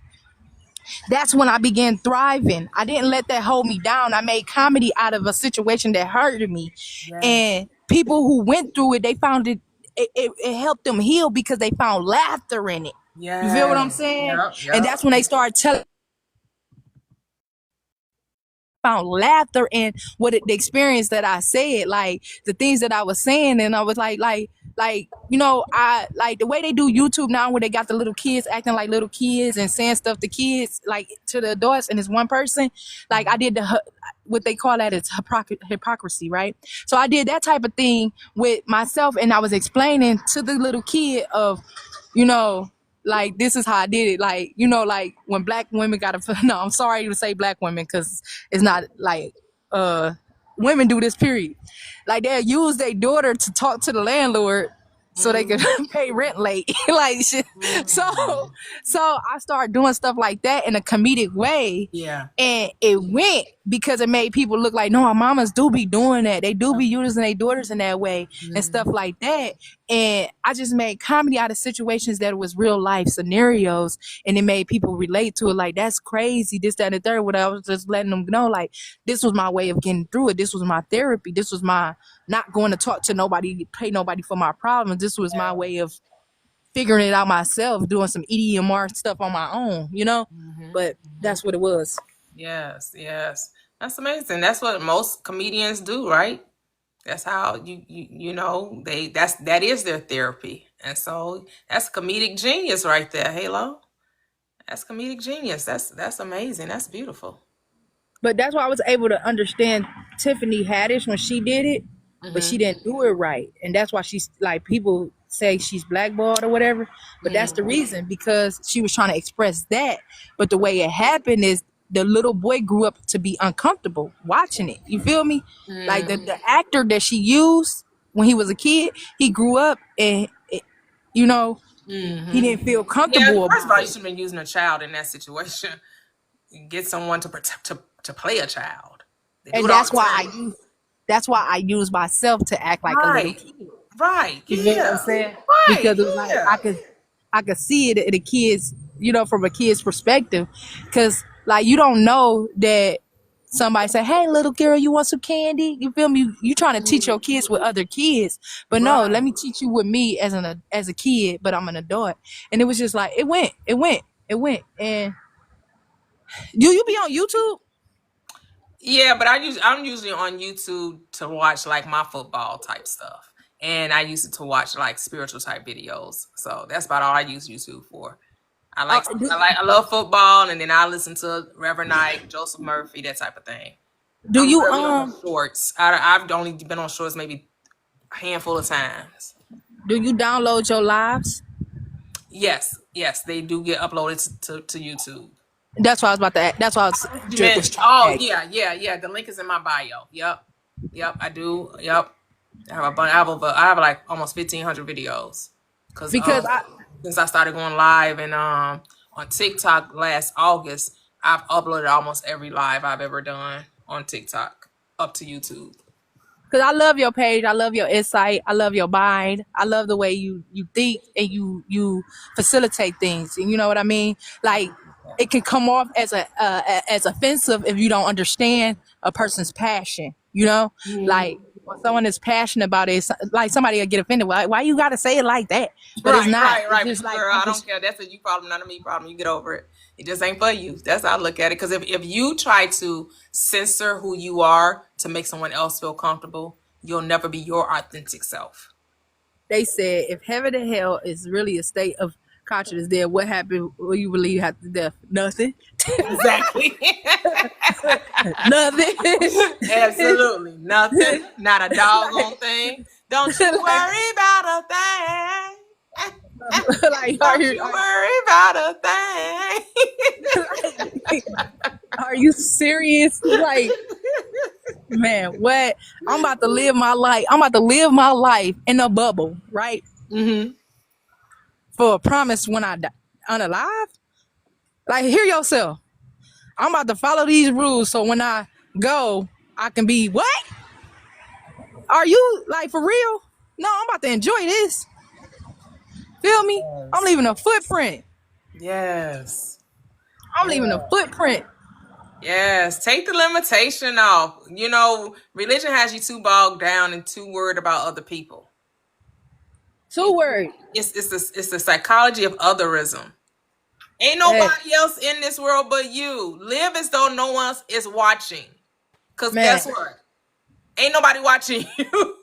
That's when I began thriving. I didn't let that hold me down. I made comedy out of a situation that hurted me. And people who went through it, they found it helped them heal because they found laughter in it. You feel what I'm saying? And that's when they started telling found laughter in the experience that I said, like the things that I was saying, and I was like, you know, I like the way they do YouTube now, where they got the little kids acting like little kids and saying stuff to kids, like to the adults, and it's one person. Like I did what they call that is hypocrisy, right? So I did that type of thing with myself, and I was explaining to the little kid of, you know, like this is how I did it. Like, you know, like when black women no, I'm sorry to say black women because it's not like women do this, period. Like they'll use their daughter to talk to the landlord so they could pay rent late. Like shit. So I started doing stuff like that in a comedic way. Yeah. And it went because it made people look like, no, our mamas do be doing that. They do be using their daughters in that way and stuff like that. And I just made comedy out of situations that was real life scenarios, and it made people relate to it. Like, that's crazy, this, that, and the third. What I was just letting them know, like, this was my way of getting through it. This was my therapy. This was my not going to talk to nobody, pay nobody for my problems. This was my way of figuring it out myself, doing some EDMR stuff on my own, you know? But that's what it was. Yes. That's amazing. That's what most comedians do, right? That's how you know that is their therapy. And so that's comedic genius right there, Halo. That's comedic genius. That's amazing. That's beautiful. But that's why I was able to understand Tiffany Haddish when she did it, but she didn't do it right. And that's why she's like, people say she's blackballed or whatever, but that's the reason, because she was trying to express that. But the way it happened is the little boy grew up to be uncomfortable watching it. You feel me? Like the actor that she used when he was a kid, he grew up and you know, he didn't feel comfortable. Yeah, first of all, you shouldn't have been using a child in that situation. Get someone to play a child. And that's why I use myself to act like a little kid. Right. You know what I'm saying? Right. Because it was like I could see it in the kids, you know, from a kid's perspective. Because like you don't know that somebody say, "Hey, little girl, you want some candy?" You feel me? You trying to teach your kids with other kids, but no, let me teach you with me as a kid, but I'm an adult. And it was just like it went. And do you be on YouTube? Yeah, but I'm usually on YouTube to watch like my football type stuff, and I use it to watch like spiritual type videos. So that's about all I use YouTube for. I love football, and then I listen to Reverend Knight, Joseph Murphy, that type of thing. Do I'm you really on shorts? I've only been on shorts maybe a handful of times. do you download your lives? Yes, they do get uploaded to YouTube. That's what I was about to ask. That's what I was just Oh yeah. The link is in my bio. Yep. I do. Yep. I have like almost 1,500 videos because since I started going live and on TikTok last August, I've uploaded almost every live I've ever done on TikTok up to YouTube. Because I love your page. I love your insight. I love your mind. I love the way you think and you facilitate things. And you know what I mean? Like, it can come off as offensive if you don't understand a person's passion, you know? Like, Or someone is passionate about it, like somebody will get offended. Why you gotta say it like that? But it's not. It's Right. just But like girl, I don't care. That's a you problem, not a me problem. You get over it. It just ain't for you. That's how I look at it. Because if you try to censor who you are to make someone else feel comfortable, you'll never be your authentic self. they said, if heaven and hell is really a state of consciousness, then what happened when you believe after death? Nothing. Exactly. Nothing. Absolutely nothing. Not a doggone thing. Don't you worry about a thing. Like, Don't you worry about a thing. are you serious? Like, man, what? I'm about to live my life. I'm about to live my life in a bubble, right? Mm-hmm. For a promise when I die unalive. Like, hear yourself. I'm about to follow these rules so when I go, I can be what? Are you like for real? No, I'm about to enjoy this. Feel me? Yes. I'm leaving a footprint. Yes. I'm leaving a footprint. Yes. Take the limitation off. You know, religion has you too bogged down and too worried about other people. 2 words. It's the psychology of otherism. Ain't nobody else in this world but you. Live as though no one else is watching. Because guess what? Ain't nobody watching you.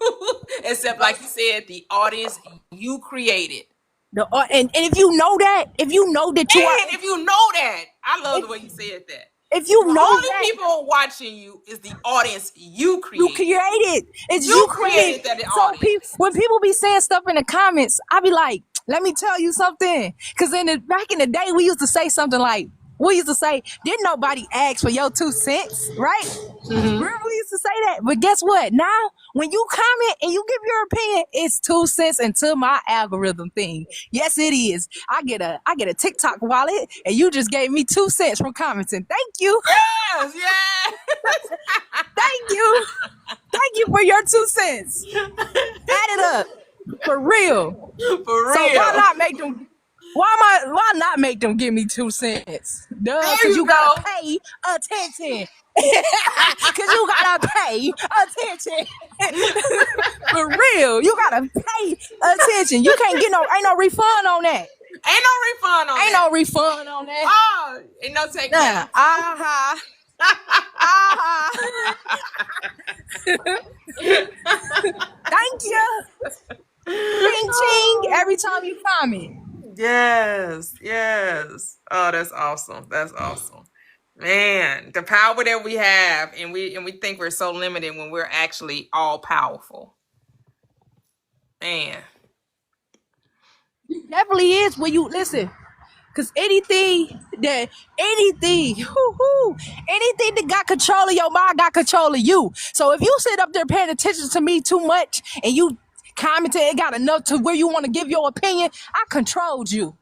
Except, like you said, the audience you created. And if you know that, if you know that you are, if you know that, I love the way you said that. If you the know only that, people watching you is the audience you created. You created. It's you created that so when people be saying stuff in the comments, I be like, let me tell you something. Because back in the day, we used to say something like, didn't nobody ask for your 2 cents, right? Mm-hmm. Remember we used to say that? But guess what? Now, when you comment and you give your opinion, it's 2 cents into my algorithm thing. Yes, it is. I get a TikTok wallet, and you just gave me 2 cents from commenting. Thank you. Yes. Thank you. Thank you for your 2 cents. Add it up. For real. So why not make them? Why not make them give me 2 cents? Duh, because you gotta pay attention. Because you gotta pay attention. For real, you gotta pay attention. You can't get ain't no refund on that. Ain't no refund on that. Oh, ain't no take back. Thank you. Ching ching every time you comment. Yes. Oh, that's awesome. Man, the power that we have, and we think we're so limited when we're actually all powerful. Man. It definitely is when you listen. Because anything that got control of your mind got control of you. So if you sit up there paying attention to me too much and you commented and got enough to where you want to give your opinion, I controlled you.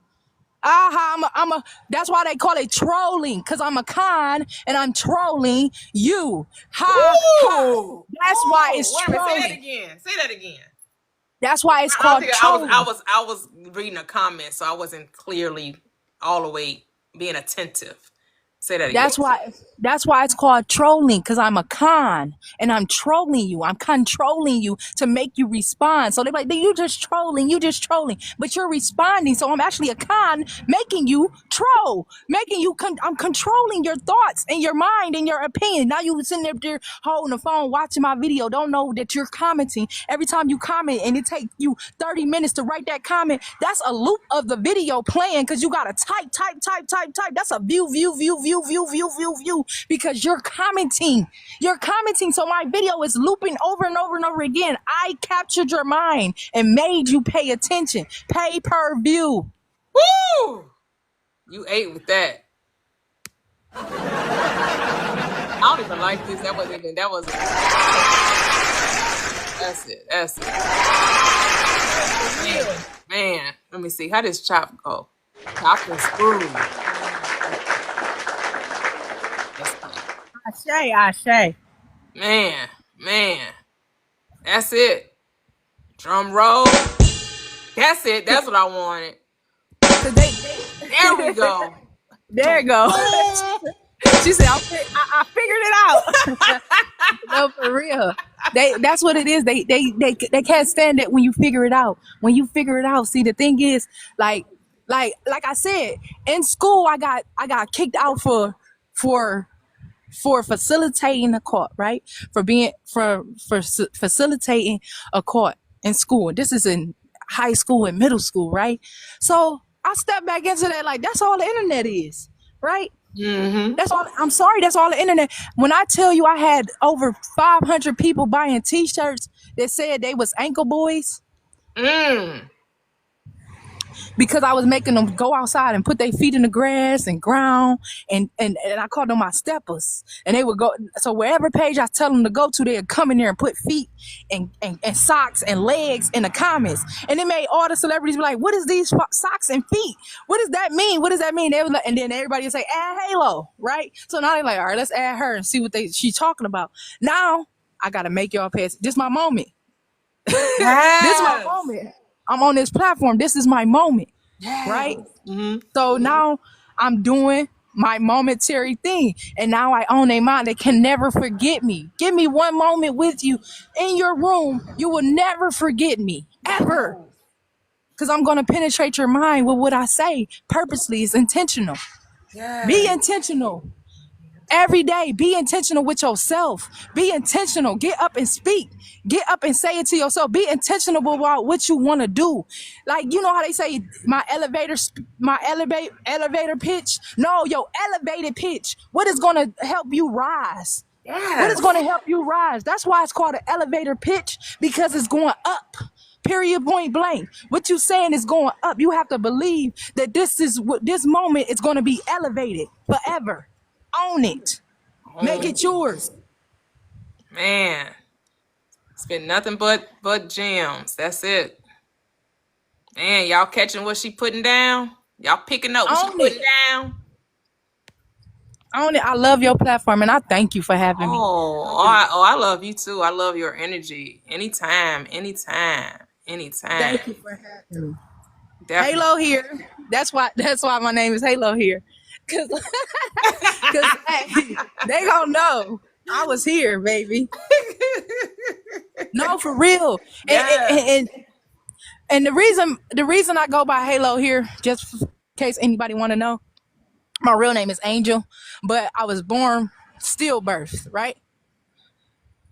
That's why they call it trolling, because I'm a con and I'm trolling you. That's why it's trolling. Say that again. That's why it's called trolling. I was reading a comment, so I wasn't clearly all the way being attentive. Say that again. That's why it's called trolling, because I'm a con and I'm trolling you. I'm controlling you to make you respond. So they're like, you just trolling, but you're responding. So I'm actually a con making you troll, I'm controlling your thoughts and your mind and your opinion. Now you sitting up there holding the phone, watching my video, don't know that you're commenting. Every time you comment and it takes you 30 minutes to write that comment, that's a loop of the video playing because you got to type. That's a view, because you're commenting. So my video is looping over and over and over again. I captured your mind and made you pay attention. Pay per view. Woo! You ate with that. I don't even like this. That wasn't. That's it. Man, let me see. How does chop go? Chop and screw. Ashe. Man. That's it. Drum roll. That's it. That's what I wanted. There we go. There you go. She said, I figured it out. No, for real. That's what it is. They can't stand it when you figure it out. When you figure it out, see, the thing is, like I said, in school, I got kicked out for facilitating a court, right? For facilitating a court in school. This is in high school and middle school, right? So I stepped back into that, like, that's all the internet is, right? Mm-hmm. That's all. I'm sorry, that's all the internet. When I tell you I had over 500 people buying T-shirts that said they was ankle boys, because I was making them go outside and put their feet in the grass and ground, and I called them my steppers, and they would go. So wherever page I tell them to go to, they'd come in there and put feet and socks and legs in the comments, and it made all the celebrities be like, "What is these socks and feet? What does that mean? What does that mean?" They was like, and then everybody would say, "Add Halo," right? So now they're like, "All right, let's add her and see what she's talking about." Now I gotta make y'all pay. This is my moment. Yes. This is my moment. I'm on this platform. This is my moment, right? Mm-hmm. So now I'm doing my momentary thing, and now I own their mind. They can never forget me. Give me one moment with you in your room. You will never forget me, ever. Because I'm going to penetrate your mind with what I say. Purposely, it's intentional. Yes. Be intentional. Every day, be intentional with yourself. Be intentional. Get up and speak. Get up and say it to yourself. Be intentional about what you want to do. Like, you know how they say my elevator pitch? No, your elevated pitch. What is going to help you rise? Yes. What is going to help you rise? That's why it's called an elevator pitch, because it's going up. Period, point blank. What you saying is going up. You have to believe that this moment is going to be elevated forever. Own it. Make it yours. Man, it's been nothing but gems. That's it. Man, y'all catching what she putting down? Y'all picking up what she putting down? Own it. I love your platform, and I thank you for having me. I love you too. I love your energy. Anytime. Thank you for having me. Definitely. Halo here. That's why my name is Halo here. Cause hey, they gonna know I was here, baby. No, for real. And the reason I go by Halo here, just in case anybody want to know, my real name is Angel, but I was born stillbirth, right?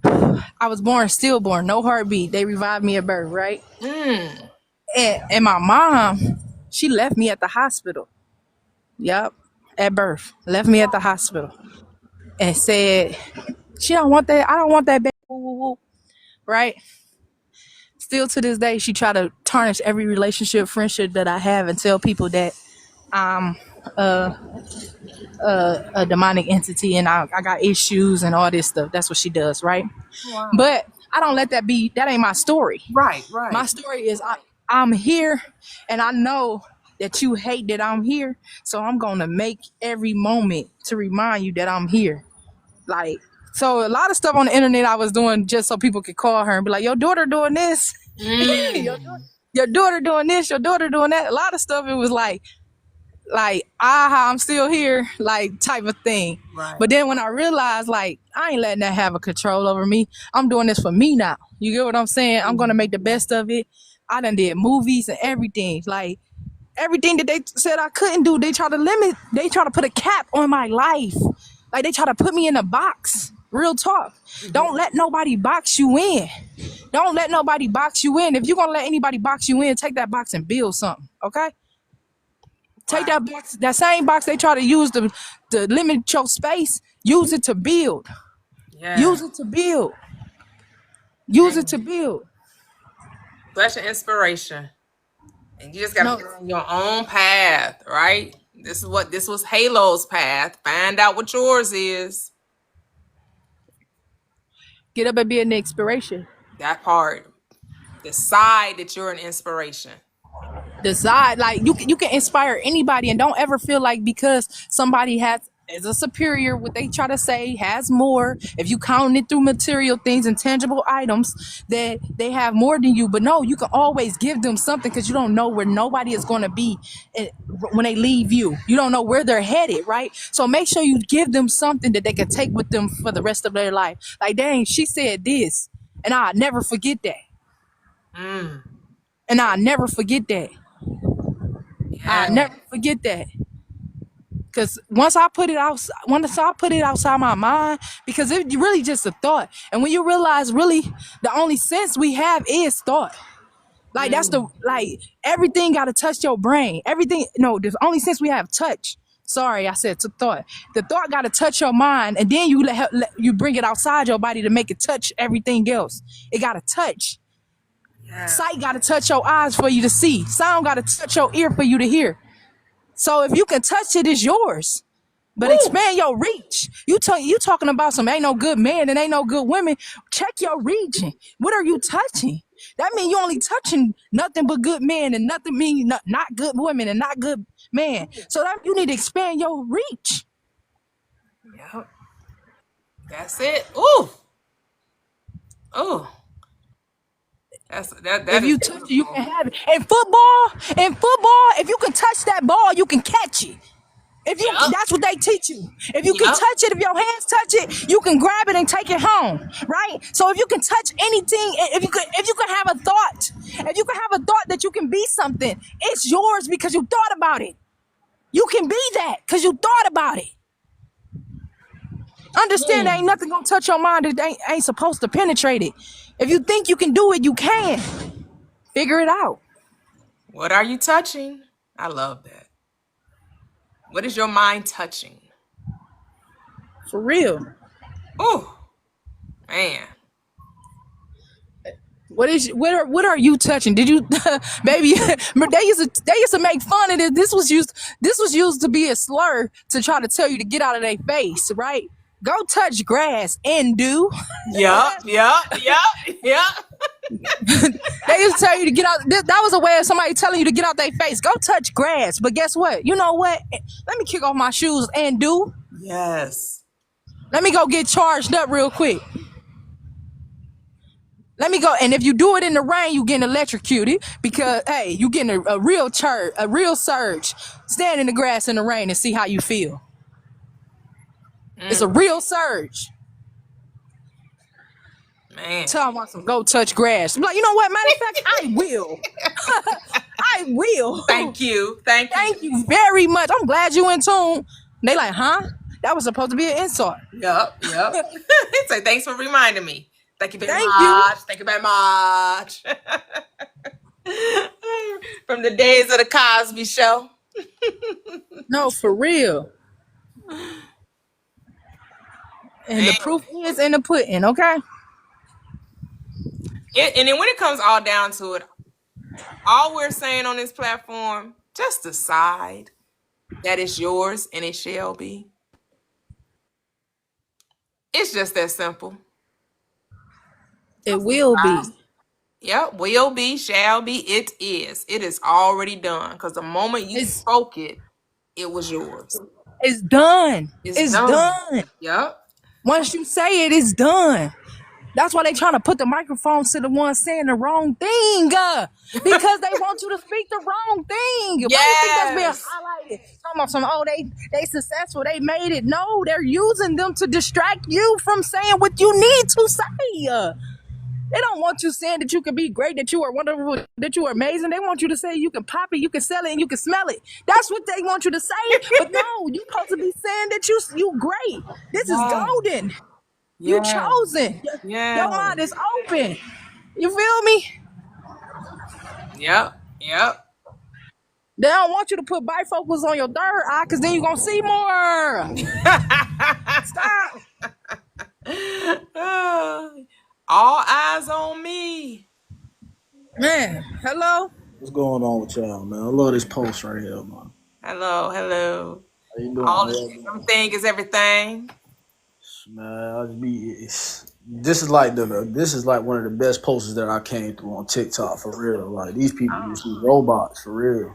I was born stillborn, no heartbeat. They revived me at birth, right? And my mom, she left me at the hospital. Yep, at birth, left me at the hospital, and said, "She don't want that. I don't want that baby." Right? Still to this day, she try to tarnish every relationship, friendship that I have, and tell people that I'm a demonic entity and I got issues and all this stuff. That's what she does, right? Wow. But I don't let that be. That ain't my story. Right. My story is I'm here, and I know that you hate that I'm here, so I'm gonna make every moment to remind you that I'm here. Like, so a lot of stuff on the internet I was doing just so people could call her and be like, "Your daughter doing this, your daughter doing this, your daughter doing that." A lot of stuff, it was like, I'm still here, like, type of thing. Right. But then when I realized, like, I ain't letting that have a control over me. I'm doing this for me now. You get what I'm saying? I'm gonna make the best of it. I done did movies and everything. Like, everything that they said I couldn't do, they try to put a cap on my life. Like, they try to put me in a box. Real talk. Don't let nobody box you in. Don't let nobody box you in. If you're gonna let anybody box you in, take that box and build something, okay? Take that box, that same box they try to use to limit your space, use it to build. Yeah. Use it to build. Use it to build. That's your inspiration. And you just gotta get on your own path, right? This was Halo's path. Find out what yours is. Get up and be an inspiration. That part. Decide that you're an inspiration. Decide, like, you can inspire anybody, and don't ever feel like because somebody has is a superior, what they try to say, has more. If you count it through material things and tangible items, that they have more than you. But no, you can always give them something, because you don't know where nobody is going to be when they leave you. You don't know where they're headed, right? So make sure you give them something that they can take with them for the rest of their life. Like, dang, she said this, and I'll never forget that. And I'll never forget that. I'll never forget that. Because once I put it outside my mind, because it really just a thought. And when you realize really the only sense we have is thought. Like that's everything got to touch your brain. The only sense we have touch. Sorry, I said to thought. The thought got to touch your mind, and then you bring it outside your body to make it touch everything else. It got to touch. Sight got to touch your eyes for you to see. Sound got to touch your ear for you to hear. So if you can touch it, it's yours. But expand your reach. You talking about some ain't no good men and ain't no good women. Check your region. What are you touching? That means you only touching nothing but good men, and nothing mean not good women and not good men. So that you need to expand your reach. Yep. That's it. Ooh. That If is you touch it, you can have it. In football, if you can touch that ball, you can catch it. That's what they teach you. If you can touch it, if your hands touch it, you can grab it and take it home, right? So if you can touch anything, if you can have a thought, that you can be something, it's yours because you thought about it. You can be that because you thought about it. Understand, there ain't nothing gonna touch your mind that ain't supposed to penetrate it. If you think you can do it, you can. Figure it out. What are you touching? I love that. What is your mind touching? For real. Ooh, man. What are you touching? Did you, baby? They used to make fun of it. This was used to be a slur to try to tell you to get out of their face, right? Go touch grass and do. Yep. They used to tell you to get out. That was a way of somebody telling you to get out their face. Go touch grass. But guess what? You know what? Let me kick off my shoes and do. Yes. Let me go get charged up real quick. Let me go. And if you do it in the rain, you getting electrocuted because, hey, you getting a real surge. Stand in the grass in the rain and see how you feel. It's a real surge. Man. Tell them some go touch grass. I'm like, you know what? Matter of fact, I will. I will. Thank you very much. I'm glad you in tune. They like, huh? That was supposed to be an insult. Yep. Say thanks for reminding me. Thank you very much. From the days of the Cosby Show. No, for real. And the proof is in the pudding, okay? And then when it comes all down to it, all we're saying on this platform, just decide that it's yours and it shall be. It's just that simple. It will be. Yep, will be, shall be, it is. It is already done. Because the moment you spoke it, it was yours. It's done. It's done. Yep. Once you say it, it's done. That's why they trying to put the microphones to the ones saying the wrong thing. Because they want you to speak the wrong thing. Yes. Why do you think that's being highlighted? Talking about they successful, they made it. No, they're using them to distract you from saying what you need to say. They don't want you saying that you can be great, that you are wonderful, that you are amazing. They want you to say you can pop it, you can sell it, and you can smell it. That's what they want you to say. But no, you're supposed to be saying that you great. This is golden. You chosen. Your mind is open. You feel me? Yep. They don't want you to put bifocals on your third eye because then you're going to see more. Stop. All eyes on me. Man, hello? What's going on with y'all, man? I love this post right here, man. Hello. How you doing? Everything is everything. Man, this is like one of the best posters that I came through on TikTok for real. Like these people just be robots for real.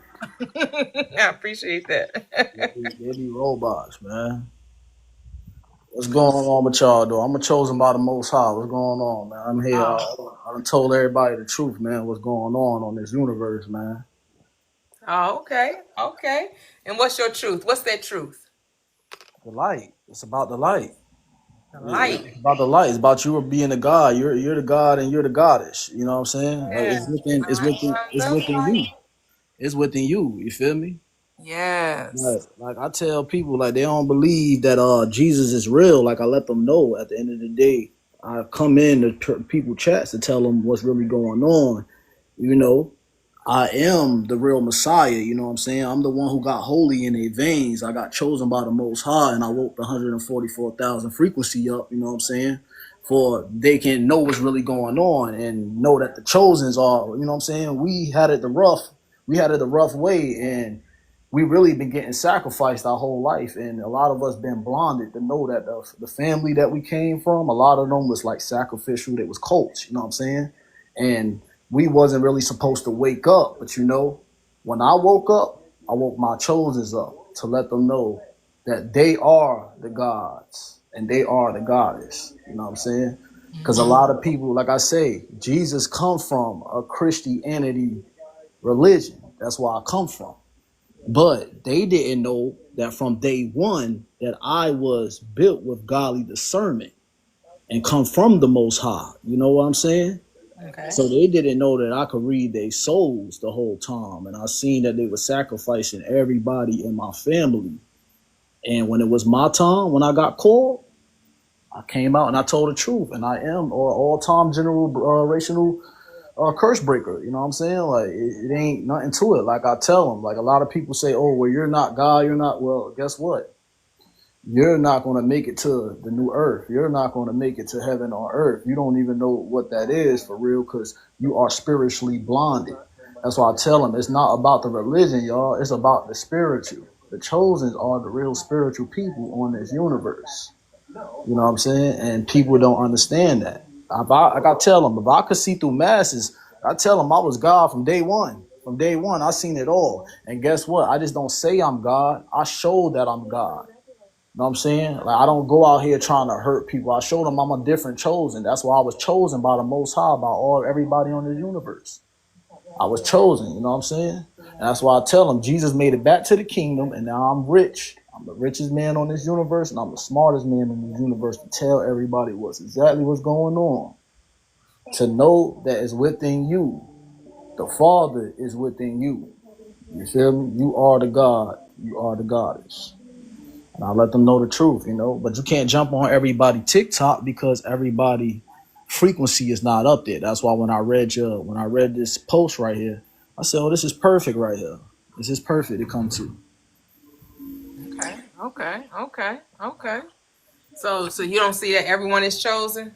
I appreciate that. They be robots, man. What's going on with y'all, though? I'm a chosen by the Most High. What's going on, man? I'm here. Oh, I done told everybody the truth, man. What's going on this universe, man? oh, okay, okay. And what's your truth? What's that truth? The light. It's about the light. The light. It's about the light. It's about you being the God. You're the God and you're the goddess. You know what I'm saying? Like Yes. it's within you. It's within you. You feel me? Yes. Like I tell people, like they don't believe that Jesus is real. Like I let them know at the end of the day. I come in to people chats to tell them what's really going on. You know, I am the real Messiah. You know what I'm saying? I'm the one who got holy in their veins. I got chosen by the Most High, and I woke the 144,000 frequency up. You know what I'm saying? For they can know what's really going on and know that the chosens are. You know what I'm saying? We had it the rough. We had it the rough way, and we really been getting sacrificed our whole life, and a lot of us been blinded to know that the family that we came from, a lot of them was like sacrificial. They was cults, you know what I'm saying? And we wasn't really supposed to wake up, but you know, when I woke up, I woke my chosens up to let them know that they are the gods and they are the goddess. You know what I'm saying? Because a lot of people, like I say, Jesus comes from a Christianity religion. That's where I come from. But they didn't know that from day one that I was built with godly discernment and come from the Most High. You know what I'm saying? Okay. So they didn't know that I could read their souls the whole time. And I seen that they were sacrificing everybody in my family. And when it was my time, when I got called, I came out and I told the truth. And I am all-time general racial curse breaker. You know what I'm saying? Like it ain't nothing to it. Like I tell them, like a lot of people say, oh, well, you're not God. You're not. Well, guess what? You're not going to make it to the new earth. You're not going to make it to heaven on earth. You don't even know what that is for real because you are spiritually blinded. That's why I tell them it's not about the religion, y'all. It's about the spiritual. The chosen are the real spiritual people on this universe. You know what I'm saying? And people don't understand that. Like I tell them, if I could see through masses, I tell them I was God from day one. From day one, I seen it all. And guess what? I just don't say I'm God. I show that I'm God. You know what I'm saying? Like I don't go out here trying to hurt people. I show them I'm a different chosen. That's why I was chosen by the Most High, by everybody on the universe. I was chosen, you know what I'm saying? And that's why I tell them Jesus made it back to the kingdom, and now I'm rich. I'm the richest man on this universe, and I'm the smartest man in this universe to tell everybody what's going on. To know that it's within you. The Father is within you. You feel me? You are the God. You are the goddess. And I let them know the truth, you know. But you can't jump on everybody TikTok because everybody frequency is not up there. That's why when I read this post right here, I said, "Oh, this is perfect right here. This is perfect to come to." Okay. Okay. Okay. Okay. So you don't see that everyone is chosen?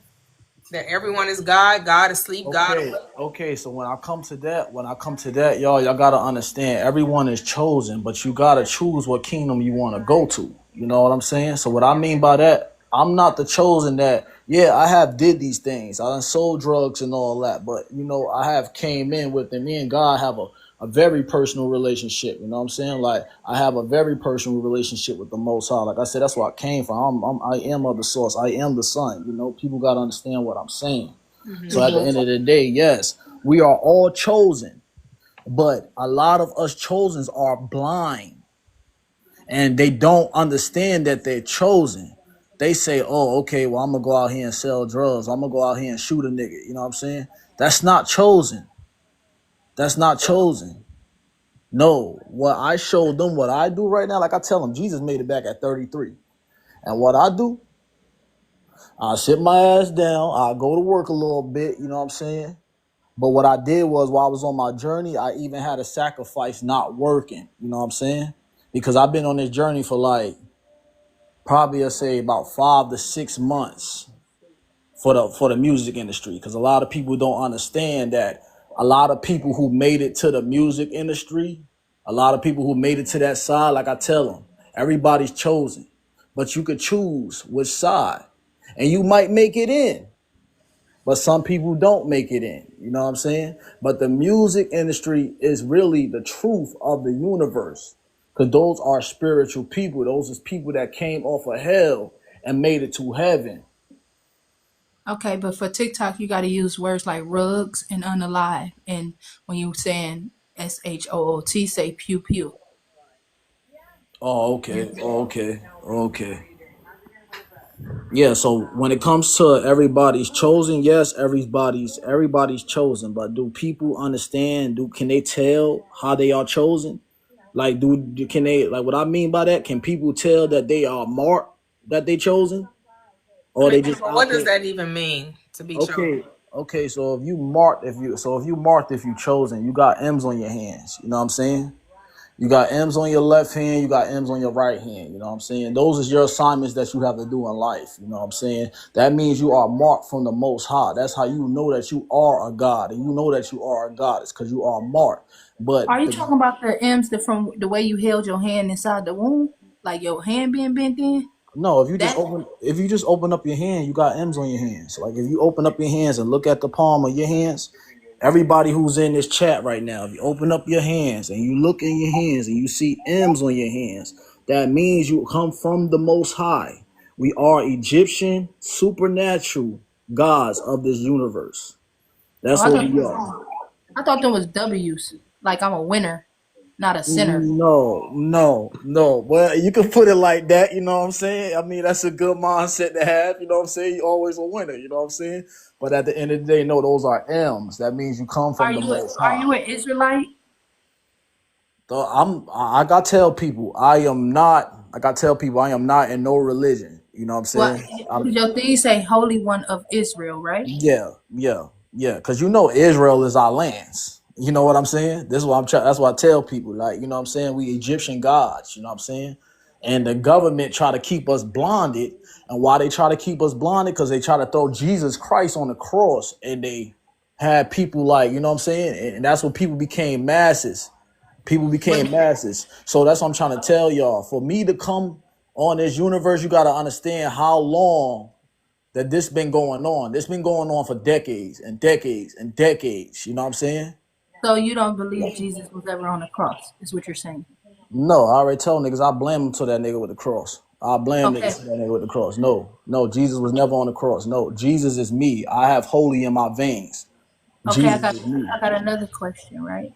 That everyone is God, God asleep, God Okay, awake? okay. So when I come to that, y'all gotta understand. Everyone is chosen, but you gotta choose what kingdom you want to go to. You know what I'm saying? So what I mean by that, I'm not the chosen that. Yeah, I have did these things. I done sold drugs and all that, but you know, I have came in with, and me and God have a very personal relationship. You know what I'm saying? Like I have a very personal relationship with the Most High. Like I said, that's where I came from. I am of the source. I am the Son. You know, people gotta understand what I'm saying. So at the end of the day, yes, we are all chosen, but a lot of us chosens are blind and they don't understand that they're chosen. They say, oh, okay, well, I'm going to go out here and sell drugs. I'm going to go out here and shoot a nigga. You know what I'm saying? That's not chosen. That's not chosen. No, what I showed them, what I do right now, like I tell them, Jesus made it back at 33. And what I do, I sit my ass down. I go to work a little bit. You know what I'm saying? But what I did was while I was on my journey, I even had to sacrifice not working. You know what I'm saying? Because I've been on this journey for like probably I'll say about 5 to 6 months for the music industry. Because a lot of people don't understand that a lot of people who made it to the music industry, a lot of people who made it to that side, like I tell them, everybody's chosen. But you could choose which side. And you might make it in. But some people don't make it in, you know what I'm saying? But the music industry is really the truth of the universe. Because those are spiritual people. Those are people that came off of hell and made it to heaven. Okay, but for TikTok, you got to use words like rugs and unalive. And when you saying SHOOT, say pew pew. Oh, okay. Oh, okay. Okay. Yeah, so when it comes to everybody's chosen, yes, everybody's chosen, but do people understand? Can they tell how they are chosen? Like, can they, like, what I mean by that? Can people tell that they are marked, that they chosen, or they just But out what does there? that even mean to be chosen? Okay. So if you chosen, you got M's on your hands. You know what I'm saying? You got M's on your left hand, you got M's on your right hand. You know what I'm saying? Those are your assignments that you have to do in life. You know what I'm saying? That means you are marked from the Most High. That's how you know that you are a God. And you know that you are a God. It's because you are marked. Are But you talking about the M's from the way you held your hand inside the womb? Like your hand being bent in? no, if you just That open up your hand, you got M's on your hands. Like if you open up your hands and look at the palm of your hands, everybody who's in this chat right now, if you open up your hands and you look in your hands and you see M's on your hands, that means you come from the Most High. We are Egyptian supernatural gods of this universe. oh, That's I what thought we are. I thought there was W's. Like I'm a winner, not a sinner. No. Well, you can put it like that, you know what I'm saying? I mean, that's a good mindset to have, you know what I'm saying? You're always a winner, you know what I'm saying? But at the end of the day, no, those are M's. That means you come from the Most Are High. you an Israelite? So I gotta tell people I am not in no religion. You know what I'm Well, saying? your thing say Holy One of Israel, right? Yeah. Cause you know Israel is our lands. You know what I'm saying? This is what I'm trying. That's what I tell people. Like, you know what I'm saying? We Egyptian gods. You know what I'm saying? And the government try to keep us blinded. And why they try to keep us blinded? Because they try to throw Jesus Christ on the cross, and they had people like, you know what I'm saying? And that's when people became masses. People But became masses. So that's what I'm trying to tell y'all. For me to come on this universe, you got to understand how long that this been going on. This been going on for decades and decades and decades. You know what I'm saying? so you don't believe Jesus was ever on the cross? Is what you're saying? No, I already told niggas I blame him to that nigga with the cross. I blame Okay, niggas to that nigga with the cross. No, Jesus was never on the cross. No, Jesus is me. I have holy in my veins. okay. Jesus is me. I got another question, right?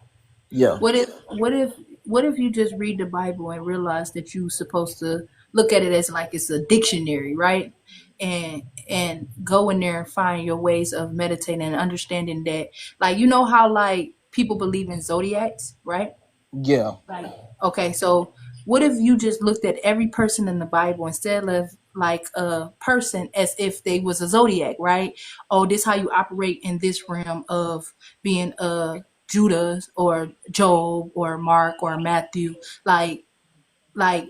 Yeah. What if what if what if you just read the Bible and realize that you're supposed to look at it as like it's a dictionary, right? And go in there and find your ways of meditating and understanding that, like, you know how like people believe in zodiacs, right? Yeah. Like, okay, so what if you just looked at every person in the Bible instead of like a person as if they was a zodiac, right? Oh, this how you operate in this realm of being a Judah or Job or Mark or Matthew. Like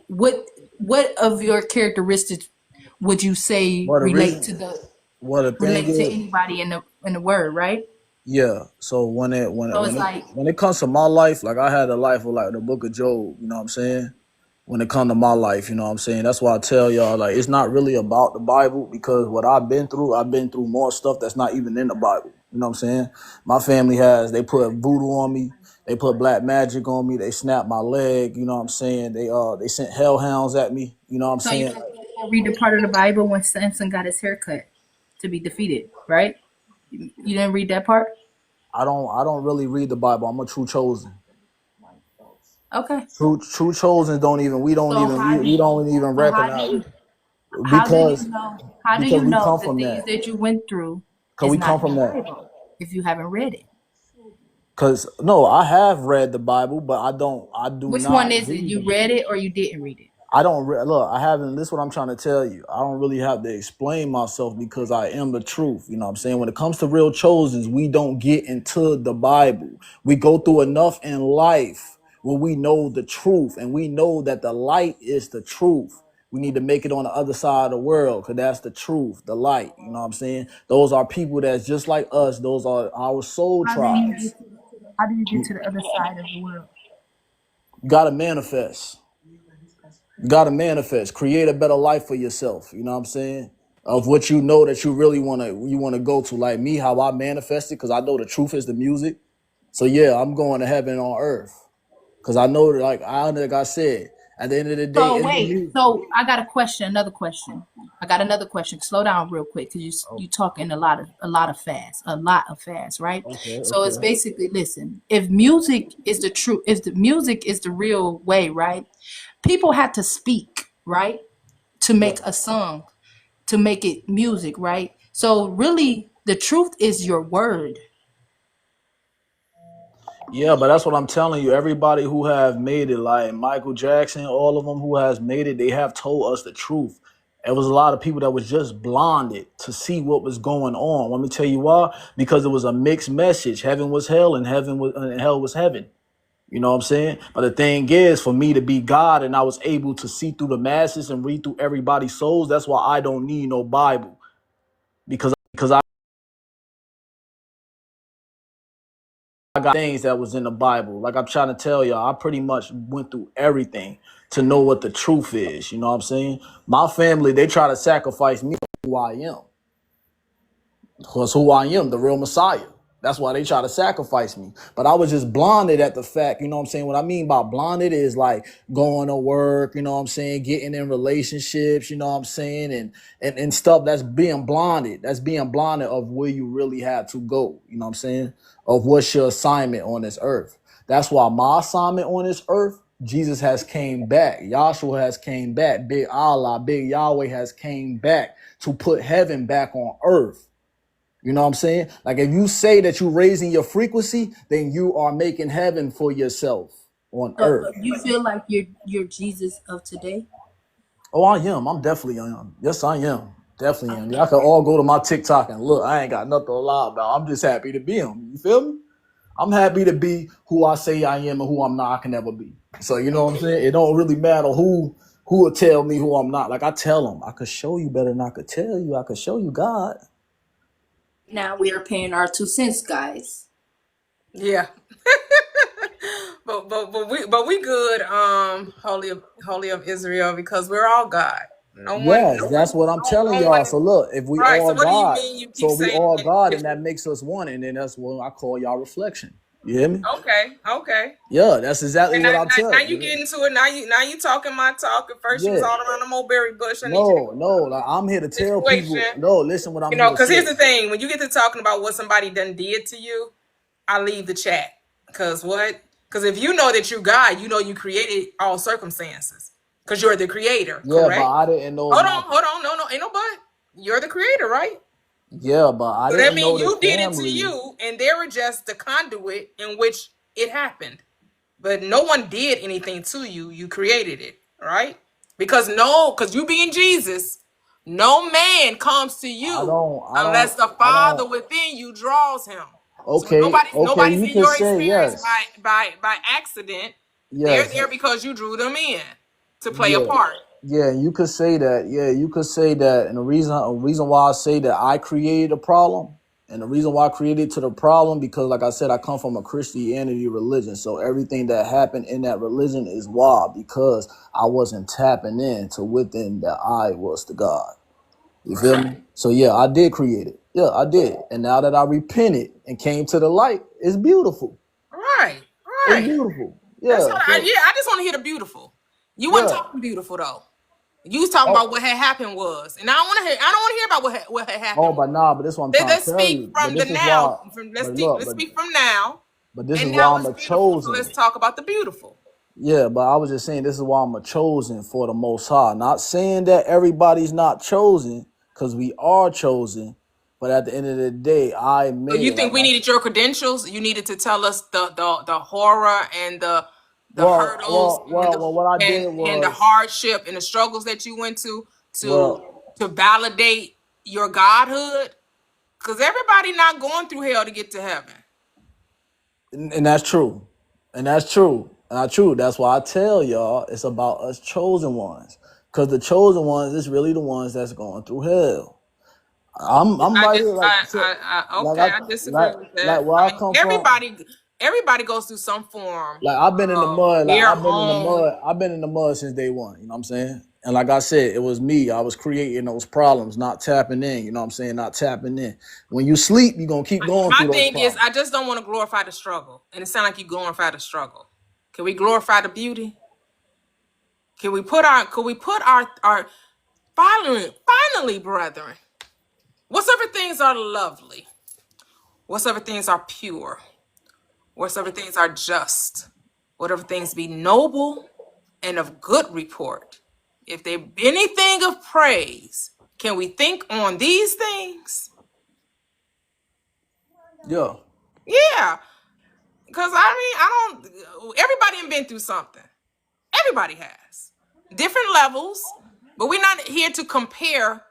what of your characteristics would you say Well, the reason, well, the thing relate to is, anybody in the word, right? yeah. So when it when it So when it's it like, when it comes to my life, like I had a life of like the book of Job, you know what I'm saying? When it comes to my life, you know what I'm saying? That's why I tell y'all, like, it's not really about the Bible, because what I've been through more stuff that's not even in the Bible. You know what I'm saying? My family they put voodoo on me, they put black magic on me, they snapped my leg, you know what I'm saying? They sent hellhounds at me, you know what I'm so you saying? don't read the part of the Bible when Samson got his hair cut to be defeated, right? You didn't read that part? I don't really read the Bible. I'm a true chosen. Okay. True chosen don't even So how do we don't even so how do recognize you because how do because you we know come the from things that. that you went through Cause is we come not in from the that. Bible if you haven't read it? Cause no, I have read the Bible, but I do Which one not is it? read You them. read it or you didn't read it? I don't look. I haven't. This is what I'm trying to tell you. I don't really have to explain myself because I am the truth. You know what I'm saying? When it comes to real chosens, we don't get into the Bible. We go through enough in life where we know the truth, and we know that the light is the truth. We need to make it on the other side of the world, because that's the truth, the light. You know what I'm saying? Those are people that's just like us. Those are our soul tribes. How do you get to the other side of the world? You gotta manifest. You gotta manifest. Create a better life for yourself. You know what I'm saying? Of what you know that you wanna go to. Like me, how I manifested, because I know the truth is the music. So yeah, I'm going to heaven on earth. Cause I know that, like I said, At the end of the day, So it's the wait, music. so I got a question, another question. I got another question. Slow down real quick because you talking a lot of fast, right? Okay, So it's okay. basically, listen, if music is the true, if the music is the real way, right? People had to speak, right, to Yeah. make a song, to make it music, right? So really, the truth is your word. Yeah, but that's what I'm telling you. Everybody who have made it, like Michael Jackson, all of them who has made it, they have told us the truth. It was a lot of people that was just blinded to see what was going on. Let me tell you why. Because it was a mixed message. Heaven was hell, and hell was heaven. You know what I'm saying? But the thing is, for me to be God, and I was able to see through the masses and read through everybody's souls. That's why I don't need no Bible, because I got things that was in the Bible. Like I'm trying to tell y'all, I pretty much went through everything to know what the truth is. You know what I'm saying? My family, they try to sacrifice me for who I am. Because who I am, the real Messiah. That's why they try to sacrifice me. But I was just blinded at the fact, you know what I'm saying? What I mean by blinded is like going to work, you know what I'm saying, getting in relationships, you know what I'm saying, and stuff that's being blinded. That's being blinded of where you really had to go, you know what I'm saying? Of what's your assignment on this earth. That's why my assignment on this earth, Jesus has came back. Yahshua has came back. Big Allah, big Yahweh has came back to put heaven back on earth. You know what I'm saying? Like if you say that you're raising your frequency, then you are making heaven for yourself on But earth. you feel like you're Jesus of today? Oh, I am. I'm definitely am. Yes, I am. Definitely am. Y'all can all go to my TikTok and look. I ain't got nothing to lie about. I'm just happy to be him. You feel me? I'm happy to be who I say I am and who I'm not. I can never be. So you know what I'm saying? It don't really matter who will tell me who I'm not. Like I tell them, I could show you better than I could tell you. I could show you God. Now we are paying our 2 cents, guys. Yeah. but we good, holy of Israel, because we're all God. No one, Yes, that's what I'm telling no one. y'all. So look, if we Right. So all what do you God, mean you keep so we saying all that? God, and that makes us one, and then that's what I call y'all reflection. You hear me? Okay. Yeah, that's exactly And what I'm now telling you you. get into it. Now you talking my talk. At first you was Yeah. all around the mulberry bush. I need you to No, no, like I'm here to tell situation. people. No, listen, what I'm You here know, to because here's say. the thing: when you get to talking about what somebody done did to you, I leave the chat. Because what? Because if you know that you're God, you know you created all circumstances. Because you're the creator, Yeah, but correct? I didn't know Hold my. on, hold on. No, ain't no but. You're the creator, right? Yeah, but I So that didn't know means the you did it to family. you, and they were just the conduit in which it happened. But no one did anything to you. You created it, right? Because you being Jesus, no man comes to you unless the I Father don't. within you draws him. So Okay, okay, nobody's you in could your say experience yes, by accident. They're yes, there because you drew them in to play a yeah. part. Yeah, you could say that. Yeah, you could say that. And the reason why I say that I created a problem, and the reason why I created to the problem, because like I said, I come from a Christianity religion. So everything that happened in that religion is why, because I wasn't tapping in to within that I was the God. You feel Right. me? So yeah, I did create it. Yeah, I did. And now that I repented and came to the light, it's beautiful. Right. It's Right. beautiful. That's Yeah. what So I just want to hear the beautiful. You wasn't yeah. talking beautiful though. You was talking about Oh, what had happened was, and I don't want to hear. I don't want to hear about what had oh, happened was. but nah, but this is what I'm trying to Let's tell speak you. But from the this is now. why. But Let's look, speak from now, but this is and why now I'm it's a beautiful. So chosen. let's talk about the beautiful. Yeah, but I was just saying this is why I'm a chosen for the Most High. Not saying that everybody's not chosen, because we are chosen. But at the end of the day, I So made you it. think Like we I needed your credentials? You needed to tell us the horror and the well, hurdles well, and well, well. What I did the was hardship and the struggles that you went to well, to validate your godhood. Because everybody not going through hell to get to heaven. and that's true, and that's true, and that's true. That's why I tell y'all it's about us chosen ones, because the chosen ones is really the ones that's going through hell. I'm right here, like so, Okay, I disagree with that. like where I I mean, come from. everybody goes through some form Like I've been in the of mud. Like their I've been in the own. mud. I've been in the mud since day one. You know what I'm saying? And like I said, it was me. I was creating those problems, not tapping in. You know what I'm saying? Not tapping in. When you sleep, you're gonna keep going My through those thing is, problems. I just don't want to glorify the struggle, and it sounds like you glorify the struggle. Can we glorify the beauty? Could we put our finally, brethren, whatsoever things are lovely, whatsoever things are pure, whatsoever things are just, whatever things be noble and of good report, if there be anything of praise, can we think on these things? Yeah. Yeah, because everybody ain't been through something. Everybody has different levels, but we're not here to compare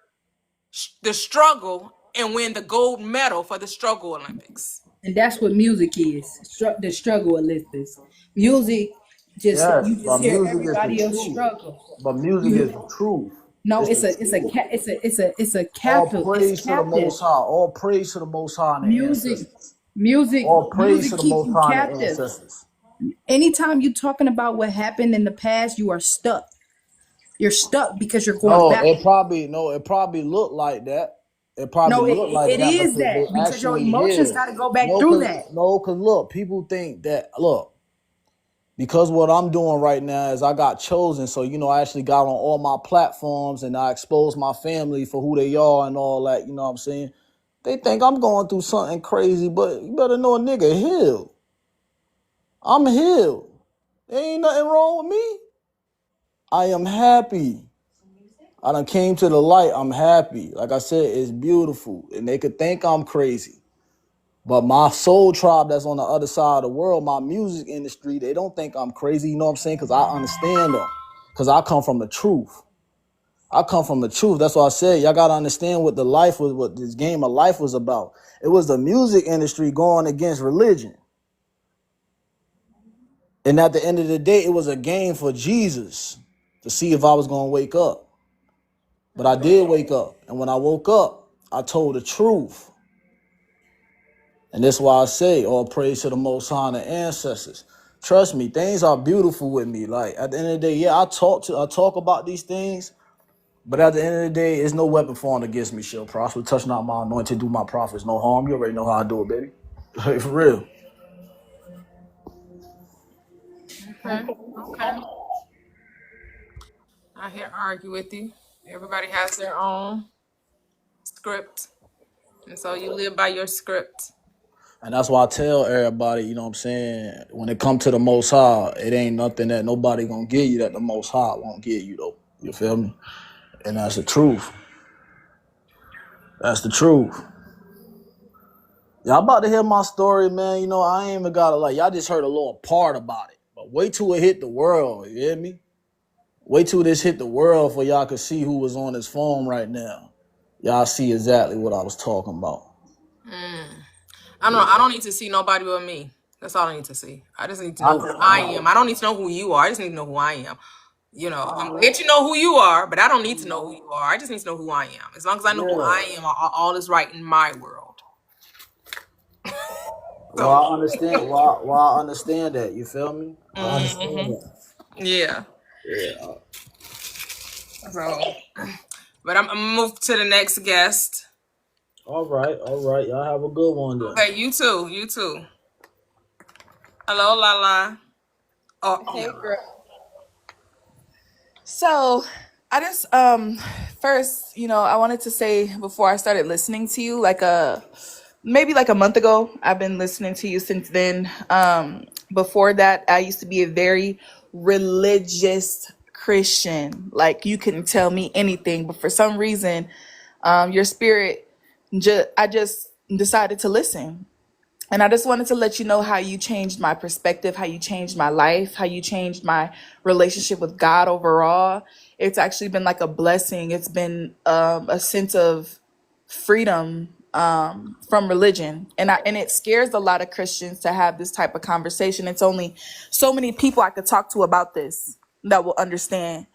the struggle and win the gold medal for the struggle Olympics. And that's what music is. The struggle Olympics. Music, Yes, you but just hear music is the everybody else truth. struggle. But music You is the truth. No, It's it's the a it's a truth. ca- it's a All captive. It's praise to the captive. Most High. All praise to the Most High and the Music, ancestors. music, All praise music to the keeps Most you High and the captive. ancestors. Anytime you're talking about what happened in the past, you are stuck. You're stuck because you're going No, backwards. it probably looked like that. It probably No, looked like it that is because that they because your actually emotions healed. got to go back No, through cause that. no, cause look, people think that because what I'm doing right now is I got chosen. So, I actually got on all my platforms and I exposed my family for who they are and all that. You know what I'm saying? They think I'm going through something crazy, but you better know a nigga healed. I'm healed. There ain't nothing wrong with me. I am happy. I done came to the light. I'm happy. Like I said, it's beautiful. And they could think I'm crazy. But my soul tribe that's on the other side of the world, my music industry, they don't think I'm crazy. You know what I'm saying? Because I understand them. Because I come from the truth. I come from the truth. That's why I said y'all gotta understand what what this game of life was about. It was the music industry going against religion. And at the end of the day, it was a game for Jesus to see if I was gonna wake up. But I did wake up. And when I woke up, I told the truth. And that's why I say all praise to the Most High and the ancestors. Trust me, things are beautiful with me. Like at the end of the day, yeah, I talk about these things, but at the end of the day, it's no weapon formed against me shall prosper. Touch not my anointed, do my prophets no harm. You already know how I do it, baby. Like, for real. Okay. Okay. I here argue with you. Everybody has their own script, and so you live by your script. And that's why I tell everybody, you know what I'm saying, when it come to the Most High, it ain't nothing that nobody gonna give you that the Most High won't give you, though. You feel me? And that's the truth. That's the truth. Y'all about to hear my story, man. I ain't even gotta y'all just heard a little part about it. But wait till it hit the world, you hear me? Wait till this hit the world for y'all could see who was on this phone right now. Y'all see exactly what I was talking about. I don't need to see nobody but me. That's all I need to see. I just need to I, know who I am. I don't need to know who you are. I just need to know who I am. I'm gonna let you know who you are, but I don't need to know who you are. I just need to know who I am. As long as I know who yeah. I am, all is right in my world. Well, So, I understand. Well, I understand that. You feel me? I understand mhm. that. Yeah. Yeah. So, but I'm gonna move to the next guest. All right. All right. Y'all have a good one then. Okay, you too. You too. Hello, Lala. Oh, Hey, yeah. girl. So, I just first, I wanted to say before I started listening to you, maybe like a month ago, I've been listening to you since then. Before that, I used to be a very religious Christian. Like you couldn't tell me anything, but for some reason, your spirit, I just decided to listen. And I just wanted to let you know how you changed my perspective, how you changed my life, how you changed my relationship with God overall. It's actually been like a blessing. It's been a sense of freedom from religion. And it scares a lot of Christians to have this type of conversation. It's only so many people I could talk to about this that will understand.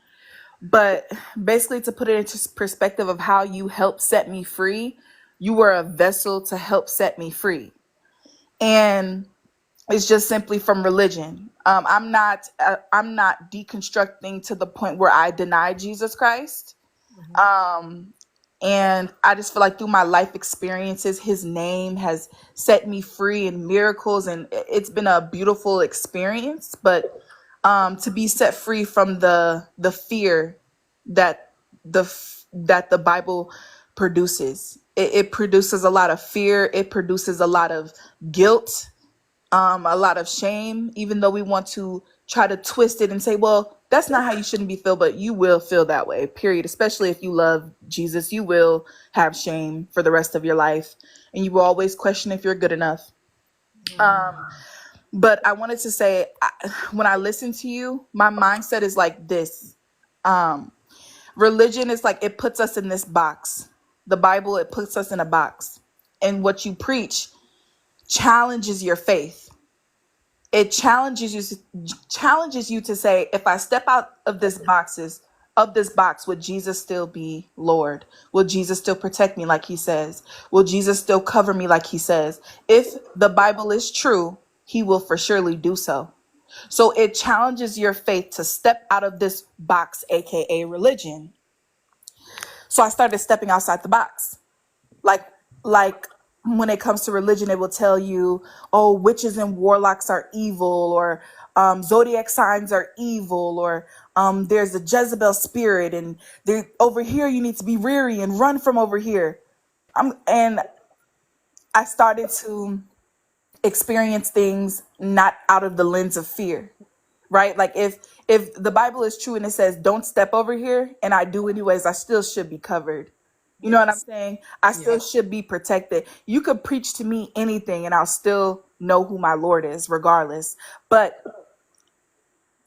But basically, to put it into perspective of how you helped set me free, you were a vessel to help set me free. And it's just simply from religion. I'm not deconstructing to the point where I deny Jesus Christ. And I just feel like through my life experiences, his name has set me free in miracles, and it's been a beautiful experience. But to be set free from the fear that that the Bible produces. It produces a lot of fear. It produces a lot of guilt, a lot of shame, even though we want to try to twist it and say, well, that's not how you shouldn't be feel, but you will feel that way, period. Especially if you love Jesus, you will have shame for the rest of your life, and you will always question if you're good enough. But I wanted to say, when I listen to you, my mindset is like this. Religion is like, it puts us in this box. The Bible, it puts us in a box. And what you preach challenges your faith. It challenges you to say, if I step out of this box, would Jesus still be Lord? Will Jesus still protect me like he says? Will Jesus still cover me like he says? If the Bible is true, he will for surely do so. So it challenges your faith to step out of this box, aka religion. So I started stepping outside the box. Like when it comes to religion, it will tell you, oh, witches and warlocks are evil, or zodiac signs are evil, or there's a Jezebel spirit, and over here you need to be weary and run from over here. And I started to experience things not out of the lens of fear, right? Like if the Bible is true and it says don't step over here, and I do anyways, I still should be covered. You know what I'm saying? I still should be protected. You could preach to me anything and I'll still know who my Lord is regardless. But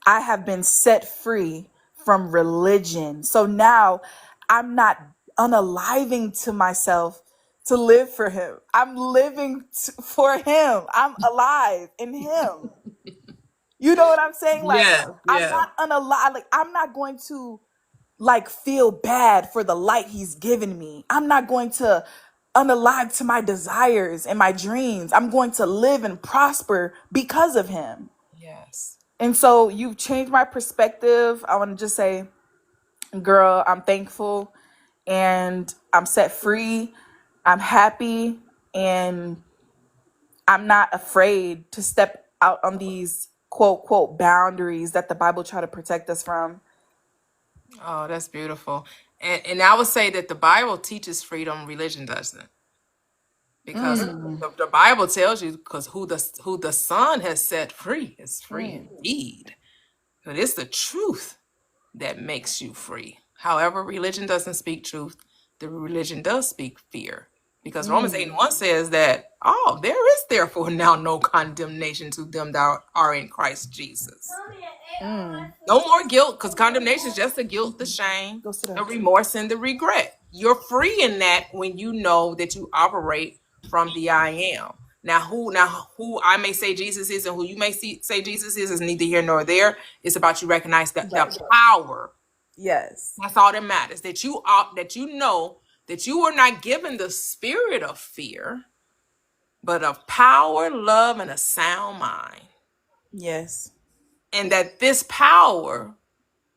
I have been set free from religion. So now I'm not unaliving to myself to live for him. I'm living for him. I'm alive in him. You know what I'm saying? Like, I'm not unalive. Like, I'm not going to like feel bad for the light he's given me. I'm not going to unalive to my desires and my dreams. I'm going to live and prosper because of him. Yes. And so you've changed my perspective. I want to just say, girl, I'm thankful and I'm set free. I'm happy and I'm not afraid to step out on these quote, quote, boundaries that the Bible try to protect us from. Oh, that's beautiful. And I would say that the Bible teaches freedom, religion doesn't. Because the Bible tells you, because who the Son has set free is free indeed. But it's the truth that makes you free. However, religion doesn't speak truth. The religion does speak fear. Because Romans 8:1 says that, oh, there is therefore now no condemnation to them that are in Christ Jesus. No more guilt, because condemnation is just the guilt, the shame, the remorse, and the regret. You're free in that when you know that you operate from the I am. Now who I may say Jesus is and who you may say Jesus is neither here nor there. It's about you recognize that the power. Yes. That's all that matters. That you know that you were not given the spirit of fear, but of power, love, and a sound mind. Yes. And that this power,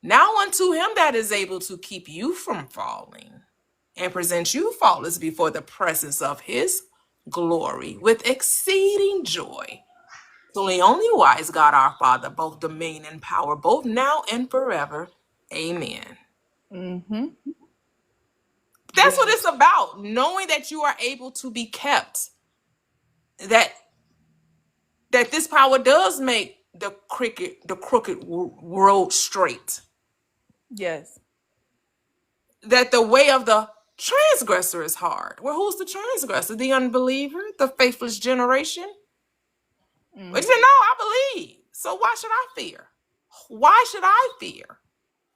now unto him that is able to keep you from falling and present you faultless before the presence of his glory with exceeding joy. So the only wise God our Father, both dominion and power, both now and forever. Amen. That's what it's about. Knowing that you are able to be kept. That this power does make the crooked road straight. Yes. That the way of the transgressor is hard. Well, who's the transgressor? The unbeliever, the faithless generation. But you say, no, I believe. So why should I fear? Why should I fear?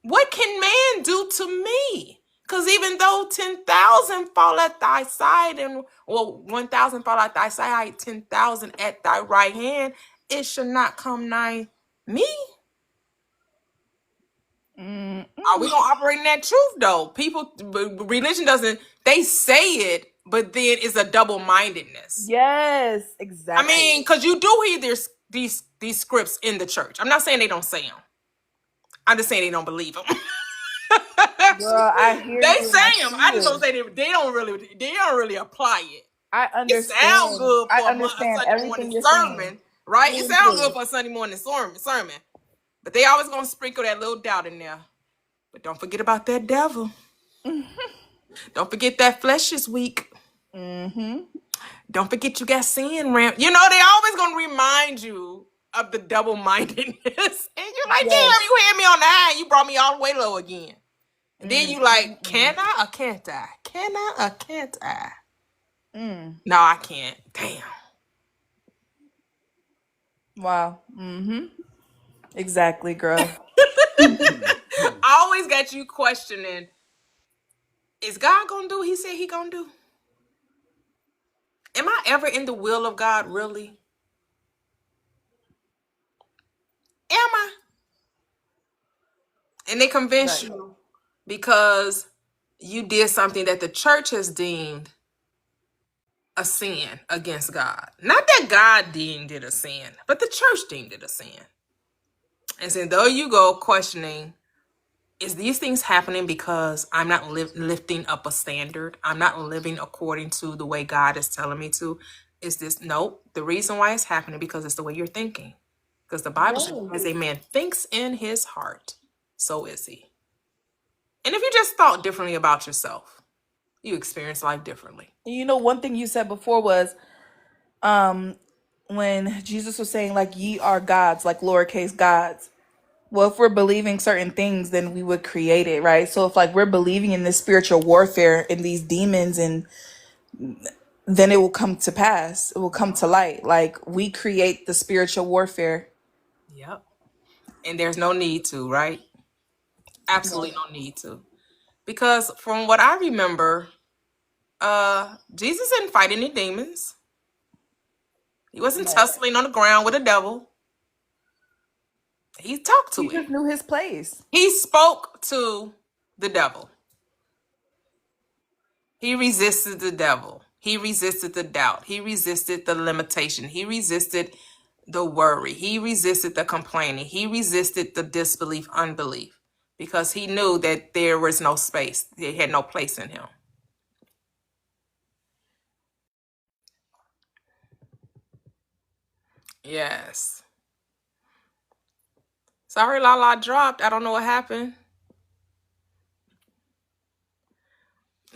What can man do to me? Because even though 10,000 fall at thy side and 1,000 fall at thy side, 10,000 at thy right hand, it should not come nigh me. Are we gonna operate in that truth though? Religion doesn't. They say it, but then it's a double-mindedness. Yes, exactly. I mean, because you do hear these scripts in the church. I'm not saying they don't say them. I'm just saying they don't believe them. Girl, I hear they you. say them. I just don't say they don't really apply it. I understand. It sounds good for I a understand Sunday everything morning you're sermon, saying. right? It sounds good for a Sunday morning sermon. But they always gonna sprinkle that little doubt in there. But don't forget about that devil. Don't forget that flesh is weak. Don't forget you got sin ramp. You know, they always gonna remind you of the double-mindedness. And you're like, damn, you had me on the high, you brought me all the way low again. And then you like, can I or can't I? Can I or can't I? No, I can't. Damn. Wow. Exactly, girl. I always got you questioning, is God gonna do what he said he gonna do? Am I ever in the will of God, really? Am I? And they convince you because you did something that the church has deemed a sin against God. Not that God deemed it a sin, but the church deemed it a sin. And so there you go questioning, is these things happening because I'm not lifting up a standard? I'm not living according to the way God is telling me to? Is this? Nope. The reason why it's happening because it's the way you're thinking. Because the Bible says, as a man thinks in his heart, so is he. And if you just thought differently about yourself, you experience life differently. You know, one thing you said before was when Jesus was saying, like, ye are gods, like lowercase gods. Well, if we're believing certain things, then we would create it, right? So if like we're believing in this spiritual warfare and these demons, and then it will come to pass. It will come to light. Like we create the spiritual warfare. Yep. And there's no need to, right? Absolutely no need to. Because from what I remember, Jesus didn't fight any demons. He wasn't tussling on the ground with a devil. He talked to He him. just knew his place. He spoke to the devil. He resisted the devil. He resisted the doubt. He resisted the limitation. He resisted the worry. He resisted the complaining. He resisted the disbelief, unbelief, because he knew that there was no space. They had no place in him. Yes. Sorry, Lala dropped. I don't know what happened.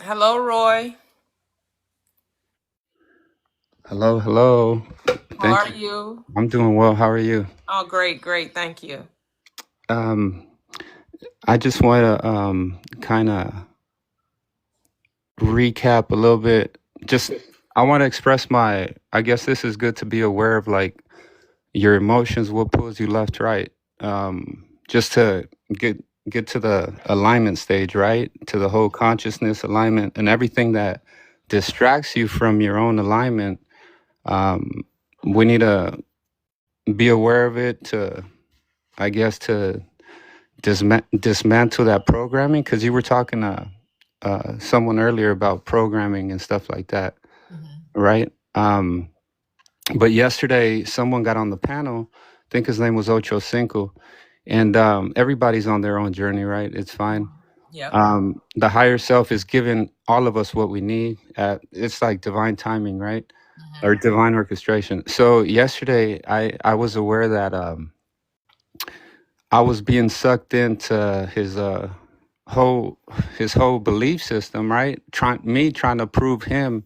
Hello, Roy. Hello, hello. How are Thank you. you? I'm doing well. How are you? Oh, great, great. Thank you. I just want to kind of recap a little bit. Just I want to express my. I guess this is good to be aware of, like your emotions, what pulls you left, right. Just to get to the alignment stage, right? To the whole consciousness alignment and everything that distracts you from your own alignment. We need to be aware of it to, I guess, to dismantle that programming, because you were talking to someone earlier about programming and stuff like that, right? But yesterday, someone got on the panel. I think his name was Ocho Cinco, and everybody's on their own journey, right? It's fine. Yeah. The higher self is giving all of us what we need. It's like divine timing, right? Or divine orchestration. So yesterday, I was aware that I was being sucked into his whole belief system, right? Trying to prove him,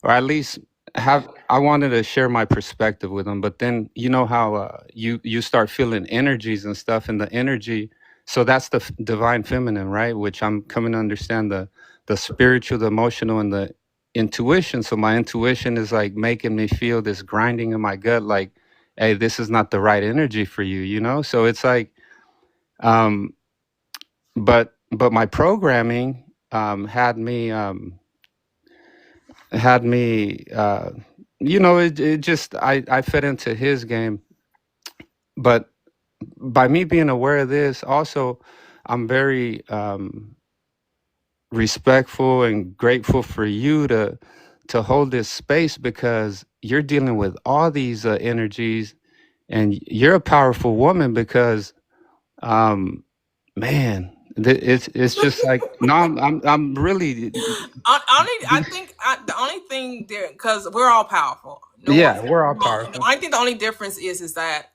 or at least I wanted to share my perspective with him. But then you know how you start feeling energies and stuff, and the energy. So that's the divine feminine, right? Which I'm coming to understand the spiritual, the emotional, and the intuition. So my intuition is like making me feel this grinding in my gut, like, hey, this is not the right energy for you, you know? So it's like, but my programming had me it just I fed into his game. But by me being aware of this, also I'm very respectful and grateful for you to hold this space, because you're dealing with all these energies, and you're a powerful woman, because man, it's just like, no, I'm really I think the only thing there, because we're all powerful. yeah, we're all The powerful. only thing, the only difference is that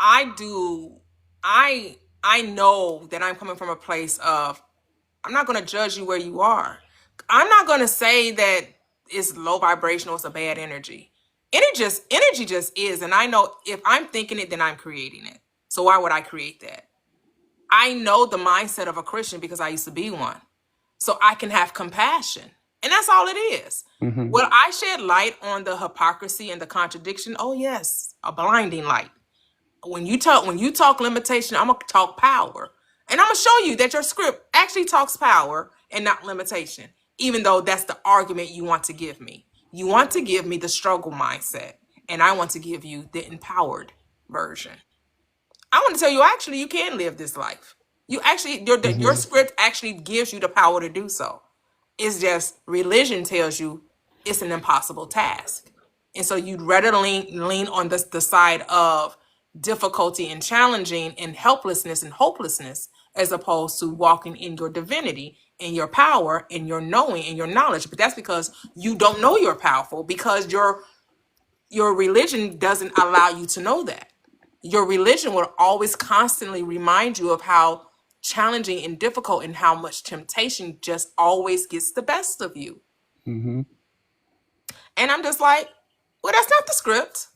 I know that I'm coming from a place of, I'm not going to judge you where you are. I'm not going to say that it's low vibrational, it's a bad energy. Energy just is. And I know if I'm thinking it, then I'm creating it. So why would I create that? I know the mindset of a Christian because I used to be one. So I can have compassion. And that's all it is. Mm-hmm. Will I shed light on the hypocrisy and the contradiction? Oh yes, a blinding light. When you talk limitation, I'm gonna talk power. And I'm gonna show you that your script actually talks power and not limitation, even though that's the argument you want to give me. You want to give me the struggle mindset, and I want to give you the empowered version. I want to tell you, actually, you can live this life. You actually, your Mm-hmm. script actually gives you the power to do so. It's just religion tells you it's an impossible task. And so you'd rather lean on the side of difficulty and challenging and helplessness and hopelessness, as opposed to walking in your divinity and your power and your knowing and your knowledge. But that's because you don't know you're powerful, because your religion doesn't allow you to know that. Your religion will always constantly remind you of how challenging and difficult and how much temptation just always gets the best of you. Mm-hmm. And I'm just like, well, that's not the script.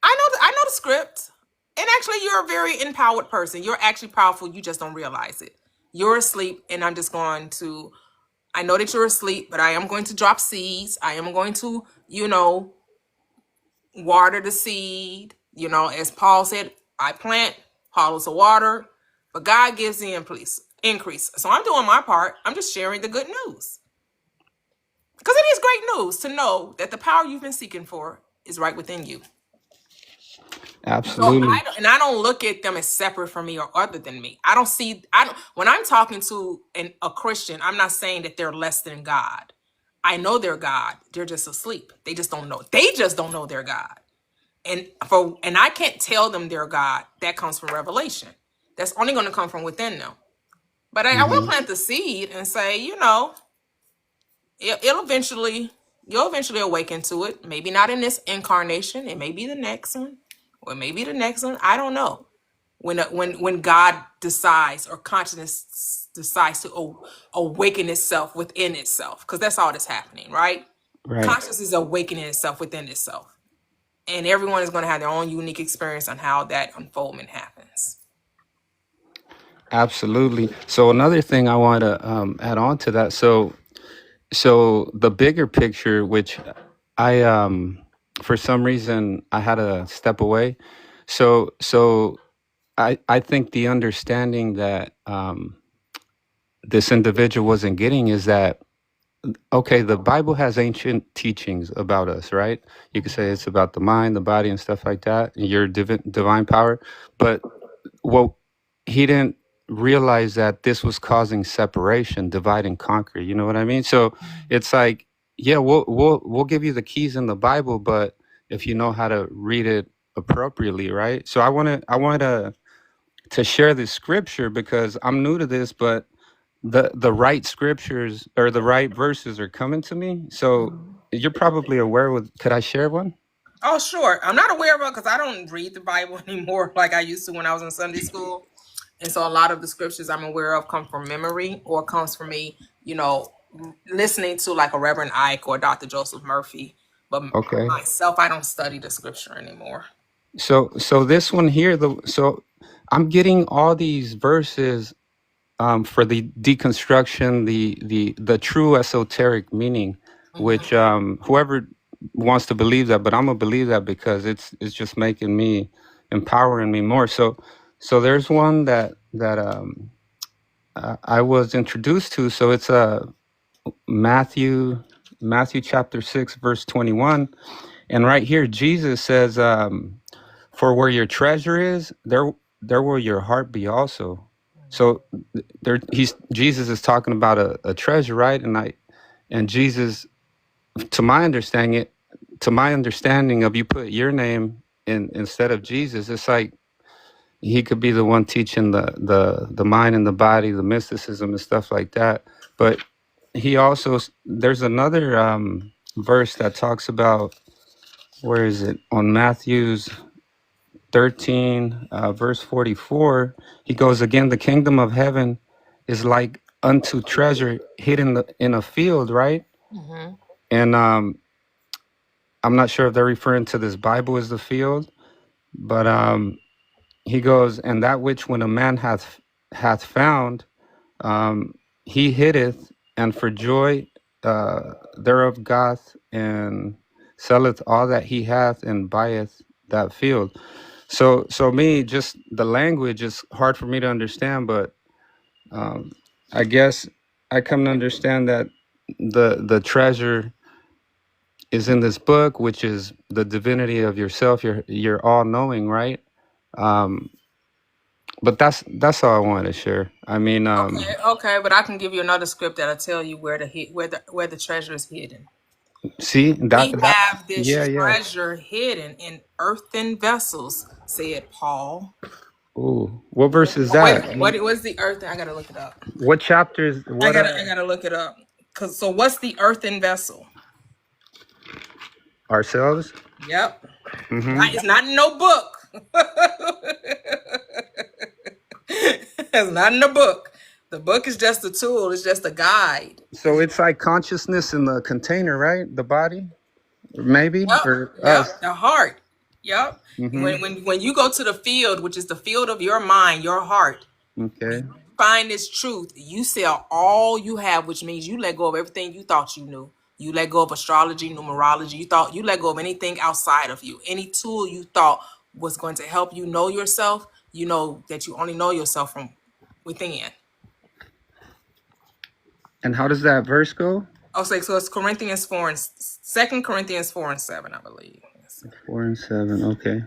I know the script. And actually, you're a very empowered person. You're actually powerful. You just don't realize it. You're asleep, and I'm just going to, I know that you're asleep, but I am going to drop seeds. I am going to, water the seed. As Paul said, I plant, Apollos will water, but God gives the increase. So I'm doing my part. I'm just sharing the good news. Because it is great news to know that the power you've been seeking for is right within you. So Absolutely. I don't look at them as separate from me or other than me. When I'm talking to a Christian, I'm not saying that they're less than God. I know they're God. They're just asleep. They just don't know. They just don't know they're God. And I can't tell them they're God. That comes from revelation. That's only going to come from within them. But I will Mm-hmm. plant the seed and say, you'll eventually awaken to it. Maybe not in this incarnation. It may be the next one, or maybe the next one. I don't know. When God decides, or consciousness decides to awaken itself within itself, because that's all that's happening, right? Right. Consciousness is awakening itself within itself. And everyone is going to have their own unique experience on how that unfoldment happens. Absolutely. So another thing I want to add on to that. So the bigger picture, which I for some reason I had to step away. So I think the understanding that this individual wasn't getting is that, okay, the Bible has ancient teachings about us, right? You could say it's about the mind, the body, and stuff like that, and your divine power. But what he didn't realize that this was causing separation, divide and conquer. You know what I mean? So it's like, yeah, we'll give you the keys in the Bible, but if you know how to read it appropriately, right? So I wanted to share this scripture because I'm new to this, but the right scriptures or the right verses are coming to me. So you're probably aware with, could I share one? Oh, sure. I'm not aware of it because I don't read the Bible anymore like I used to when I was in Sunday school. And so a lot of the scriptures I'm aware of come from memory, or comes from me, listening to like a Reverend Ike or Dr. Joseph Murphy. But Okay. myself, I don't study the scripture anymore. So this one here, so I'm getting all these verses for the deconstruction, the true esoteric meaning, which whoever wants to believe that, but I'm gonna believe that because it's just making me, empowering me more. So there's one that I was introduced to. So it's Matthew chapter 6 verse 21, and right here Jesus says, "For where your treasure is, there will your heart be also." So Jesus is talking about a treasure, right? And Jesus, to my understanding of, you put your name in instead of Jesus, it's like he could be the one teaching the mind and the body, the mysticism and stuff like that. But he also, there's another verse that talks about, where is it, on Matthew's, 13, verse 44, he goes, again, the kingdom of heaven is like unto treasure hidden in a field, right? Mm-hmm. And I'm not sure if they're referring to this Bible as the field, but he goes, and that which when a man hath found, he hitteth, and for joy thereof goeth and selleth all that he hath and buyeth that field. So me, just the language is hard for me to understand, but I guess I come to understand that the treasure is in this book, which is the divinity of yourself. You're all knowing, right? Um, but that's all I wanted to share. I mean, Okay, but I can give you another script that'll tell you where the treasure is hidden. see We that have yeah, this yeah. treasure hidden in earthen vessels, said Paul. Ooh, what verse is Oh, wait a that? minute. What's the earth? I gotta look it up. What chapters? I What gotta I gotta look it up. So what's the earthen vessel? ourselves? Yep. Mm-hmm. It's not in no book. It's not in the book. The book is just a tool. It's just a guide. So it's like consciousness in the container, right? The body, maybe, Yep. or us. Yep. The heart. Yep. Mm-hmm. When you go to the field, which is the field of your mind, your heart, Okay. you find this truth. You sell all you have, which means you let go of everything you thought you knew. You let go of astrology, numerology. You let go of anything outside of you. Any tool you thought was going to help you know yourself. You know that you only know yourself from within. And how does that verse go? Oh, so it's Corinthians 4 and 2 Corinthians 4 and 7, I believe. 4 and 7. Okay.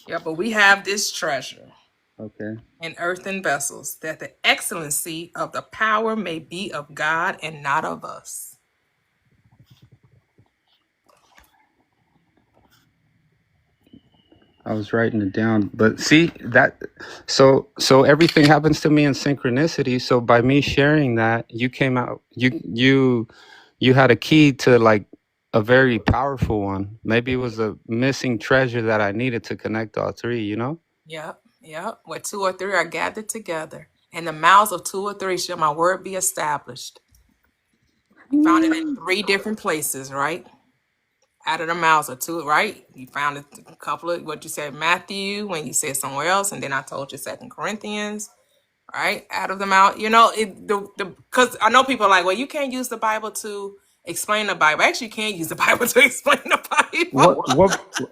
Yeah, but we have this treasure Okay. in earthen vessels, that the excellency of the power may be of God and not of us. I was writing it down, but see that. So everything happens to me in synchronicity. So by me sharing that, you came out. You had a key to like a very powerful one. Maybe it was a missing treasure that I needed to connect all three. You know. Yep, yep. Where two or three are gathered together, in the mouths of two or three shall my word be established. You found it in three different places, right? Out of the mouths of two, right? You found it a couple of what you said, Matthew, when you said somewhere else, and then I told you 2 Corinthians, right? Out of the mouth, because I know people are like, well, you can't use the Bible to explain the Bible. Actually, you can't use the Bible to explain the Bible.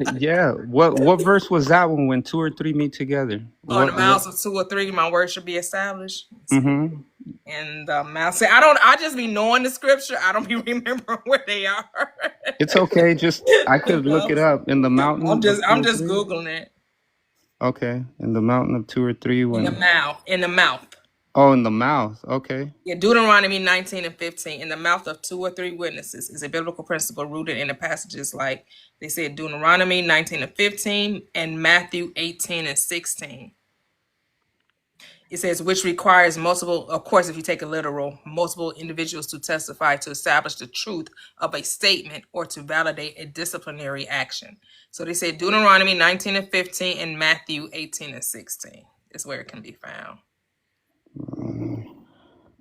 Yeah. What verse was that one? When two or three meet together. On the What? mouths of two or three, my word should be established. Mm-hmm. And the mouth say, I just be knowing the scripture. I don't be remembering where they are. It's okay. Just I could look it up in the mountain of two I'm or just three. Googling it. Okay, in the mountain of two or three. In the When? mouth. In the mouth. Oh, in the mouth. Okay. Yeah, Deuteronomy 19 and 15. In the mouth of two or three witnesses is a biblical principle rooted in the passages like they said Deuteronomy 19 and 15 and Matthew 18 and 16. It says, which requires multiple, of course, if you take a literal, multiple individuals to testify to establish the truth of a statement or to validate a disciplinary action. So they say Deuteronomy 19 and 15 and Matthew 18 and 16 is where it can be found.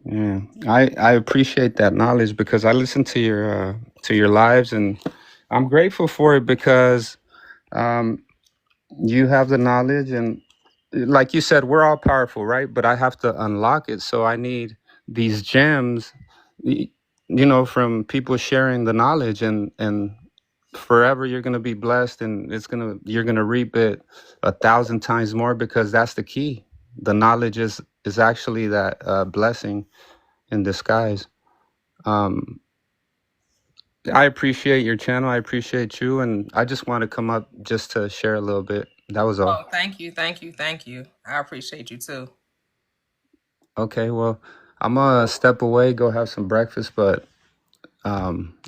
Yeah, I appreciate that knowledge because I listen to your lives and I'm grateful for it because you have the knowledge and like you said, we're all powerful, right? But I have to unlock it, so I need these gems, from people sharing the knowledge and forever you're gonna be blessed and you're gonna reap it 1,000 times more because that's the key. The knowledge is actually that blessing in disguise. Um, I appreciate your channel. I appreciate you, and I just want to come up just to share a little bit. That was all. Oh, thank you, thank you, thank you. I appreciate you too. Okay, well, I'm gonna step away, go have some breakfast, but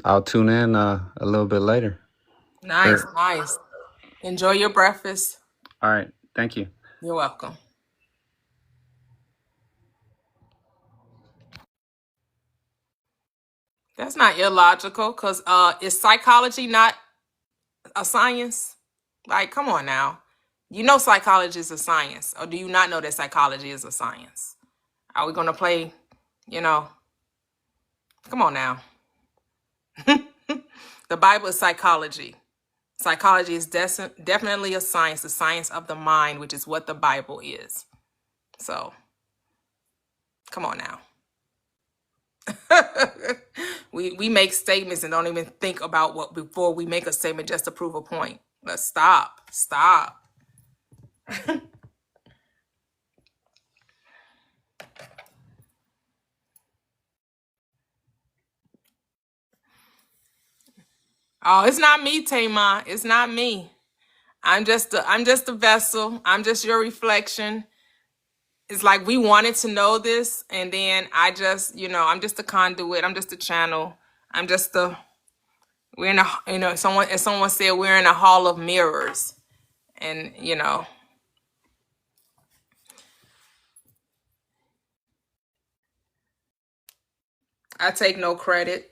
I'll tune in a little bit later. Nice, nice. Enjoy your breakfast. All right, thank you. You're welcome. That's not illogical because is psychology not a science? Like, come on now. You know psychology is a science, or do you not know that psychology is a science? Are we going to play, you know, come on now. The Bible is psychology. Psychology is definitely a science, the science of the mind, which is what the Bible is. So, come on now. we make statements and don't even think about what before we make a statement just to prove a point. Let's stop. Oh, it's not me, Tamar. It's not me. I'm just a vessel. I'm just your reflection. It's like we wanted to know this, and then I just, I'm just a conduit. I'm just a channel. I'm just a. We're in a, as someone said, we're in a hall of mirrors, and I take no credit.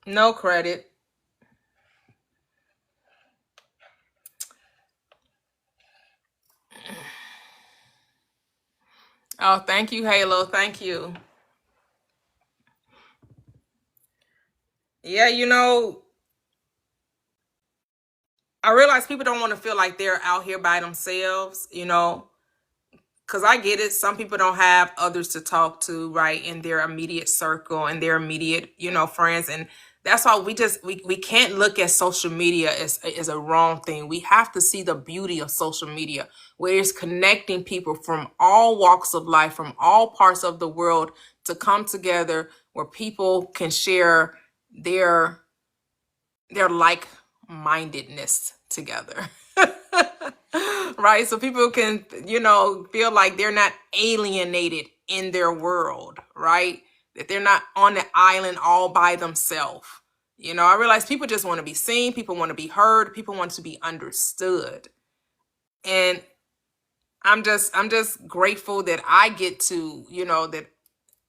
No credit. Oh, thank you, Halo. Thank you. Yeah, I realize people don't want to feel like they're out here by themselves, because I get it. Some people don't have others to talk to, right, in their immediate circle and their immediate, friends. And that's why we can't look at social media as a wrong thing. We have to see the beauty of social media, where it's connecting people from all walks of life, from all parts of the world to come together, where people can share their like-mindedness together. Right? So people can, feel like they're not alienated in their world, right? That they're not on the island all by themselves. I realize people just want to be seen, people want to be heard, people want to be understood. And I'm just grateful that I get to, that.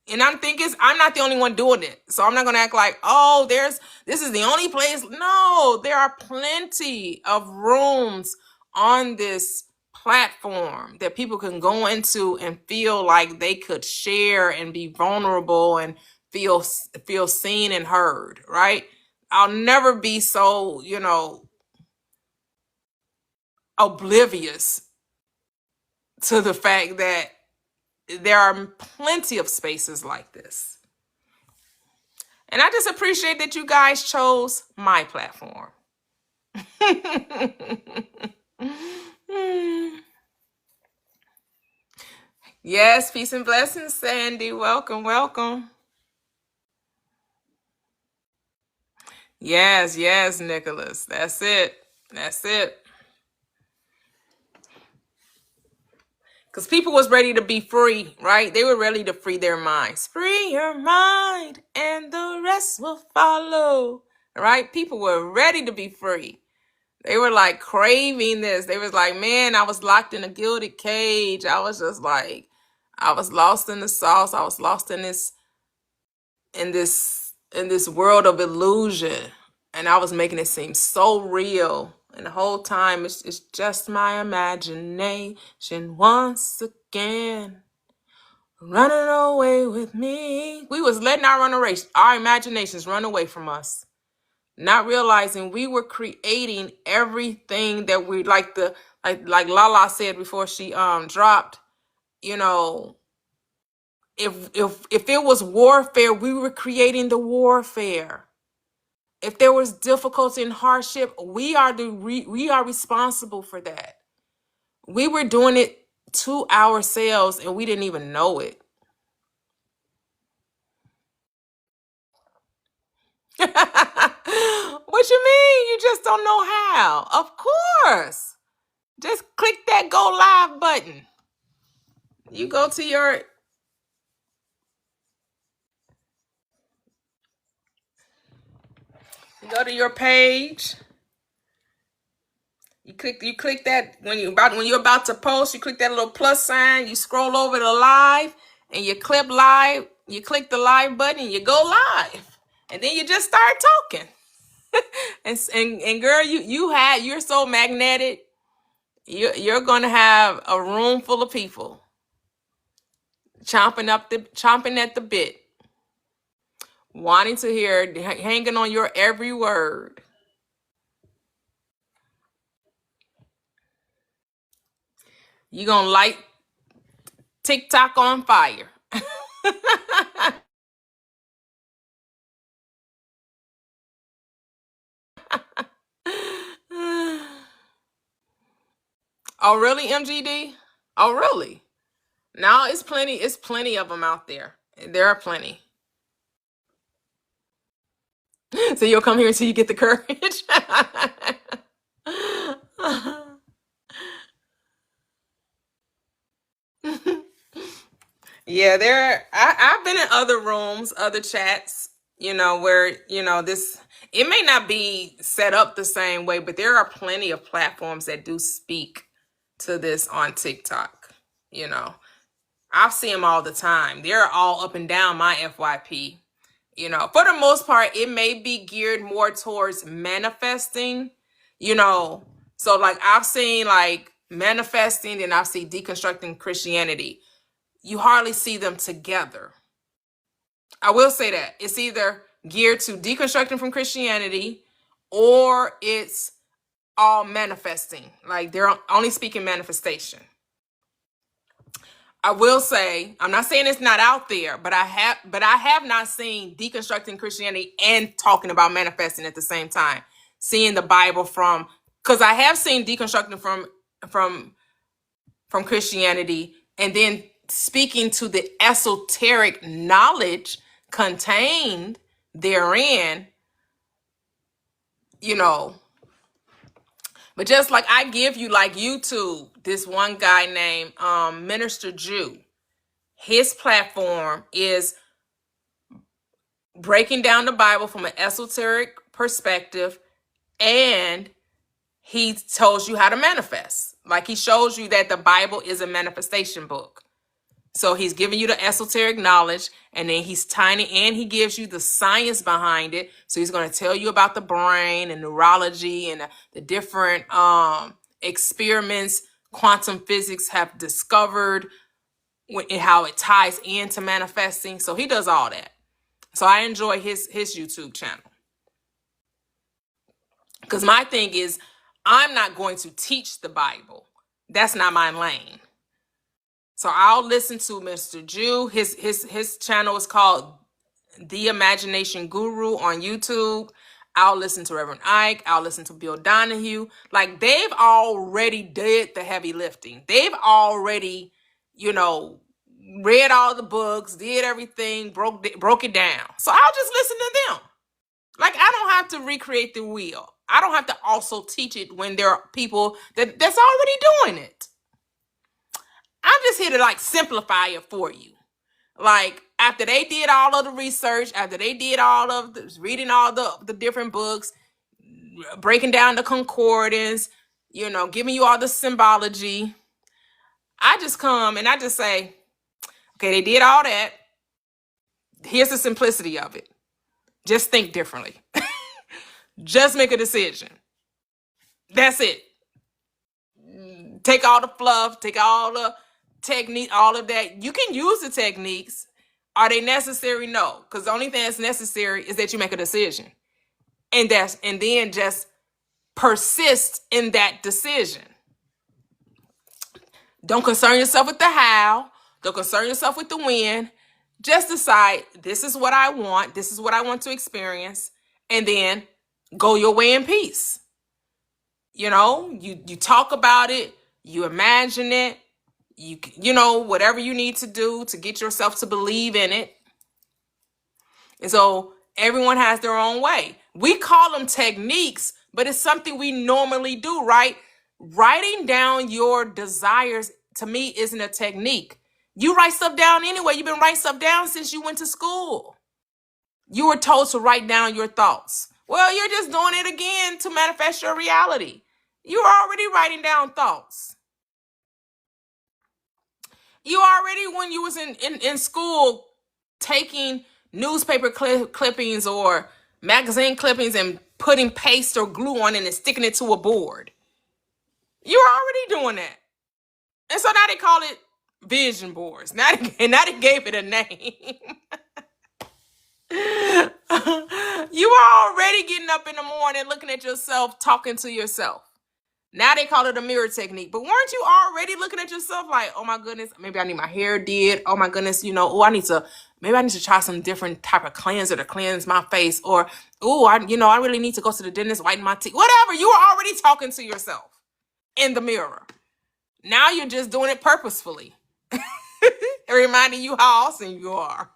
And I'm thinking I'm not the only one doing it. So I'm not going to act like, oh, this is the only place. No, there are plenty of rooms on this platform that people can go into and feel like they could share and be vulnerable and feel seen and heard, right? I'll never be so, oblivious to the fact that there are plenty of spaces like this. And I just appreciate that you guys chose my platform. Yes, peace and blessings, Sandy. Welcome, welcome. Yes, Nicholas. That's it. Because people was ready to be free, right? They were ready to free their minds. Free your mind and the rest will follow, right? People were ready to be free. They were like craving this. They was like, man, I was locked in a gilded cage. I was just like, I was lost in the sauce. I was lost in this world of illusion. And I was making it seem so real. And the whole time, it's just my imagination once again, running away with me. We was letting our imaginations run away from us, not realizing we were creating everything that we like Lala said before she dropped. If it was warfare, we were creating the warfare. If there was difficulty and hardship, we are responsible for that. We were doing it to ourselves and we didn't even know it. What you mean? You just don't know how? Of course. Just click that go live button. You go to your page. You click that when you're about to post, you click that little plus sign, you scroll over to live and you click live, you click the live button and you go live. And then you just start talking. and girl, you're so magnetic. You're going to have a room full of people chomping at the bit, wanting to hear, hanging on your every word. You're going to light TikTok on fire. Oh, really, MGD? Oh, really? No, it's plenty of them out there. There are plenty. So you'll come here until you get the courage. Yeah, I've been in other rooms, other chats, where, this, it may not be set up the same way, but there are plenty of platforms that do speak to this on TikTok. I've seen them all the time. They're all up and down my FYP. For the most part, it may be geared more towards manifesting, so like I've seen like manifesting and I've seen deconstructing Christianity. You hardly see them together. I will say that it's either geared to deconstructing from Christianity or it's all manifesting. Like they're only speaking manifestation. I will say, I'm not saying it's not out there, but I have not seen deconstructing Christianity and talking about manifesting at the same time. Seeing the Bible because I have seen deconstructing from Christianity and then speaking to the esoteric knowledge contained therein, But just like I give you, like YouTube, this one guy named Minister Jew, his platform is breaking down the Bible from an esoteric perspective, and he tells you how to manifest. Like he shows you that the Bible is a manifestation book. So he's giving you the esoteric knowledge, and then he's tiny, and he gives you the science behind it. So he's going to tell you about the brain and neurology and the different experiments quantum physics have discovered and how it ties into manifesting. So he does all that. So I enjoy his YouTube channel. Because my thing is, I'm not going to teach the Bible. That's not my lane. So I'll listen to Mr. Jew. His channel is called The Imagination Guru on YouTube. I'll listen to Reverend Ike. I'll listen to Bill Donahue. Like they've already did the heavy lifting. They've already, read all the books, did everything, broke it down. So I'll just listen to them. Like I don't have to recreate the wheel. I don't have to also teach it when there are people that's already doing it. I'm just here to like simplify it for you. Like after they did all of the research, after they did all of the reading all the different books, breaking down the concordance, giving you all the symbology, I just come and I just say, okay, they did all that. Here's the simplicity of it. Just think differently. Just make a decision. That's it. Take all the fluff, take all the technique, all of that. You can use the techniques. Are they necessary? No, because the only thing that's necessary is that you make a decision, and then just persist in that decision. Don't concern yourself with the how. Don't concern yourself with the when. Just decide, this is what I want. This is what I want to experience, and then go your way in peace. You talk about it, you imagine it. Whatever you need to do to get yourself to believe in it. And so everyone has their own way. We call them techniques, but it's something we normally do, right? Writing down your desires, to me, isn't a technique. You write stuff down anyway. You've been writing stuff down since you went to school. You were told to write down your thoughts. Well, you're just doing it again to manifest your reality. You're already writing down thoughts. You already, when you was in school, taking newspaper clippings or magazine clippings and putting paste or glue on it and sticking it to a board. You're already doing that. And so now they call it vision boards. Now they gave it a name. You are already getting up in the morning, looking at yourself, talking to yourself. Now they call it a mirror technique. But weren't you already looking at yourself like, oh my goodness, maybe I need my hair did. Oh my goodness, maybe I need to try some different type of cleanser to cleanse my face. Or, I really need to go to the dentist, whiten my teeth. Whatever, you were already talking to yourself in the mirror. Now you're just doing it purposefully. Reminding you how awesome you are.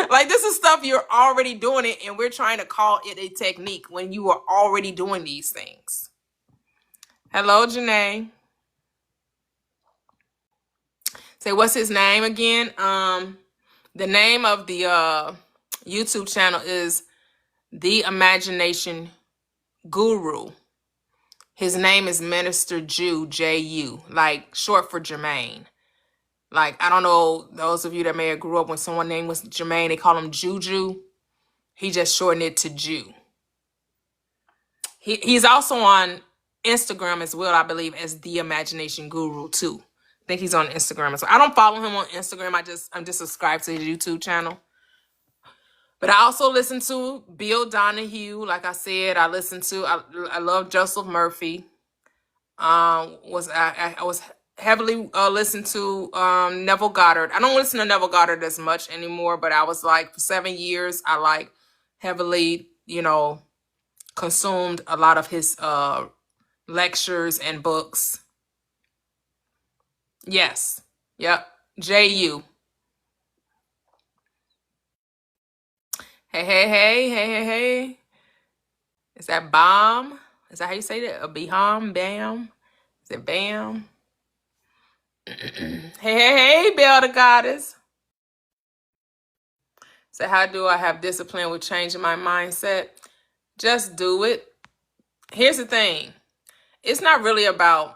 Like, this is stuff you're already doing it, and we're trying to call it a technique when you are already doing these things. Hello, Janae. Say, what's his name again? The name of the YouTube channel is The Imagination Guru. His name is Minister Jew, J-U, like short for Jermaine. Like, I don't know, those of you that may have grew up when someone's name was Jermaine, they call him Juju. He just shortened it to Jew. He's also on Instagram as well, I believe, as The Imagination Guru too. I think he's on Instagram as well. I don't follow him on Instagram. I'm just subscribed to his YouTube channel. But I also listen to Bill Donahue. Like I said, I love Joseph Murphy. I was heavily listened to Neville Goddard. I don't listen to Neville Goddard as much anymore, but I was like, for 7 years, I like heavily, consumed a lot of his lectures and books. Yes. Yep. J-U. Hey. Is that bomb? Is that how you say that? A beham? Bam? Is it bam? Hey, Belle the Goddess. So how do I have discipline with changing my mindset? Just do it. Here's the thing. It's not about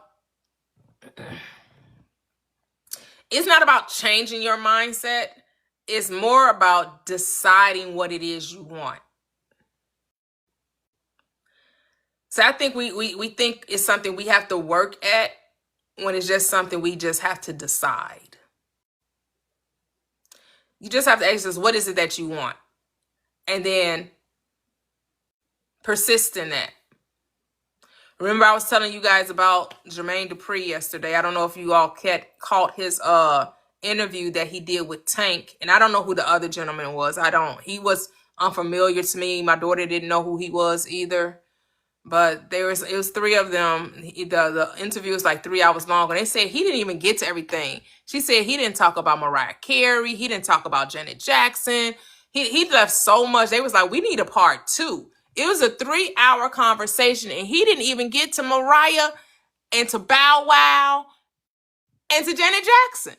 changing your mindset. It's more about deciding what it is you want. So I think we think it's something we have to work at when it's just something we just have to decide. You just have to ask yourself, what is it that you want? And then persist in that. Remember, I was telling you guys about Jermaine Dupri yesterday. I don't know if you all caught his interview that he did with Tank. And I don't know who the other gentleman was. He was unfamiliar to me. My daughter didn't know who he was either. But it was three of them. The interview was like 3 hours long. And they said he didn't even get to everything. She said he didn't talk about Mariah Carey. He didn't talk about Janet Jackson. He left so much. They was like, we need a part 2. It was a 3-hour conversation. And he didn't even get to Mariah and to Bow Wow and to Janet Jackson.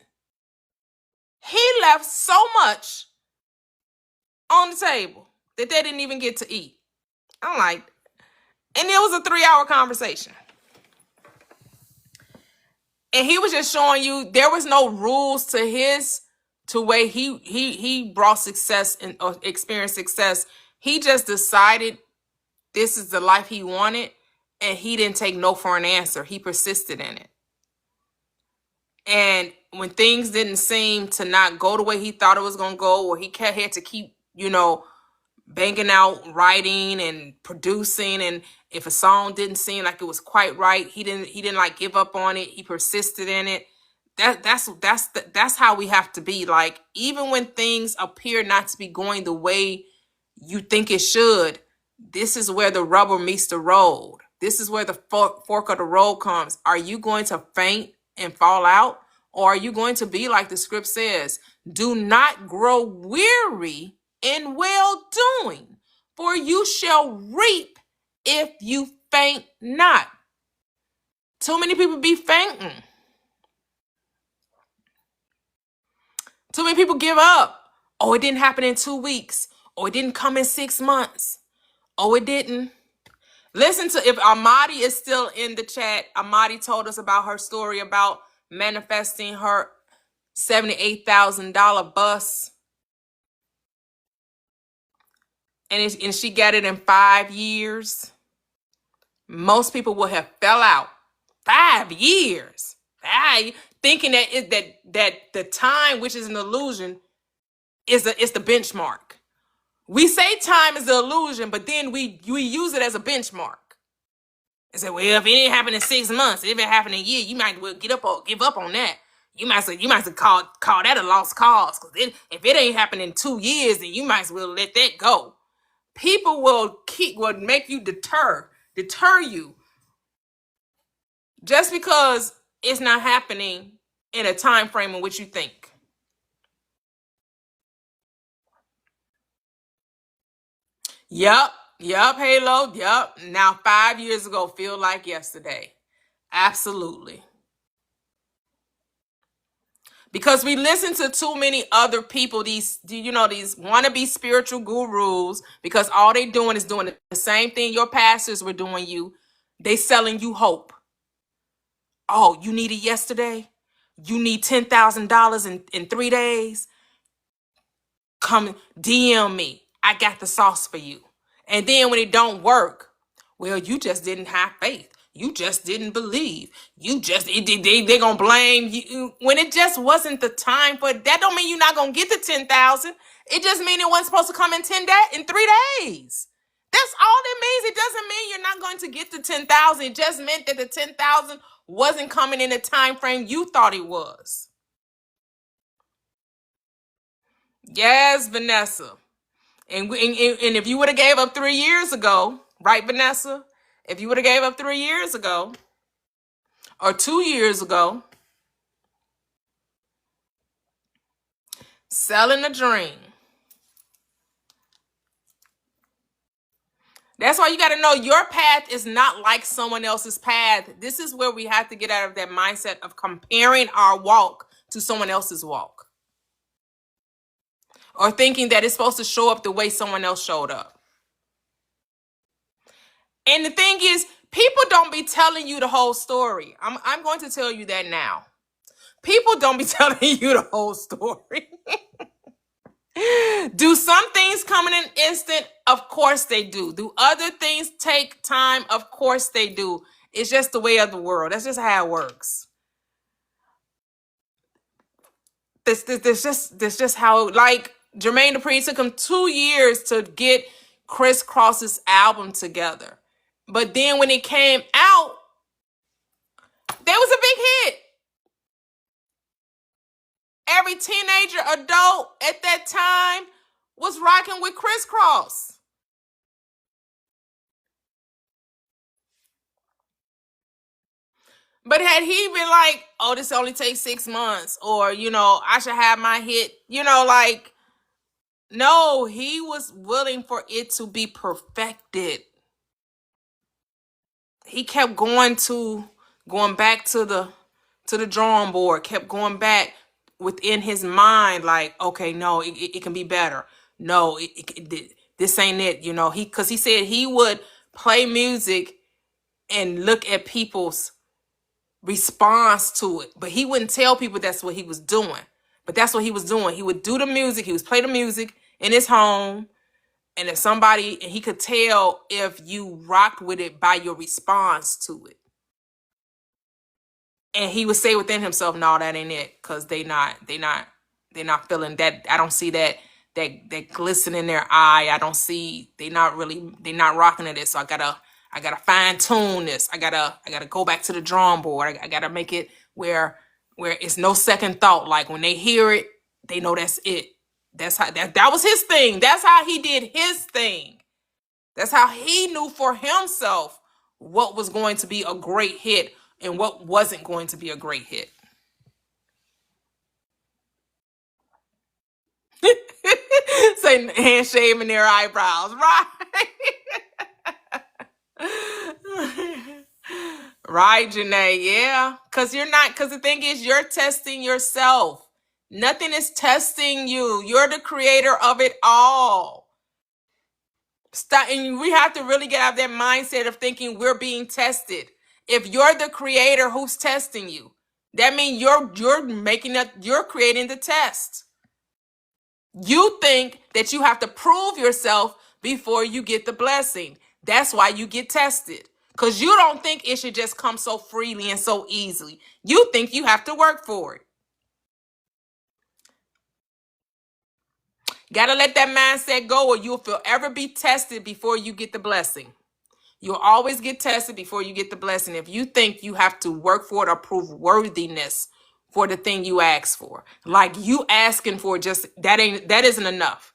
He left so much on the table that they didn't even get to eat. I'm like, and it was a 3-hour conversation. And he was just showing you there was no rules to way he brought success and experienced success. He just decided this is the life he wanted, and he didn't take no for an answer. He persisted in it. And when things didn't seem to not go the way he thought it was going to go, or he had to keep, banging out writing and producing, and if a song didn't seem like it was quite right, he didn't like give up on it. He persisted in it. That's how we have to be. Like, even when things appear not to be going the way you think it should, this is where the rubber meets the road. This is where the fork of the road comes. Are you going to faint and fall out? Or are you going to be like the script says, do not grow weary in well-doing, for you shall reap if you faint not. Too many people be fainting. Too many people give up. Oh, it didn't happen in 2 weeks. Oh, it didn't come in 6 months. Oh, it didn't. Listen to, if Amadi is still in the chat, Amadi told us about her story about manifesting her $78,000 bus. And she got it in 5 years. Most people would have fell out 5 years. Thinking that the time, which is an illusion, is the benchmark. We say time is the illusion, but then we use it as a benchmark. And say, well, if it ain't happened in 6 months, if it happened in a year, you might well give up on that. You might as well call that a lost cause. Because if it ain't happened in 2 years, then you might as well let that go. People will make you deter you just because it's not happening in a time frame in which you think. Yup, Halo, yup. Now 5 years ago feel like yesterday. Absolutely. Because we listen to too many other people, these wannabe spiritual gurus, because all they doing is doing the same thing your pastors were doing you. They selling you hope. Oh, you need it yesterday? You need $10,000 in 3 days? Come DM me. I got the sauce for you. And then when it don't work, well, you just didn't have faith. You just didn't believe. They gonna blame you when it just wasn't the time for it. That don't mean you're not gonna get the 10,000. It just means it wasn't supposed to come in 3 days. That's all it means. It doesn't mean you're not going to get the 10,000. It just meant that the 10,000 wasn't coming in the time frame you thought it was. Yes, Vanessa. And if you would have gave up 3 years ago, right, Vanessa? If you would have gave up 3 years ago or 2 years ago, selling a dream. That's why you got to know your path is not like someone else's path. This is where we have to get out of that mindset of comparing our walk to someone else's walk. Or thinking that it's supposed to show up the way someone else showed up. And the thing is, people don't be telling you the whole story. I'm going to tell you that now. People don't be telling you the whole story. Do some things come in an instant? Of course they do. Do other things take time? Of course they do. It's just the way of the world. That's just how it works. This just how, like, Jermaine Dupri took him 2 years to get Criss Cross's album together. But then when it came out, there was a big hit. Every teenager, adult at that time was rocking with Criss Cross. But had he been like, oh, this only takes 6 months, or, I should have my hit, no, he was willing for it to be perfected. He kept going back to the drawing board, kept going back within his mind, like, okay, no, it can be better. No, this ain't it, because he said he would play music and look at people's response to it, but he wouldn't tell people that's what he was doing. But that's what he was doing. He would do the music. He was play the music in his home. And he could tell if you rocked with it by your response to it. And he would say within himself, no, that ain't it. Cause they're not feeling that. I don't see that glisten in their eye. I don't see, they're not rocking at it. So I gotta fine tune this. I gotta go back to the drawing board. I gotta make it where it's no second thought. Like when they hear it, they know that's it. That's how that was his thing. That's how he did his thing. That's how he knew for himself what was going to be a great hit and what wasn't going to be a great hit. Say hand shaving their eyebrows, right? Right, Janae, yeah. Because the thing is, you're testing yourself. Nothing is testing you. You're the creator of it all. And we have to really get out of that mindset of thinking we're being tested. If you're the creator, who's testing you? That means you're creating the test. You think that you have to prove yourself before you get the blessing. That's why you get tested. Because you don't think it should just come so freely and so easily. You think you have to work for it. Gotta let that mindset go, or you'll forever be tested before you get the blessing. You'll always get tested before you get the blessing. If you think you have to work for it or prove worthiness for the thing you ask for, like you asking for just that isn't enough.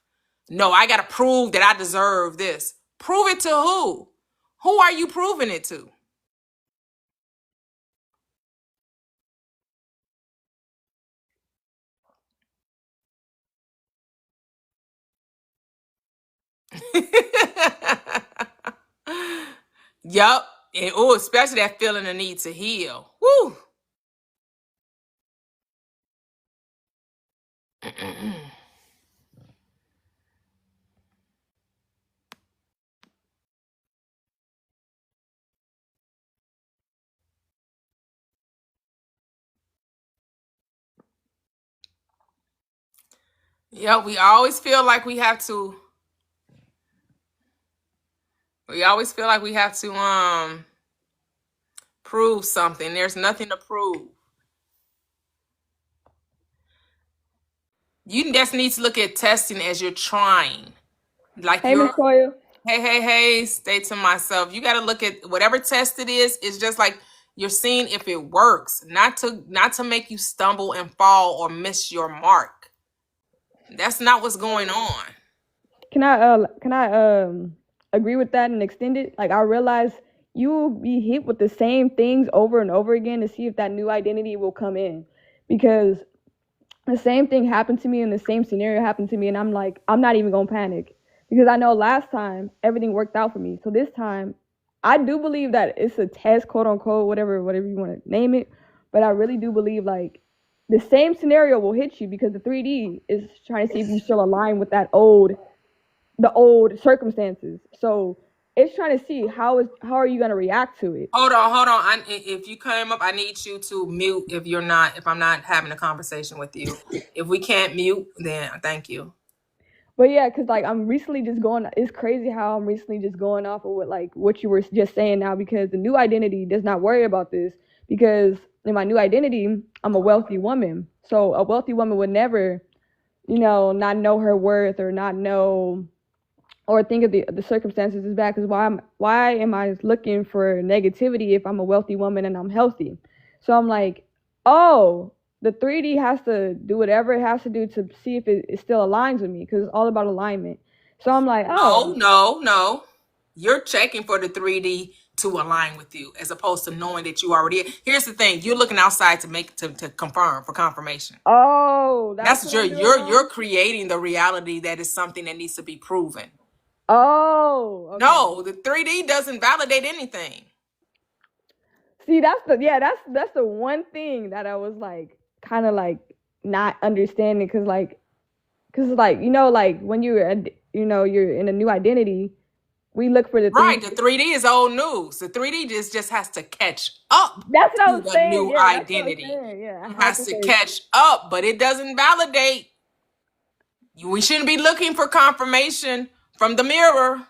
No, I gotta prove that I deserve this. Prove it to who? Who are you proving it to? Yup. And especially that feeling the need to heal. Woo. Yeah, we always feel like we have to. We always feel like we have to prove something. There's nothing to prove. You just need to look at testing as you're trying. Like Hey, Miss Toyia. hey, stay to myself. You got to look at whatever test it is. It's just like you're seeing if it works, not to make you stumble and fall or miss your mark. That's not what's going on. Can I agree with that and extend it? Like, I realize you will be hit with the same things over and over again to see if that new identity will come in, because the same thing happened to me and the same scenario happened to me, and I'm like, I'm not even gonna panic because I know last time everything worked out for me. So this time, I do believe that it's a test, quote unquote, whatever you want to name it. But I really do believe like the same scenario will hit you because the 3D is trying to see if you still align with the old circumstances. So it's trying to see how are you going to react to it. Hold on. If you came up, I need you to mute if I'm not having a conversation with you. If we can't mute, then thank you. But yeah, because like it's crazy how I'm recently just going off of what you were just saying now, because the new identity does not worry about this, because in my new identity, I'm a wealthy woman. So a wealthy woman would never, not know her worth or not know or think of the circumstances is bad, because why am I looking for negativity if I'm a wealthy woman and I'm healthy? So I'm like, oh, the 3D has to do whatever it has to do to see if it still aligns with me, because it's all about alignment. So I'm like, oh. No. You're checking for the 3D to align with you as opposed to knowing that you already. Here's the thing. You're looking outside to confirm, for confirmation. Oh, that's you're creating the reality that is something that needs to be proven. Oh, okay. No, the 3D doesn't validate anything. See, that's the one thing that I was like kind of like not understanding, because like when you're in a new identity, we look for the 3D. Right, the 3D is old news. The 3D just has to catch up. That's what I was saying. New identity. Yeah, it has to catch up, but it doesn't validate. We shouldn't be looking for confirmation from the mirror.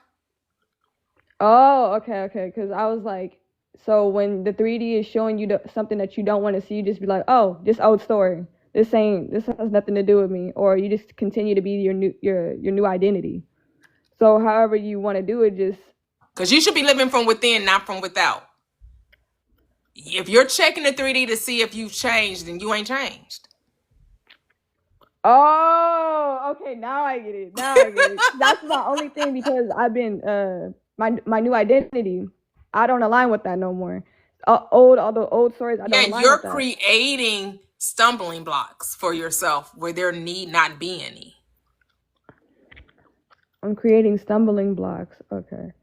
Oh, okay. Because I was like, so when the 3D is showing you something that you don't want to see, you just be like, oh, just old story. This has nothing to do with me, or you just continue to be your new identity. So however you want to do it, just because you should be living from within, not from without. If you're checking the 3D to see if you've changed, then you ain't changed. Oh, okay. Now I get it. That's my only thing, because I've been my new identity, I don't align with that no more. All the old stories, I don't align with that. You're creating stumbling blocks for yourself where there need not be any. I'm creating stumbling blocks. Okay.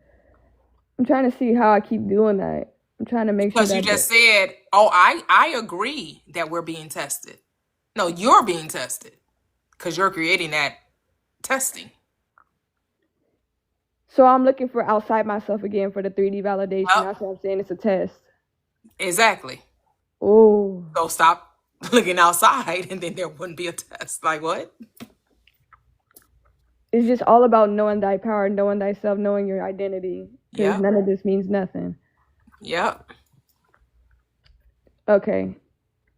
I'm trying to see how I keep doing that. I'm trying to make sure that... Because you just said, oh, I agree that we're being tested. No, you're being tested because you're creating that testing. So I'm looking for outside myself again for the 3D validation. Yep. That's what I'm saying. It's a test. Exactly. Oh. So stop looking outside and then there wouldn't be a test. Like what? It's just all about knowing thy power, knowing thyself, knowing your identity. Because none of this means nothing. Yep. Okay.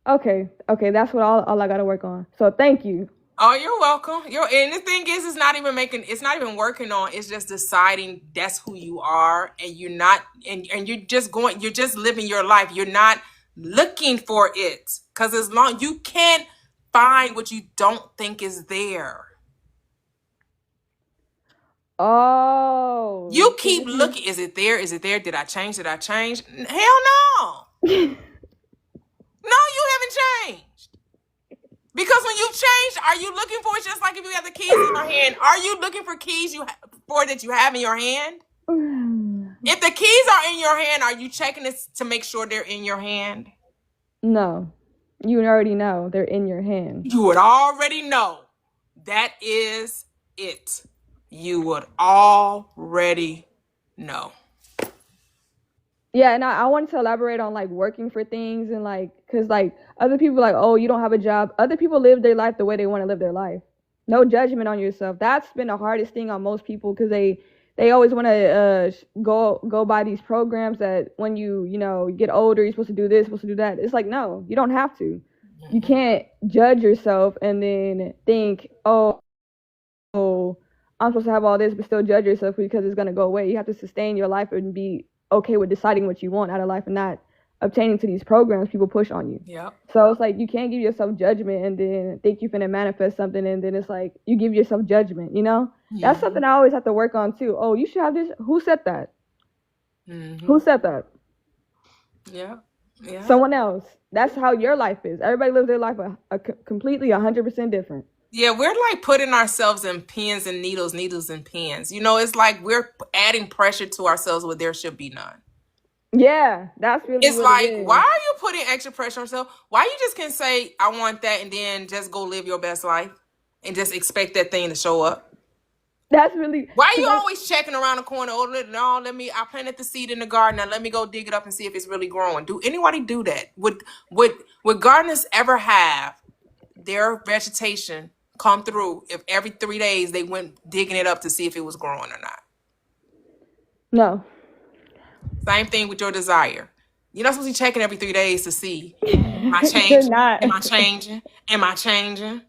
That's what all I got to work on. So thank you. Oh, you're welcome. And the thing is, it's not even working on. It's just deciding that's who you are, and you're not, and you're just living your life. You're not looking for it, because as long you can't find what you don't think is there. Oh. You keep looking. Is it there? Is it there? Did I change? Hell no. No, you haven't changed. Because when you've changed, are you looking for it? Just like if you have the keys in your hand, are you looking for keys that you have in your hand? If the keys are in your hand, are you checking this to make sure they're in your hand? No. You already know they're in your hand. You would already know. That is it. You would already know. Yeah, and I wanted to elaborate on like working for things and like, cause like other people like, oh, you don't have a job. Other people live their life the way they want to live their life. No judgment on yourself. That's been the hardest thing on most people, because they always want to go by these programs that when you get older, you're supposed to do this, supposed to do that. It's like, no, you don't have to. You can't judge yourself and then think, oh, I'm supposed to have all this, but still judge yourself because it's gonna go away. You have to sustain your life and be okay with deciding what you want out of life and not obtaining to these programs people push on you. Yep. So it's like you can't give yourself judgment and then think you're finna manifest something, and then it's like you give yourself judgment, That's something I always have to work on too. Oh, you should have this. Who said that? Who said that? Yeah. Someone else. That's how your life is. Everybody lives their life completely 100% different. Yeah, we're like putting ourselves in pins and needles and pins. It's like we're adding pressure to ourselves where there should be none. Yeah, that's really it's what like, it is. Why are you putting extra pressure on yourself? Why you just can't say, I want that, and then just go live your best life and just expect that thing to show up? That's really... Why are you always checking around the corner? Oh, no, I planted the seed in the garden. Now let me go dig it up and see if it's really growing. Do anybody do that? Would gardeners ever have their vegetation come through if every 3 days they went digging it up to see if it was growing or not? No. Same thing with your desire. You're not supposed to be checking every 3 days to see, am I changing? Not. Am I changing? Am I changing?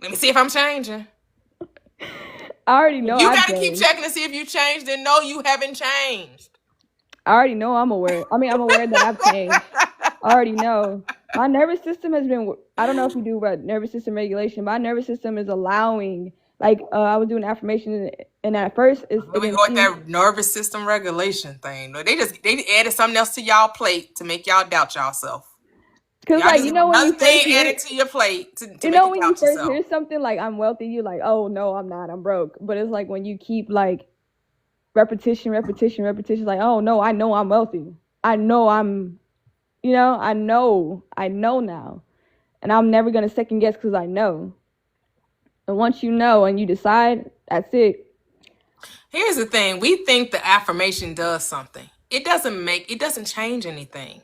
Let me see if I'm changing. I already know. You got to keep checking to see if you changed, and no, you haven't changed. I already know I'm aware. I'm aware that I've changed. I already know. My nervous system has been, I don't know if you do about nervous system regulation. My nervous system is allowing, like, I was doing affirmations, and at first it's... We go with that nervous system regulation thing. They added something else to y'all plate to make y'all doubt yourself. Because, like, when you first added to your plate to make you when you doubt first yourself. hear something like, I'm wealthy, you're like, oh, no, I'm not, I'm broke. But it's like when you keep, like, repetition, like, oh, no, I know I'm wealthy. I know I'm, I know now. And I'm never going to second guess because I know. And once you know and you decide, that's it. Here's the thing. We think the affirmation does something. It doesn't change anything.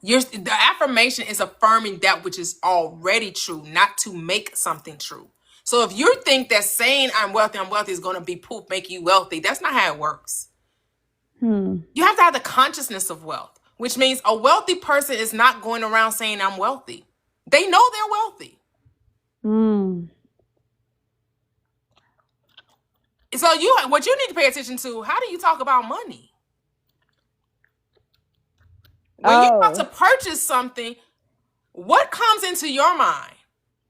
The affirmation is affirming that which is already true, not to make something true. So if you think that saying I'm wealthy is going to be make you wealthy, that's not how it works. You have to have the consciousness of wealth, which means a wealthy person is not going around saying I'm wealthy. They know they're wealthy. So what you need to pay attention to, how do you talk about money? When you're about to purchase something, what comes into your mind?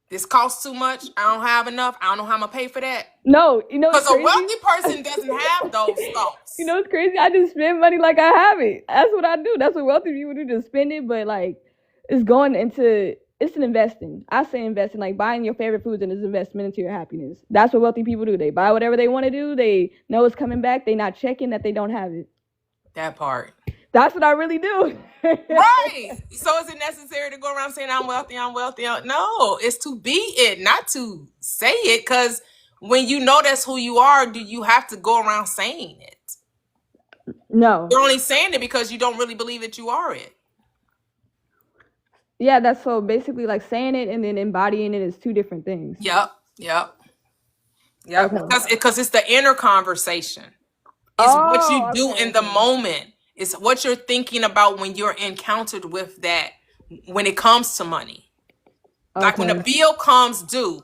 This costs too much. I don't have enough. I don't know how I'm going to pay for that. No, because a wealthy person doesn't have those thoughts. It's crazy. I just spend money like I have it. That's what I do. That's what wealthy people do, just spend it. But like, it's an investing. I say investing, like buying your favorite foods, and it's investment into your happiness. That's what wealthy people do. They buy whatever they want to do. They know it's coming back. They not checking that they don't have it. That part. That's what I really do. Right. So is it necessary to go around saying I'm wealthy? No, it's to be it, not to say it. Because when you know that's who you are, do you have to go around saying it? No. You're only saying it because you don't really believe that you are it. Yeah, that's so basically like saying it and then embodying it is two different things. Yep. Okay. Because it's the inner conversation. It's what you do in the moment. It's what you're thinking about when you're encountered with that, when it comes to money. Like when a Okay. bill comes due,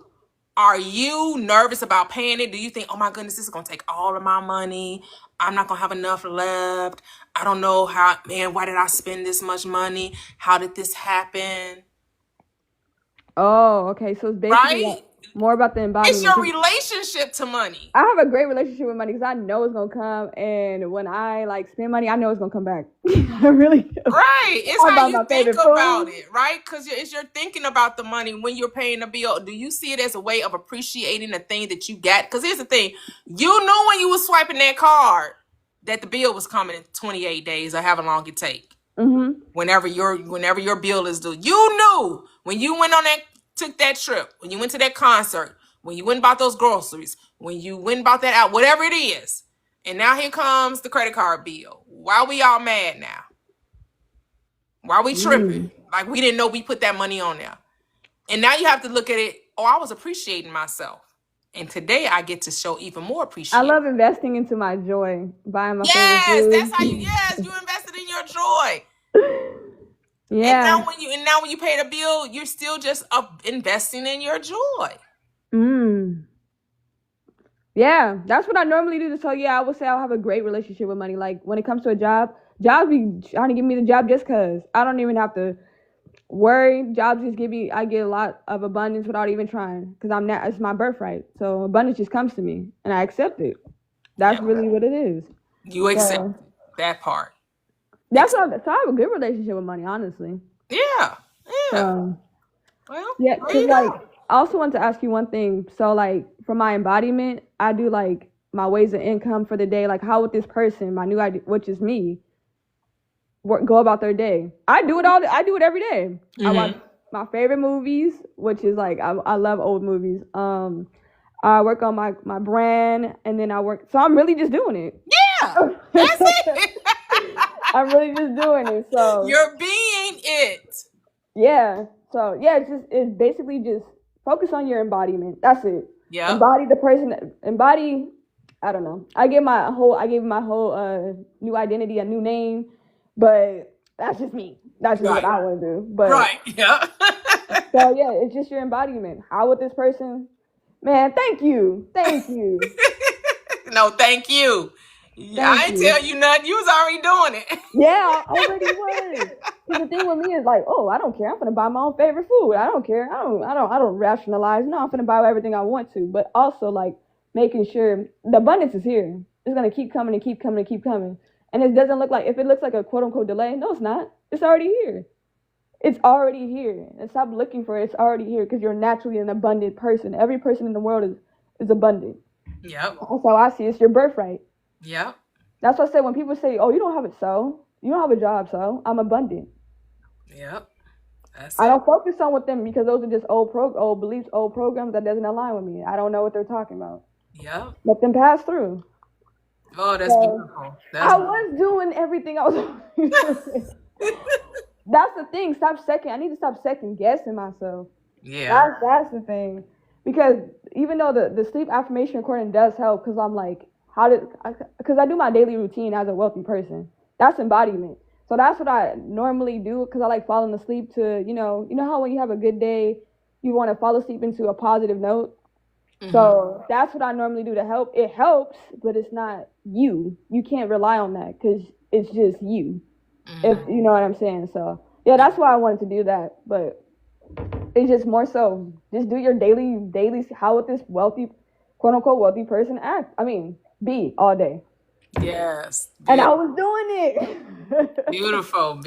are you nervous about paying it? Do you think, oh my goodness, this is going to take all of my money. I'm not going to have enough left. I don't know how, man, why did I spend this much money? How did this happen? Oh, okay. So it's basically Right? like more about the It's embodiment. your 'Cause relationship to money. I have a great relationship with money because I know it's gonna come, and when I like spend money, I know it's gonna come back. I really do. Right. It's I how buy you my think favorite about food. it, right? Because it's you're thinking about the money when you're paying the bill. Do you see it as a way of appreciating the thing that you got? Because here's the thing. You knew when you was swiping that card that the bill was coming in 28 days or however long it take. Mm-hmm. Whenever your bill is due. You knew when you went on took that trip, when you went to that concert, when you went and bought those groceries, when you went and bought that out, whatever it is. And now here comes the credit card bill. Why we all mad now? Why we tripping? Mm. Like we didn't know we put that money on there. And now you have to look at it, oh, I was appreciating myself. And today I get to show even more I appreciation. love investing into my joy, buying my favorite Yes, food. that's how you invested in your joy. Yeah. And now when you pay the bill, you're still just investing in your joy. Mm. Yeah, that's what I normally do. So yeah, I would say I'll have a great relationship with money. Like when it comes to a jobs be trying to give me the job just cause I don't even have to worry. Jobs just I get a lot of abundance without even trying because it's my birthright. So abundance just comes to me and I accept it. That's really what it is. You accept So that part. that's so I have a good relationship with money, honestly. Yeah. Well, Yeah, because like I also want to ask you one thing. So like for my embodiment, I do like my ways of income for the day. Like how would this person, my new idea, which is me, go about their day? I do it every day. I watch my favorite movies, which is like I love old movies. I work on my brand, and then so I'm really just doing it. Yeah, that's it. I'm really just doing it. So you're being it. Yeah. So yeah, it's basically just focus on your embodiment. That's it. Yeah. Embody the person. Embody. I don't know. I gave my whole new identity a new name, but that's just me. That's just what I want to do. But right. Yeah. so yeah, it's just your embodiment. How would this person? Man, thank you. No, thank you. I ain't tell you nothing. You was already doing it. Yeah, I already was. The thing with me is like, oh, I don't care. I'm gonna buy my own favorite food. I don't care. I don't rationalize. No, I'm gonna buy everything I want to. But also like making sure the abundance is here. It's gonna keep coming and keep coming and keep coming. And it doesn't look like, if it looks like a quote unquote delay, no, it's not. It's already here. It's already here. And stop looking for it. It's already here because you're naturally an abundant person. Every person in the world is abundant. Yep. That's how I see it. It's your birthright. Yep. That's what I say when people say, oh, you don't have it, so you don't have a job, so I'm abundant. Yep. I don't focus on with them because those are just old beliefs, old programs that doesn't align with me. I don't know what they're talking about. Yep. Let them pass through. Oh, that's beautiful. I was doing everything I was doing. That's the thing. I need to stop second guessing myself. Yeah. That's the thing. Because even though the sleep affirmation recording does help, because I'm like, because I do my daily routine as a wealthy person. That's embodiment. So that's what I normally do, because I like falling asleep to, you know how when you have a good day, you want to fall asleep into a positive note. So that's what I normally do to help. It helps, but it's not you. You can't rely on that because it's just you. If you know what I'm saying. So yeah, that's why I wanted to do that. But it's just more so just do your daily. How would this wealthy, quote unquote wealthy person act? I mean, be all day. Yes. And I was doing it. Beautiful.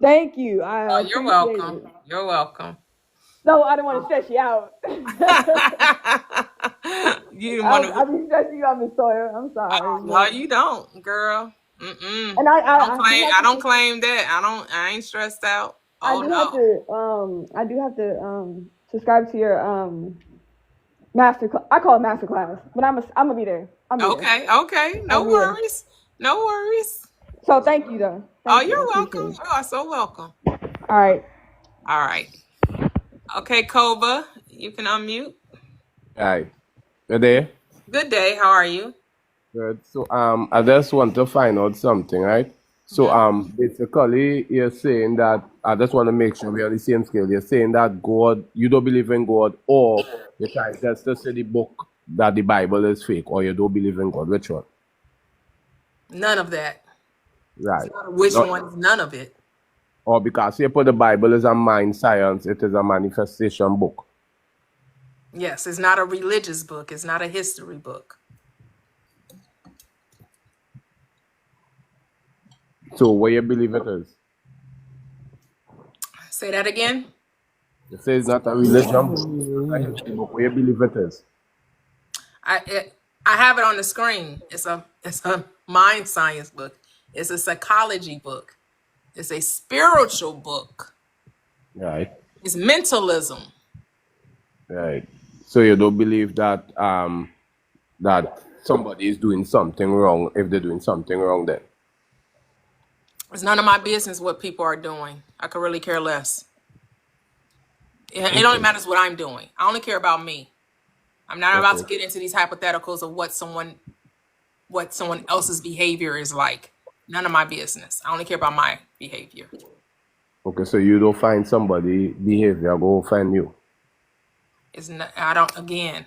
Thank you. You're welcome. You're welcome. No, I don't want to stress you out. You want to? I'll be stressing you out, Miss Toyia. I'm sorry. No, you don't, girl. And I don't claim that. I ain't stressed out. I do have to subscribe to your master class. I call it master class, but I'm gonna be there. Okay. No worries. So thank you though. You're welcome. You are so welcome. All right. Okay, Koba, you can unmute. All right. Good day. Good day. How are you? Good. So I just want to find out something, right? So Mhm. basically you're saying that I just want to make sure we're on the same scale. You're saying that God, you don't believe in God, or you're trying just to say the book that the Bible is fake, or you don't believe in God. Which one? None of that. It's Right. not a which Not, one is none of it. or because you put the Bible is a mind science, it is a manifestation book. Yes, it's not a religious book. It's not a history book. So what you believe it is? Say that again. You say it's not a religion book, it's not a history book. What you believe it is? I have it on the screen. It's a mind science book. It's a psychology book. It's a spiritual book. Right. It's mentalism. Right. So you don't believe that somebody is doing something wrong if they're doing something wrong then. It's none of my business what people are doing. I could really care less. It only Okay. matters what I'm doing. I only care about me. I'm not about Okay. to get into these hypotheticals of what someone else's behavior is like. None of my business. I only care about my behavior. Okay, so you don't find somebody behavior, go find you. It's not, I don't again,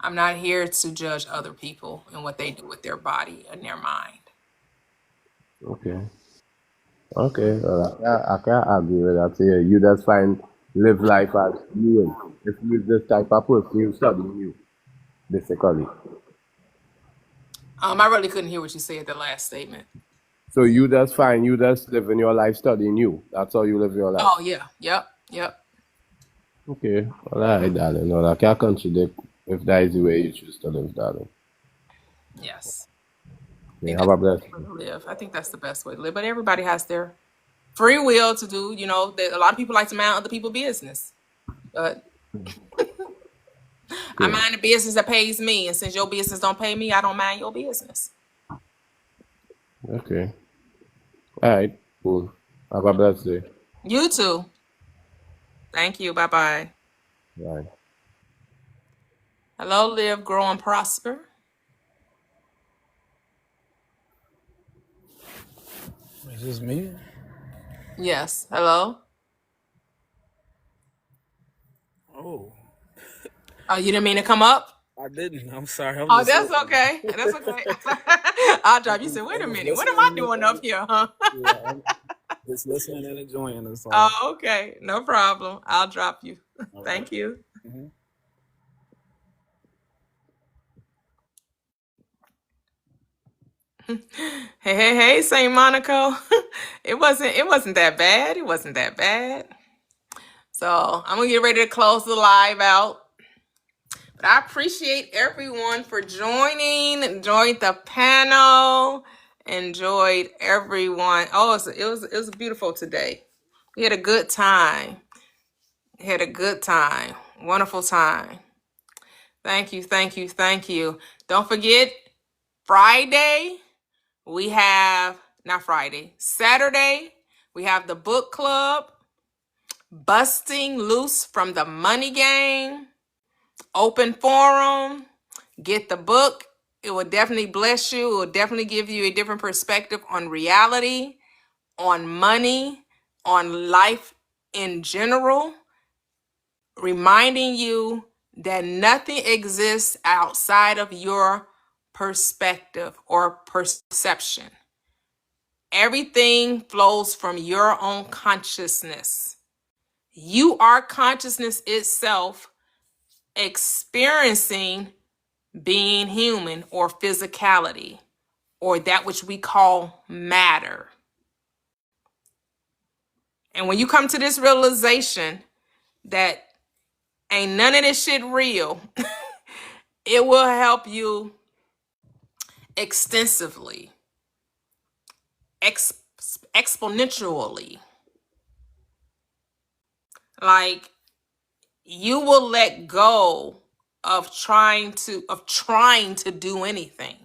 I'm not here to judge other people and what they do with their body and their mind. Okay. Okay. Well, I can agree with that. So, yeah, you just find live life as you will. If you this type of person, you studying you, basically. I really couldn't hear what you said the last statement. So you just find you just living your life studying you. That's how you live your life. Oh yeah, yep. Okay. All right, darling. No, I can't contradict if that is the way you choose to live, darling. Yes. I Okay, think have that's a the blessed best way day. to live. I think that's the best way to live. But everybody has their free will to do, that a lot of people like to mind other people's business. But I Okay. mind the business that pays me. And since your business don't pay me, I don't mind your business. Okay. All right. Cool. Have a blessed day. You too. Thank you. Bye-bye. Bye. Hello, live, grow, and prosper. Is this me? Yes. Hello. Oh, Oh, you didn't mean to come up? I didn't. I'm sorry. I'm Oh, just that's listening. okay. That's okay. I'll drive. You said, wait a I'm just minute. What am listening I and doing up here, huh? yeah, I'm just listening and enjoying this all. Oh, okay. No problem. I'll drop you. All right. Thank you. Mhm. Hey, Saint Monaco. It wasn't that bad. It wasn't that bad. So I'm gonna get ready to close the live out. But I appreciate everyone for joining. Enjoyed the panel. Enjoyed everyone. Oh, it was beautiful today. We had a good time. Had a good time. Wonderful time. Thank you, thank you, thank you. Don't forget, Friday, we have, not Friday, Saturday, we have the book club, Busting Loose from the Money Game, open forum. Get the book. It will definitely bless you. It will definitely give you a different perspective on reality, on money, on life in general, reminding you that nothing exists outside of your perspective or perception. Everything flows from your own consciousness. You are consciousness itself experiencing being human or physicality or that which we call matter. And when you come to this realization that ain't none of this shit real, it will help you extensively, exponentially. Like you will let go of trying to do anything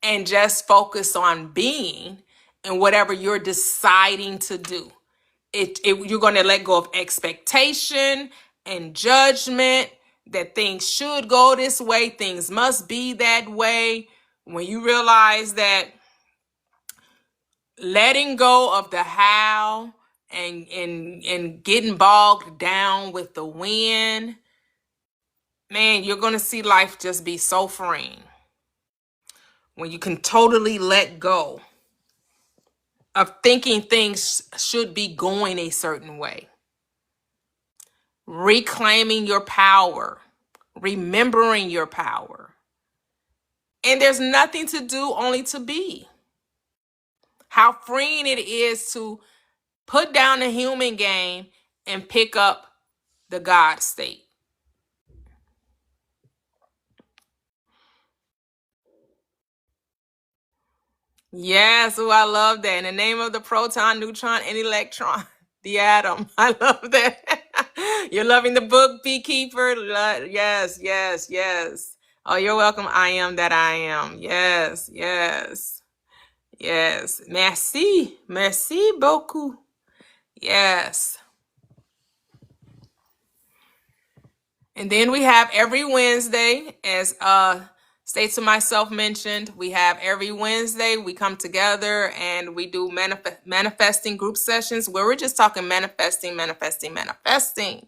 and just focus on being and whatever you're deciding to do. You're going to let go of expectation and judgment that things should go this way, things must be that way. When you realize that letting go of the how and getting bogged down with the when, man, you're going to see life just be so freeing. When you can totally let go of thinking things should be going a certain way. Reclaiming your power, remembering your power. And there's nothing to do, only to be. How freeing it is to put down the human game and pick up the God state. Yes, oh, I love that. In the name of the proton, neutron, and electron, the atom. I love that. You're loving the book, Beekeeper. Yes, yes, yes. Oh, you're welcome. I am that I am. Yes, yes, yes. Merci. Merci beaucoup. Yes. And then we have every Wednesday, as States to Myself mentioned, we have every Wednesday, we come together and we do manifesting group sessions where we're just talking manifesting, manifesting, manifesting.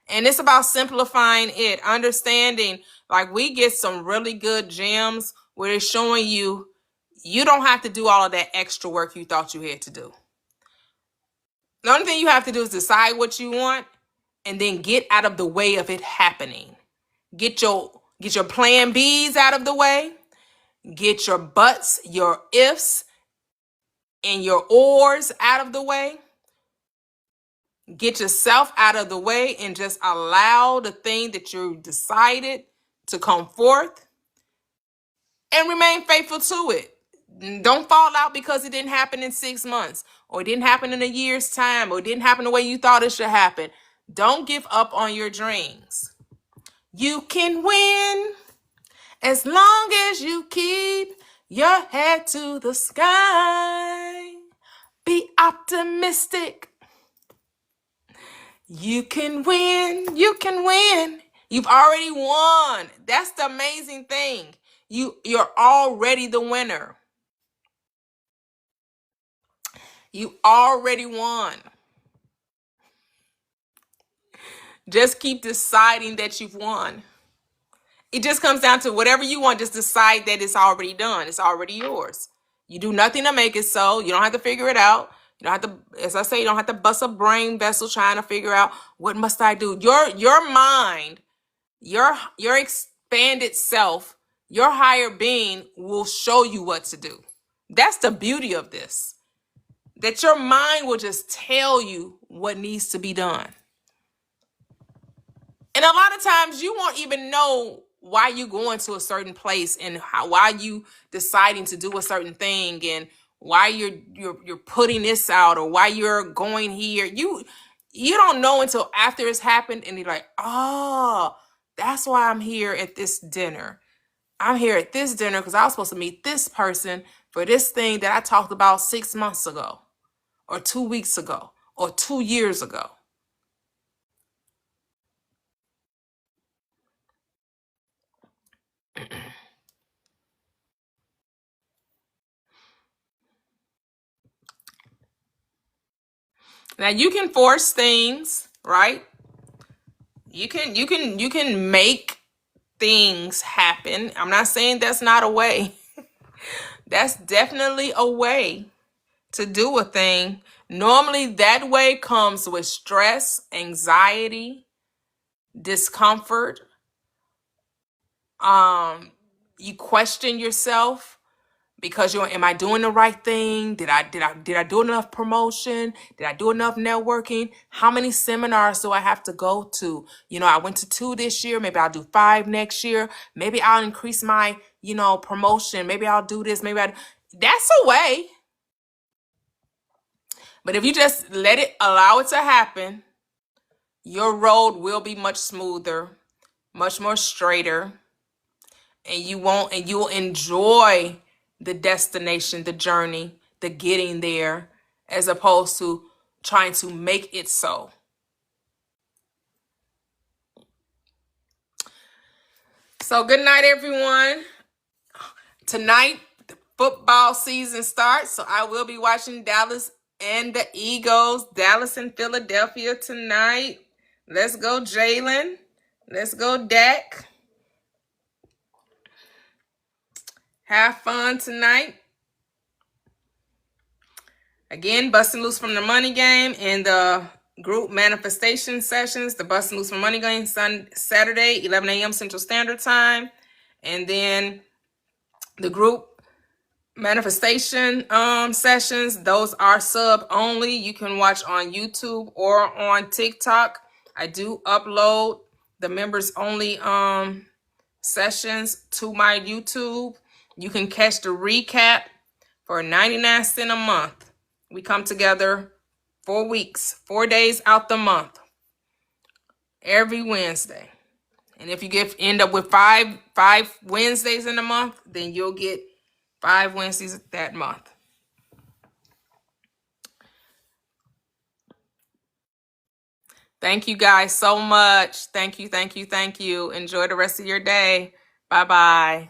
And it's about simplifying it, understanding, like we get some really good gems where it's showing you, you don't have to do all of that extra work you thought you had to do. The only thing you have to do is decide what you want and then get out of the way of it happening. Get your plan B's out of the way. Get your buts, your ifs, and your ors out of the way. Get yourself out of the way and just allow the thing that you decided to come forth and remain faithful to it. Don't fall out because it didn't happen in 6 months or it didn't happen in a year's time or it didn't happen the way you thought it should happen. Don't give up on your dreams. You can win as long as you keep your head to the sky. Be optimistic. You can win. You can win. You've already won. That's the amazing thing. You're already the winner. You already won. Just keep deciding that you've won. It just comes down to whatever you want. Just decide that it's already done. It's already yours. You do nothing to make it so. You don't have to figure it out. You don't have to, as I say, you don't have to bust a brain vessel trying to figure out what must I do. Your mind, your expanded self, your higher being will show you what to do. That's the beauty of this. That your mind will just tell you what needs to be done. And a lot of times you won't even know why you going to a certain place and why you deciding to do a certain thing and why you're putting this out or why you're going here. You don't know until after it's happened and you're like, oh, that's why I'm here at this dinner. I'm here at this dinner because I was supposed to meet this person for this thing that I talked about 6 months ago or 2 weeks ago or 2 years ago. Now you can force things, right? You can make things happen. I'm not saying that's not a way. That's definitely a way to do a thing. Normally that way comes with stress, anxiety, discomfort. You question yourself. Because am I doing the right thing? Did I do enough promotion? Did I do enough networking? How many seminars do I have to go to? I went to 2 this year. Maybe I'll do 5 next year. Maybe I'll increase my, promotion. Maybe I'll do this. That's a way. But if you just allow it to happen, your road will be much smoother, much more straighter, and you'll enjoy the destination, the journey, the getting there, as opposed to trying to make it so. So good night, everyone. Tonight, the football season starts, so I will be watching Dallas and the Eagles. Dallas and Philadelphia tonight. Let's go, Jalen. Let's go, Dak. Have fun tonight. Again, busting loose from the money game and the group manifestation sessions. The busting loose from money game Saturday, 11 a.m. Central Standard Time. And then the group manifestation sessions, those are sub only. You can watch on YouTube or on TikTok. I do upload the members only sessions to my YouTube. You can catch the recap for 99 cents a month. We come together 4 weeks, 4 days out the month, every Wednesday. And if you end up with five Wednesdays in a month, then you'll get 5 Wednesdays that month. Thank you guys so much. Thank you. Enjoy the rest of your day. Bye-bye.